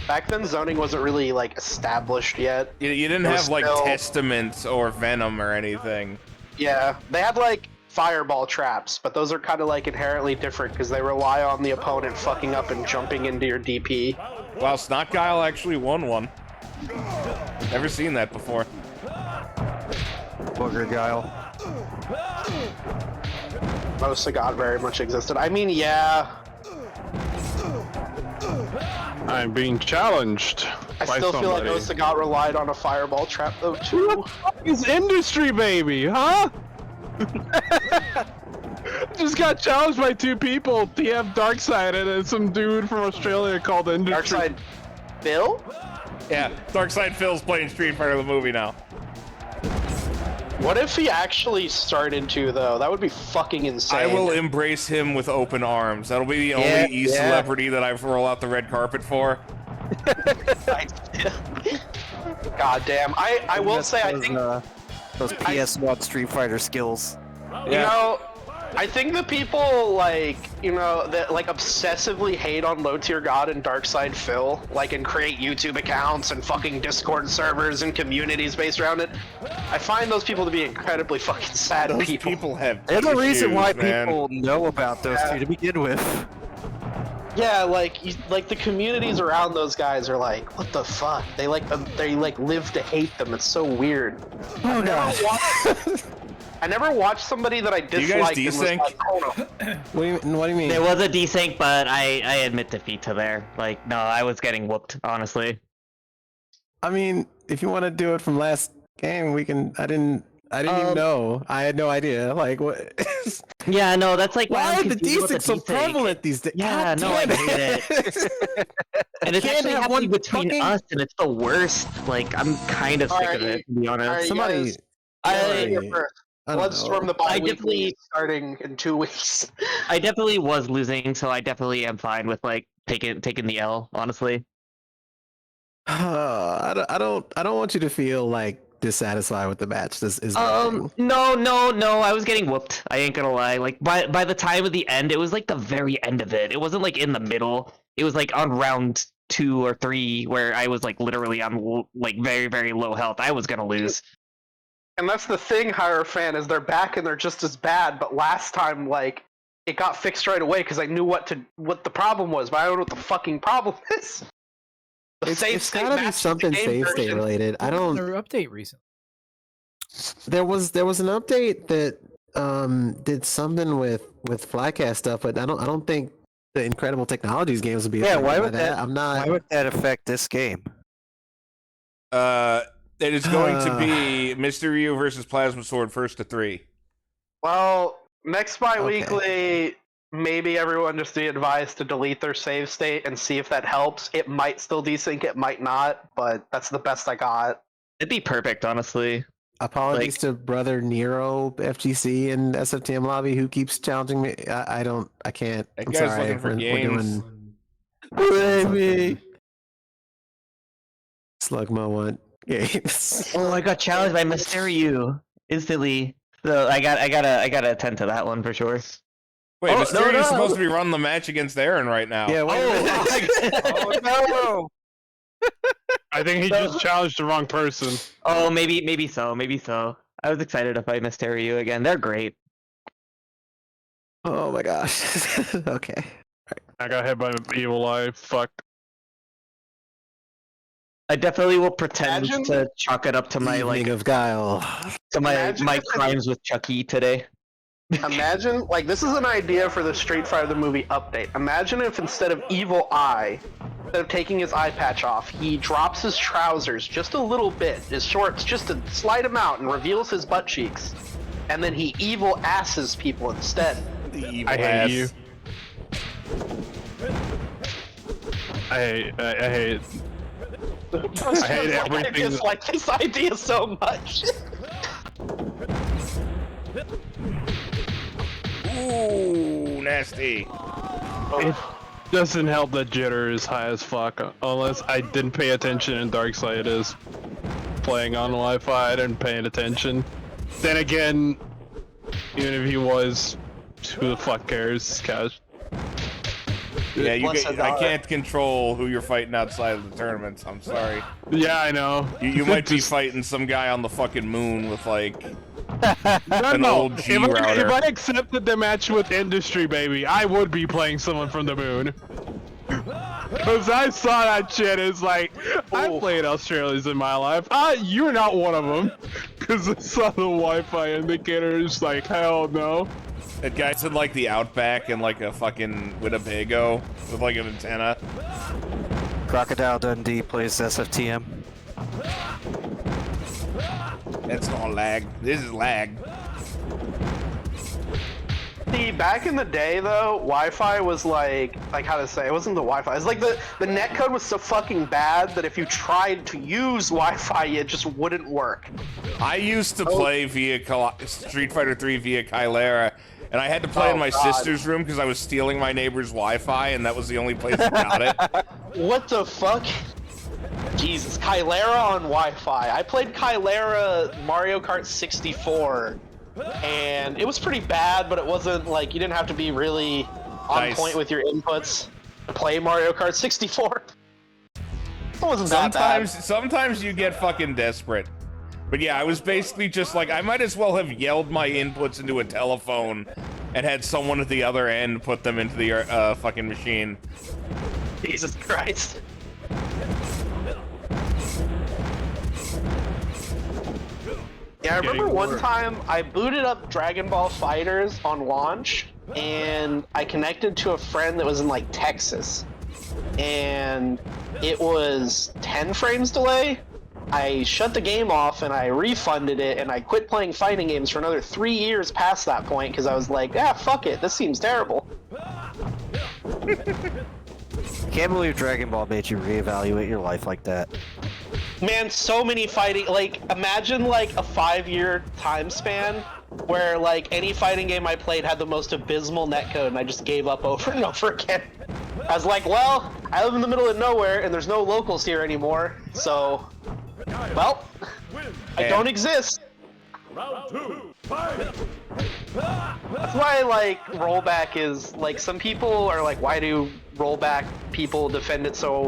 Back then, zoning wasn't really like established yet. you didn't It was have like still- Testament or Venom or anything. Yeah, they had like fireball traps, but those are kind of like inherently different because they rely on the opponent fucking up and jumping into your DP. Wow, Snot Guile actually won one. Never seen that before. Booger Guile. Most of God very much existed. I mean, yeah, I'm being challenged. I by still feel like somebody. Most of God relied on a fireball trap though too. It's industry, baby, huh? Just got challenged by two people. TF Darkseid and some dude from Australia called Industry. Darkseid Bill? Yeah, Darkside Phil's playing Street Fighter the movie now. What if he actually started to though? That would be fucking insane. I will embrace him with open arms. That'll be the only E-celebrity that I roll out the red carpet for. God damn. I will say I think those PS1 Street Fighter skills. you know, I think the people like, you know, that like obsessively hate on Low Tier God and Darkside Phil, like and create YouTube accounts and fucking Discord servers and communities based around it. I find those people to be incredibly fucking sad Those people. people have There's a reason why man. people know about those two to begin with. Yeah, like like the communities around those guys are like, what the fuck? They like live to hate them. It's so weird. Oh god. I never watched somebody that I you guys disliked and was desync? like, oh no. What do you mean? There was a desync, but I admit defeat to there. Like, no, I was getting whooped, honestly. I mean, if you want to do it from last game, we can. I didn't even know. I had no idea. Like what? Yeah, no, that's like Why I'm are the confused with desyncs so desync. prevalent these days? Yeah, God no, I damn hate it. And it's Can't actually have happening one between fucking- us, and it's the worst. Like, I'm kind of sick of it, to be honest. Alright, you Somebody. guys- somebody- I I don't Bloodstorm know. the bi-weekly definitely- is starting in 2 weeks. I definitely was losing, so I definitely am fine with like taking the L, honestly. I don't want you to feel like dissatisfied with the match. This is No, I was getting whooped. I ain't gonna lie. Like by the time of the end, it was like the very end of it. It wasn't like in the middle. It was like on round 2 or 3 where I was like literally on like very, very low health. I was gonna lose. And that's the thing, Hierophant, is they're back and they're just as bad, but last time, like, it got fixed right away because I knew what the problem was, but I don't know what the fucking problem is. The It's gotta be something save state related. I don't. Their update recently. There was an update that did something with Flycast stuff, but I don't think the Incredible Technologies games would be. Yeah, affected why by would that? I'm not. Why would that affect this game? It is going to be Mr. Ryu versus Plasma Sword first to 3. Well, next bi-weekly, maybe everyone just be advised to delete their save state and see if that helps. It might still desync, it might not, but that's the best I got. It'd be perfect, honestly. Apologies to brother Nero, FGC, and SFTM Lobby who keeps challenging me. I can't. That I'm guy's sorry. looking for We're games. doing Slugmo want games. Oh, I got challenged by Mysterio instantly. So I gotta attend to that one for sure. Wait, Oh, Mysterio's no. supposed to be running the match against Aaron right now. Yeah. Wait a minute. Oh no! I think he just challenged the wrong person. Oh, maybe so. I was excited to fight Mysterio again. They're great. Oh my gosh. Okay. I got hit by an evil eye. Fuck. I definitely will pretend Imagine- to chalk it up to my Evening of Guile. to my Imagine my if it- crimes with Chucky today. Imagine, like, this is an idea for the Street Fighter the movie update. Imagine if instead of Evil Eye, instead of taking his eye patch off, he drops his trousers just a little bit, his shorts just a slight amount, and reveals his butt cheeks. And then he evil asses people instead. The evil I hate ass. you. I hate I hate I everything. dislike this idea so much. Ooh, nasty. It doesn't help that jitter is high as fuck, unless I didn't pay attention and Darkseid is playing on Wi-Fi and paying attention. Then again, even if he was, who the fuck cares, Cash? Yeah, I $1. can't control who you're fighting outside of the tournaments. I'm sorry. Yeah, I know. You might be fighting some guy on the fucking moon with like an No, old G router. if I accepted the match with Industry, baby, I would be playing someone from the moon. Cause I saw that shit, it's like, I played Australians in my life. You're not one of them. Cause I saw the Wi-Fi indicator, it's like, hell no. That guy's in like the outback in like a fucking Winnebago with like an antenna. Crocodile Dundee plays SFTM. That's not lag. This is lag. See, back in the day though, Wi-Fi was like how to say, it wasn't the Wi-Fi. It was like the netcode was so fucking bad that if you tried to use Wi-Fi, it just wouldn't work. I used to play via Street Fighter 3 via Calibur, and I had to play in my sister's room because I was stealing my neighbor's Wi-Fi, and that was the only place I got it. What the fuck? Jesus, Calibur on Wi-Fi. I played Calibur Mario Kart 64, and it was pretty bad, but it wasn't like, you didn't have to be really on point with your inputs to play Mario Kart 64. It wasn't that bad. Sometimes you get fucking desperate. But yeah, I was basically just like, I might as well have yelled my inputs into a telephone and had someone at the other end put them into the fucking machine. Jesus Christ. Yeah, I remember one time I booted up Dragon Ball Fighters on launch, and I connected to a friend that was in like Texas, and it was 10 frames delay. I shut the game off and I refunded it, and I quit playing fighting games for another 3 years past that point because I was like, fuck it, this seems terrible. Can't believe Dragon Ball made you reevaluate your life like that. Man, so many fighting, like, imagine like a 5-year time span where like any fighting game I played had the most abysmal netcode, and I just gave up over and over again. I was like, well, I live in the middle of nowhere and there's no locals here anymore, so, well, I don't exist. Round 2, fight! That's why, like, Rollback is, like, some people are like, why do Rollback people defend it so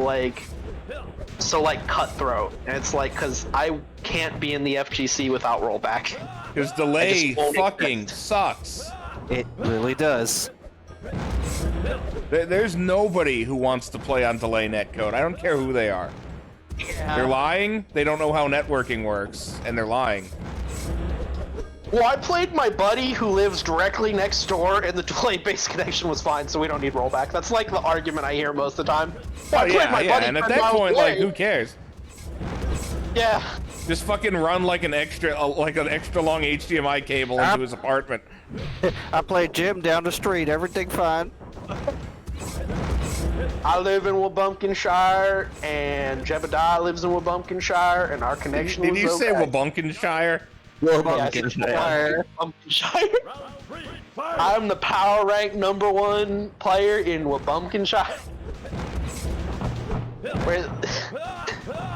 cutthroat? And it's like, because I can't be in the FGC without Rollback. Because delay fucking sucks. It really does. There's nobody who wants to play on delay netcode. I don't care who they are. Yeah. They're lying, they don't know how networking works, and they're lying. Well, I played my buddy who lives directly next door, and the delay-based connection was fine, so we don't need Rollback. That's like the argument I hear most of the time. Oh, yeah, and at that point, like, who cares? Yeah. Just fucking run like an extra long HDMI cable into his apartment. I play Jim down the street, everything fine. I live in Wabunkingshire, and Jebediah lives in Wabunkingshire, and our connection was Did you say Wabunkingshire? Wabunkingshire. I'm the power rank #1 player in Wabunkingshire.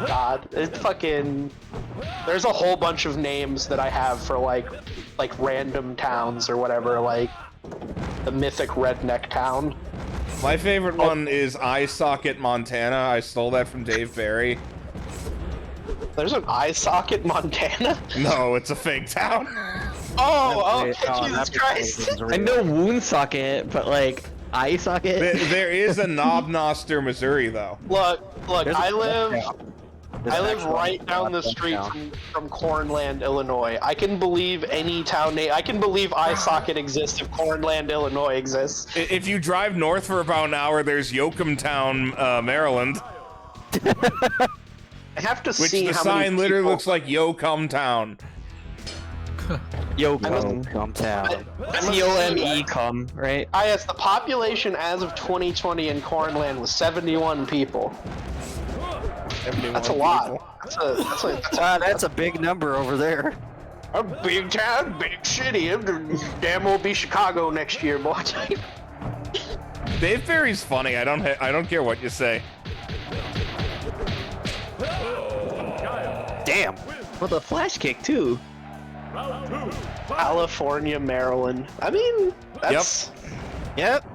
God, it's fucking. There's a whole bunch of names that I have for like random towns or whatever, like the mythic redneck town. My favorite one is Eye Socket, Montana. I stole that from Dave Barry. There's an Eye Socket, Montana? No, it's a fake town. Oh, okay, Jesus Christ. I know Woonsocket, but like Eye Socket. There is a Knob Noster, Missouri, though. Look, I live I live right down the street from Cornland, Illinois. I can believe any town name. I can believe iSocket exists if Cornland, Illinois exists. If you drive north for about an hour, there's Yoakumtown, Maryland. I have to Which see the how sign many literally people... looks like Yo Come Town. Yo, come town. C-O-M-E, come, right? Yes, the population as of 2020 in Cornland was 71 people. 71 That's a lot. That's a big number over there. A big town, big city. Damn, will be Chicago next year, boy. Dave Barry's funny. I don't care what you say. Damn. With a flash kick too. California, Maryland. I mean, that's... Yep.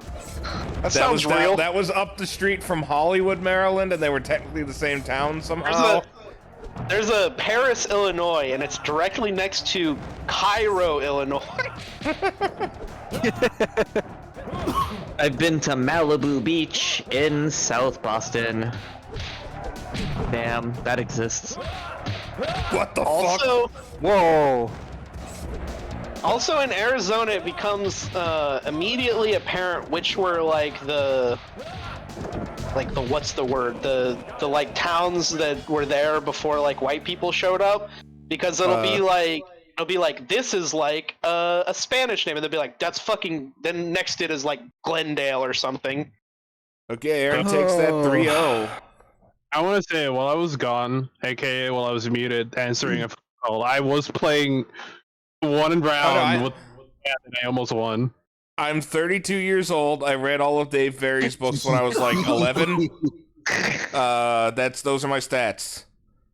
That sounds real. That was up the street from Hollywood, Maryland, and they were technically the same town somehow. There's a Paris, Illinois, and it's directly next to Cairo, Illinois. I've been to Malibu Beach in South Boston. Damn, that exists. What the fuck? Whoa. Also in Arizona, it becomes immediately apparent which were like the what's the word? The like towns that were there before like white people showed up, because it'll be like this is like a Spanish name, and they'll be like that's fucking. Then next it is like Glendale or something. Okay, Aaron takes that 3-0. I want to say, while I was gone, aka while I was muted, answering a phone call, I was playing one and round with and I almost won. I'm 32 years old. I read all of Dave Barry's books when I was like 11. Those are my stats.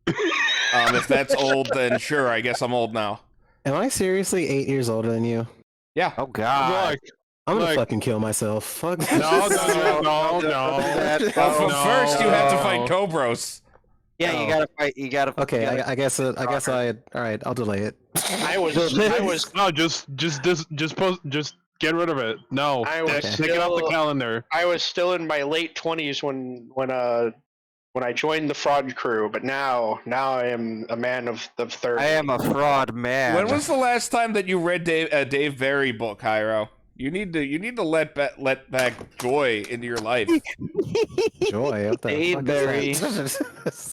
If that's old, then sure, I guess I'm old now. Am I seriously 8 years older than you? Yeah. Oh God. I'm gonna fucking kill myself. Fuck. No. First, you have to fight Cobros. Yeah, you gotta fight. You gotta. Okay, I guess. All right, I'll delay it. I was. No, just get rid of it. No, take it off the calendar. I was still in my late 20s when I joined the fraud crew, but now I am a man of 30. I am a fraud man. When was the last time that you read a Dave Barry book, Hyro? You need to let back joy into your life. Joy. What the Dave fuck Barry. is that?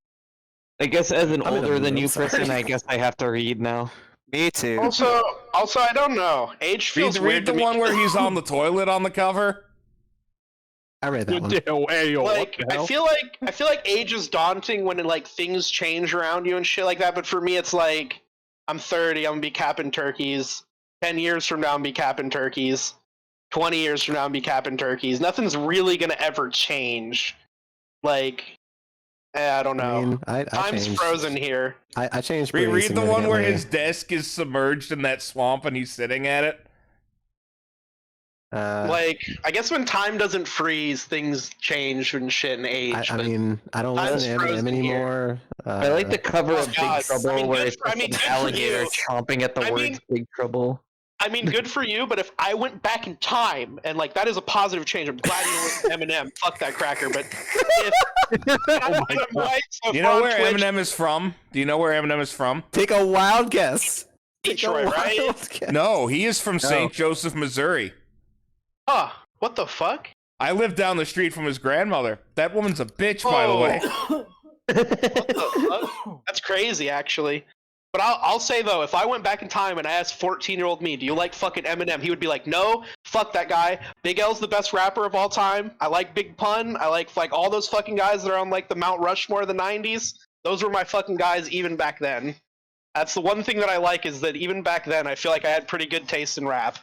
I guess as an I'm in the older than mood, you sorry. person, I guess I have to read now. Me too. Also, I don't know. Age feels Read weird the to me. one where he's on the toilet on the cover. I read that one. Like, I feel like age is daunting when like things change around you and shit like that. But for me, it's like I'm 30. I'm gonna be capping turkeys. 10 years from now, I'm gonna be capping turkeys. 20 years from now, I'm gonna be capping turkeys. Nothing's really gonna ever change. Like, I don't know. I mean, I Time's changed. frozen here. I changed. Read pretty the one where significantly. his desk is submerged in that swamp and he's sitting at it. Like, I guess when time doesn't freeze, things change and shit and age. I but mean, I don't time's listen to Eminem frozen anymore. I like the cover of Big God, Trouble I mean, where good it's for- I just mean, an good for alligator you. chomping at the I words mean- Big Trouble. I mean, good for you, but if I went back in time, and like that is a positive change. I'm glad you went with Eminem. Fuck that cracker. But if You know where Eminem is from? Do you know where Eminem is from? Take a wild guess. Detroit, right? No, he is from St. Joseph, Missouri. Huh? What the fuck? I live down the street from his grandmother. That woman's a bitch, by the way. What the fuck? That's crazy, actually. But I'll say though, if I went back in time and I asked 14-year-old me, do you like fucking Eminem? He would be like, no, fuck that guy. Big L's the best rapper of all time. I like Big Pun. I like all those fucking guys that are on like the Mount Rushmore of the 90s. Those were my fucking guys even back then. That's the one thing that I like is that even back then, I feel like I had pretty good taste in rap.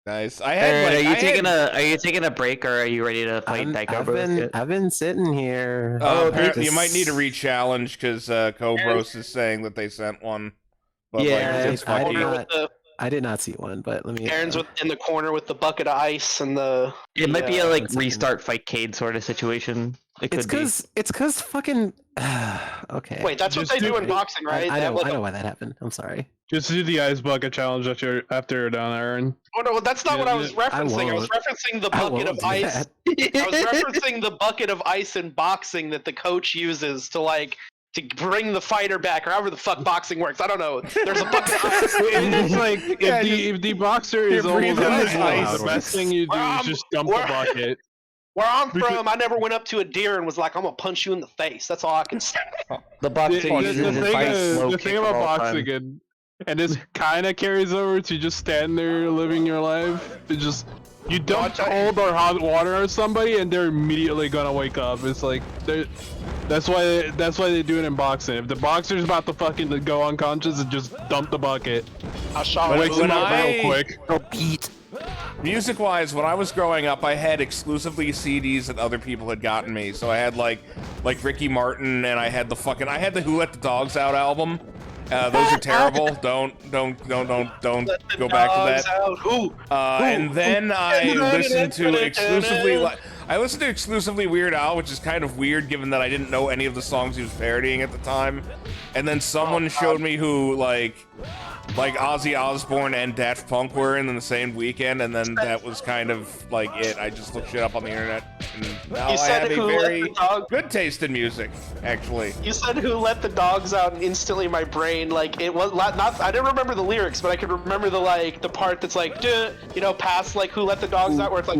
Nice. Are you taking a break or are you ready to fight Daiko? I've been sitting here. Apparently you might need a re-challenge because Cobros is saying that they sent one. But Yeah, it's fucky. I did not see one, but let me. Aaron's in the corner with the bucket of ice and the. It might be a like restart Fightcade sort of situation. It's because fucking. Okay. Wait, that's what they do in boxing, right? I know Like why that happened. I'm sorry. Just do the ice bucket challenge after you're done, Aaron. Oh no, that's not what I was referencing. I was won't. referencing the I bucket of won't do ice. I was referencing the bucket of ice in boxing that the coach uses to to bring the fighter back, or however the fuck boxing works. I don't know. There's a bucket. It's like if the boxer is almost the best thing you do is just dump the bucket. Where I'm from, I never went up to a deer and was like, "I'm gonna punch you in the face." That's all I can say. The boxing the thing about boxing, and this kind of carries over to just stand there living your life. It's just you dump cold or hot water on somebody, and they're immediately gonna wake up. It's like that's why they do it in boxing. If the boxer's about to fucking go unconscious, just dump the bucket. I shot wakes him up real quick. Go Pete. Music-wise, when I was growing up, I had exclusively CDs that other people had gotten me. So I had like Ricky Martin, and I had the Who Let the Dogs Out album. Those are terrible. Don't go back to that. And then I listened to exclusively Weird Al, which is kind of weird given that I didn't know any of the songs he was parodying at the time. And then someone showed me who like Ozzy Osbourne and Daft Punk were in the same weekend, and then that was kind of like it. I just looked shit up on the internet, and now I have a very good taste in music, actually. You said "Who Let the Dogs Out," and instantly my brain, like, it was not. I didn't remember the lyrics, but I could remember the part that's like, past like "Who Let the Dogs Out," where it's like.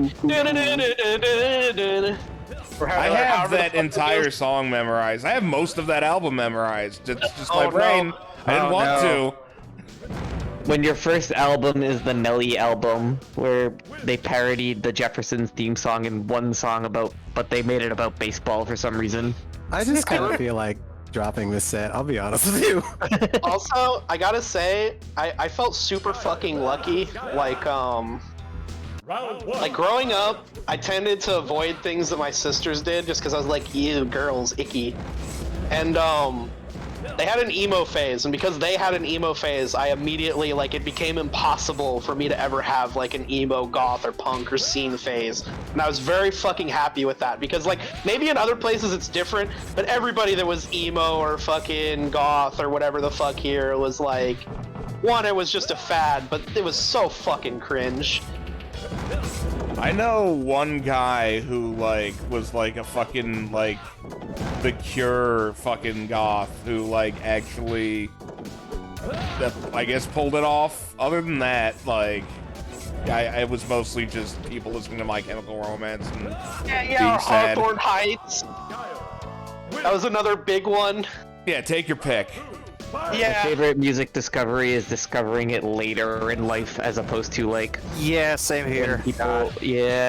I have that entire song memorized. I have most of that album memorized. It's just my brain. No. I didn't want to. When your first album is the Nelly album, where they parodied the Jeffersons theme song in one song but they made it about baseball for some reason. I just kind of feel like dropping this set, I'll be honest with you. Also, I gotta say, I felt super fucking lucky, like growing up, I tended to avoid things that my sisters did just because I was like, ew, girls, icky. And, they had an emo phase, and because they had an emo phase, I immediately, it became impossible for me to ever have, an emo goth or punk or scene phase. And I was very fucking happy with that, because, maybe in other places it's different, but everybody that was emo or fucking goth or whatever the fuck here was one, it was just a fad, but it was so fucking cringe. I know one guy who, was, a fucking, The Cure fucking goth who, actually, I guess, pulled it off. Other than that, it was mostly just people listening to My Chemical Romance and being sad. Hawthorne Heights. That was another big one. Yeah, take your pick. Yeah. My favorite music discovery is discovering it later in life as opposed to yeah, same here.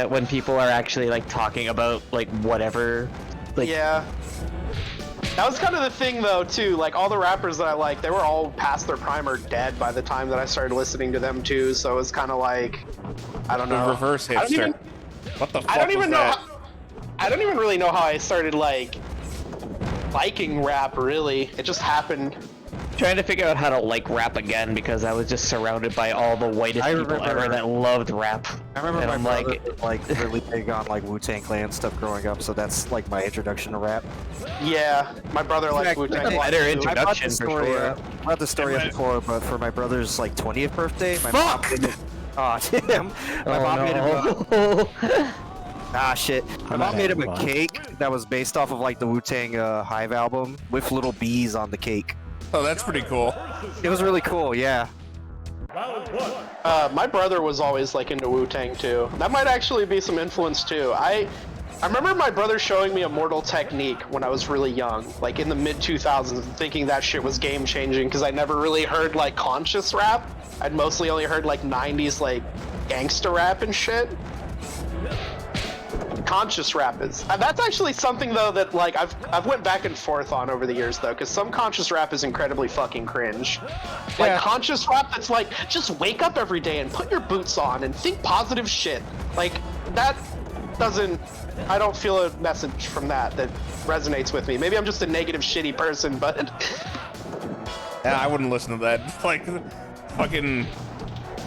When people are actually talking about whatever. Yeah. That was kind of the thing though too, all the rappers that I liked, they were all past their prime or dead by the time that I started listening to them too, so it was kind of I don't know. The reverse hipster. What the fuck I don't even know that? I don't even really know how I started liking rap really. It just happened. Trying to figure out how to rap again because I was just surrounded by all the whitest people ever that loved rap. I remember my brother really big on Wu-Tang Clan stuff growing up, so that's my introduction to rap. Yeah, my brother liked Wu-Tang Clan. Better introduction for sure. I brought the story up before, but for my brother's 20th birthday, my mom made it. Oh damn! My mom made him. Ah shit! My mom made him a cake that was based off of the Wu-Tang Hive album with little bees on the cake. Oh, that's pretty cool. It was really cool, yeah. My brother was always into Wu-Tang too. That might actually be some influence too. I remember my brother showing me Immortal Technique when I was really young, in the mid-2000s, thinking that shit was game-changing because I never really heard conscious rap. I'd mostly only heard 90s gangster rap and shit. Conscious rap is that's actually something though that I've went back and forth on over the years though, because some conscious rap is incredibly fucking cringe. Conscious rap that's just wake up every day and put your boots on and think positive shit. That doesn't, I don't feel a message from that resonates with me. Maybe I'm just a negative shitty person, but yeah, I wouldn't listen to that. Fucking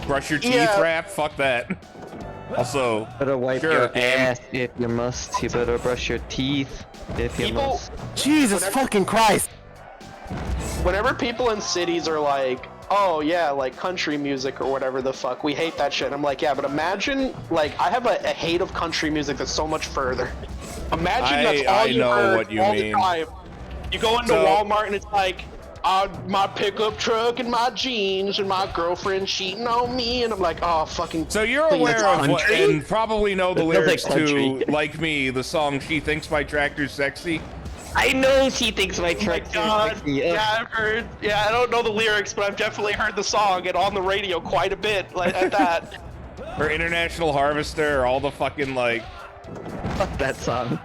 brush your teeth rap, fuck that. Also, better wipe your ass if you must. You better brush your teeth if you must. Jesus fucking Christ! Whenever people in cities are oh yeah, country music or whatever the fuck, we hate that shit. I'm yeah, but imagine, I have a hate of country music that's so much further. Imagine that's all you heard all the time. You go into Walmart and it's like, my pickup truck and my jeans and my girlfriend cheating on me, and I'm like, oh, fucking. So you're aware of what, and probably know the lyrics to, like me, the song "She Thinks My Tractor's Sexy." I know she thinks my tractor's sexy. Yeah, I've heard. Yeah, I don't know the lyrics, but I've definitely heard the song and on the radio quite a bit. Like at that. Or International Harvester, or all the fucking like. Fuck that song.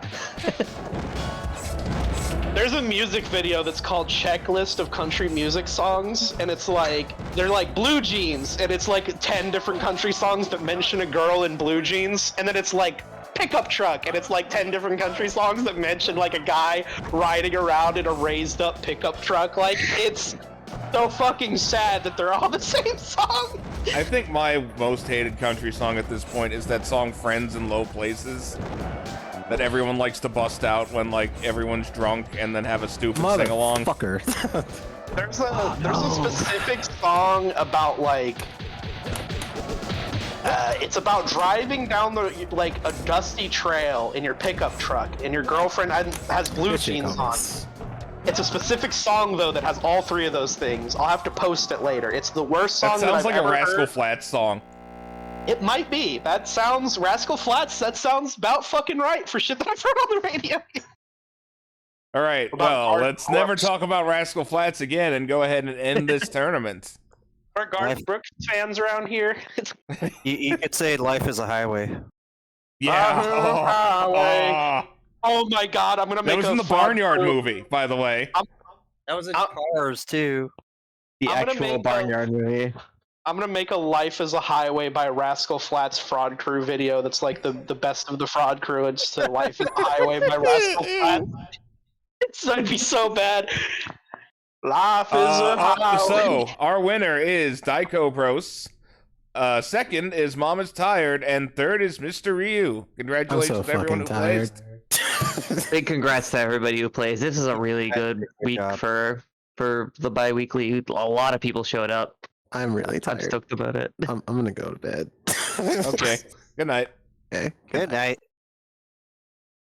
There's a music video that's called Checklist of Country Music Songs, and it's like, they're like blue jeans, and it's like 10 different country songs that mention a girl in blue jeans, and then it's like pickup truck, and it's like 10 different country songs that mention like a guy riding around in a raised up pickup truck. Like, it's so fucking sad that they're all the same song. I think my most hated country song at this point is that song Friends in Low Places. That everyone likes to bust out when like everyone's drunk and then have a stupid sing along. Fucker. There's a specific song about like it's about driving down the like a dusty trail in your pickup truck and your girlfriend has blue jeans on. It's a specific song though that has all three of those things. I'll have to post it later. It's the worst song that sounds I've like a ever Rascal heard. Flatts song. It might be. That sounds Rascal Flatts. That sounds about fucking right for shit that I've heard on the radio. All right, well, let's never talk about Rascal Flatts again and go ahead and end this tournament. Are Garth Brooks fans around here? You could say life is a highway. Yeah. Oh my god, I'm gonna make that was in the Barnyard movie, by the way. That was in Cars too. The actual Barnyard movie. I'm gonna make a Life is a Highway by Rascal Flatts Fraud Crew video that's like the best of the Fraud Crew. It's the Life is a Highway by Rascal Flatts. It'd be so bad. Life is a highway. So, our winner is Daiko Bros. Second is Mama's Tired, and third is Mr. Ryu. Congratulations to everyone who plays. Big congrats to everybody who plays. This is a really good week for the bi-weekly. A lot of people showed up. I'm really tired. I'm stoked about it. I'm gonna go to bed. Okay. Good night. Okay. Good night.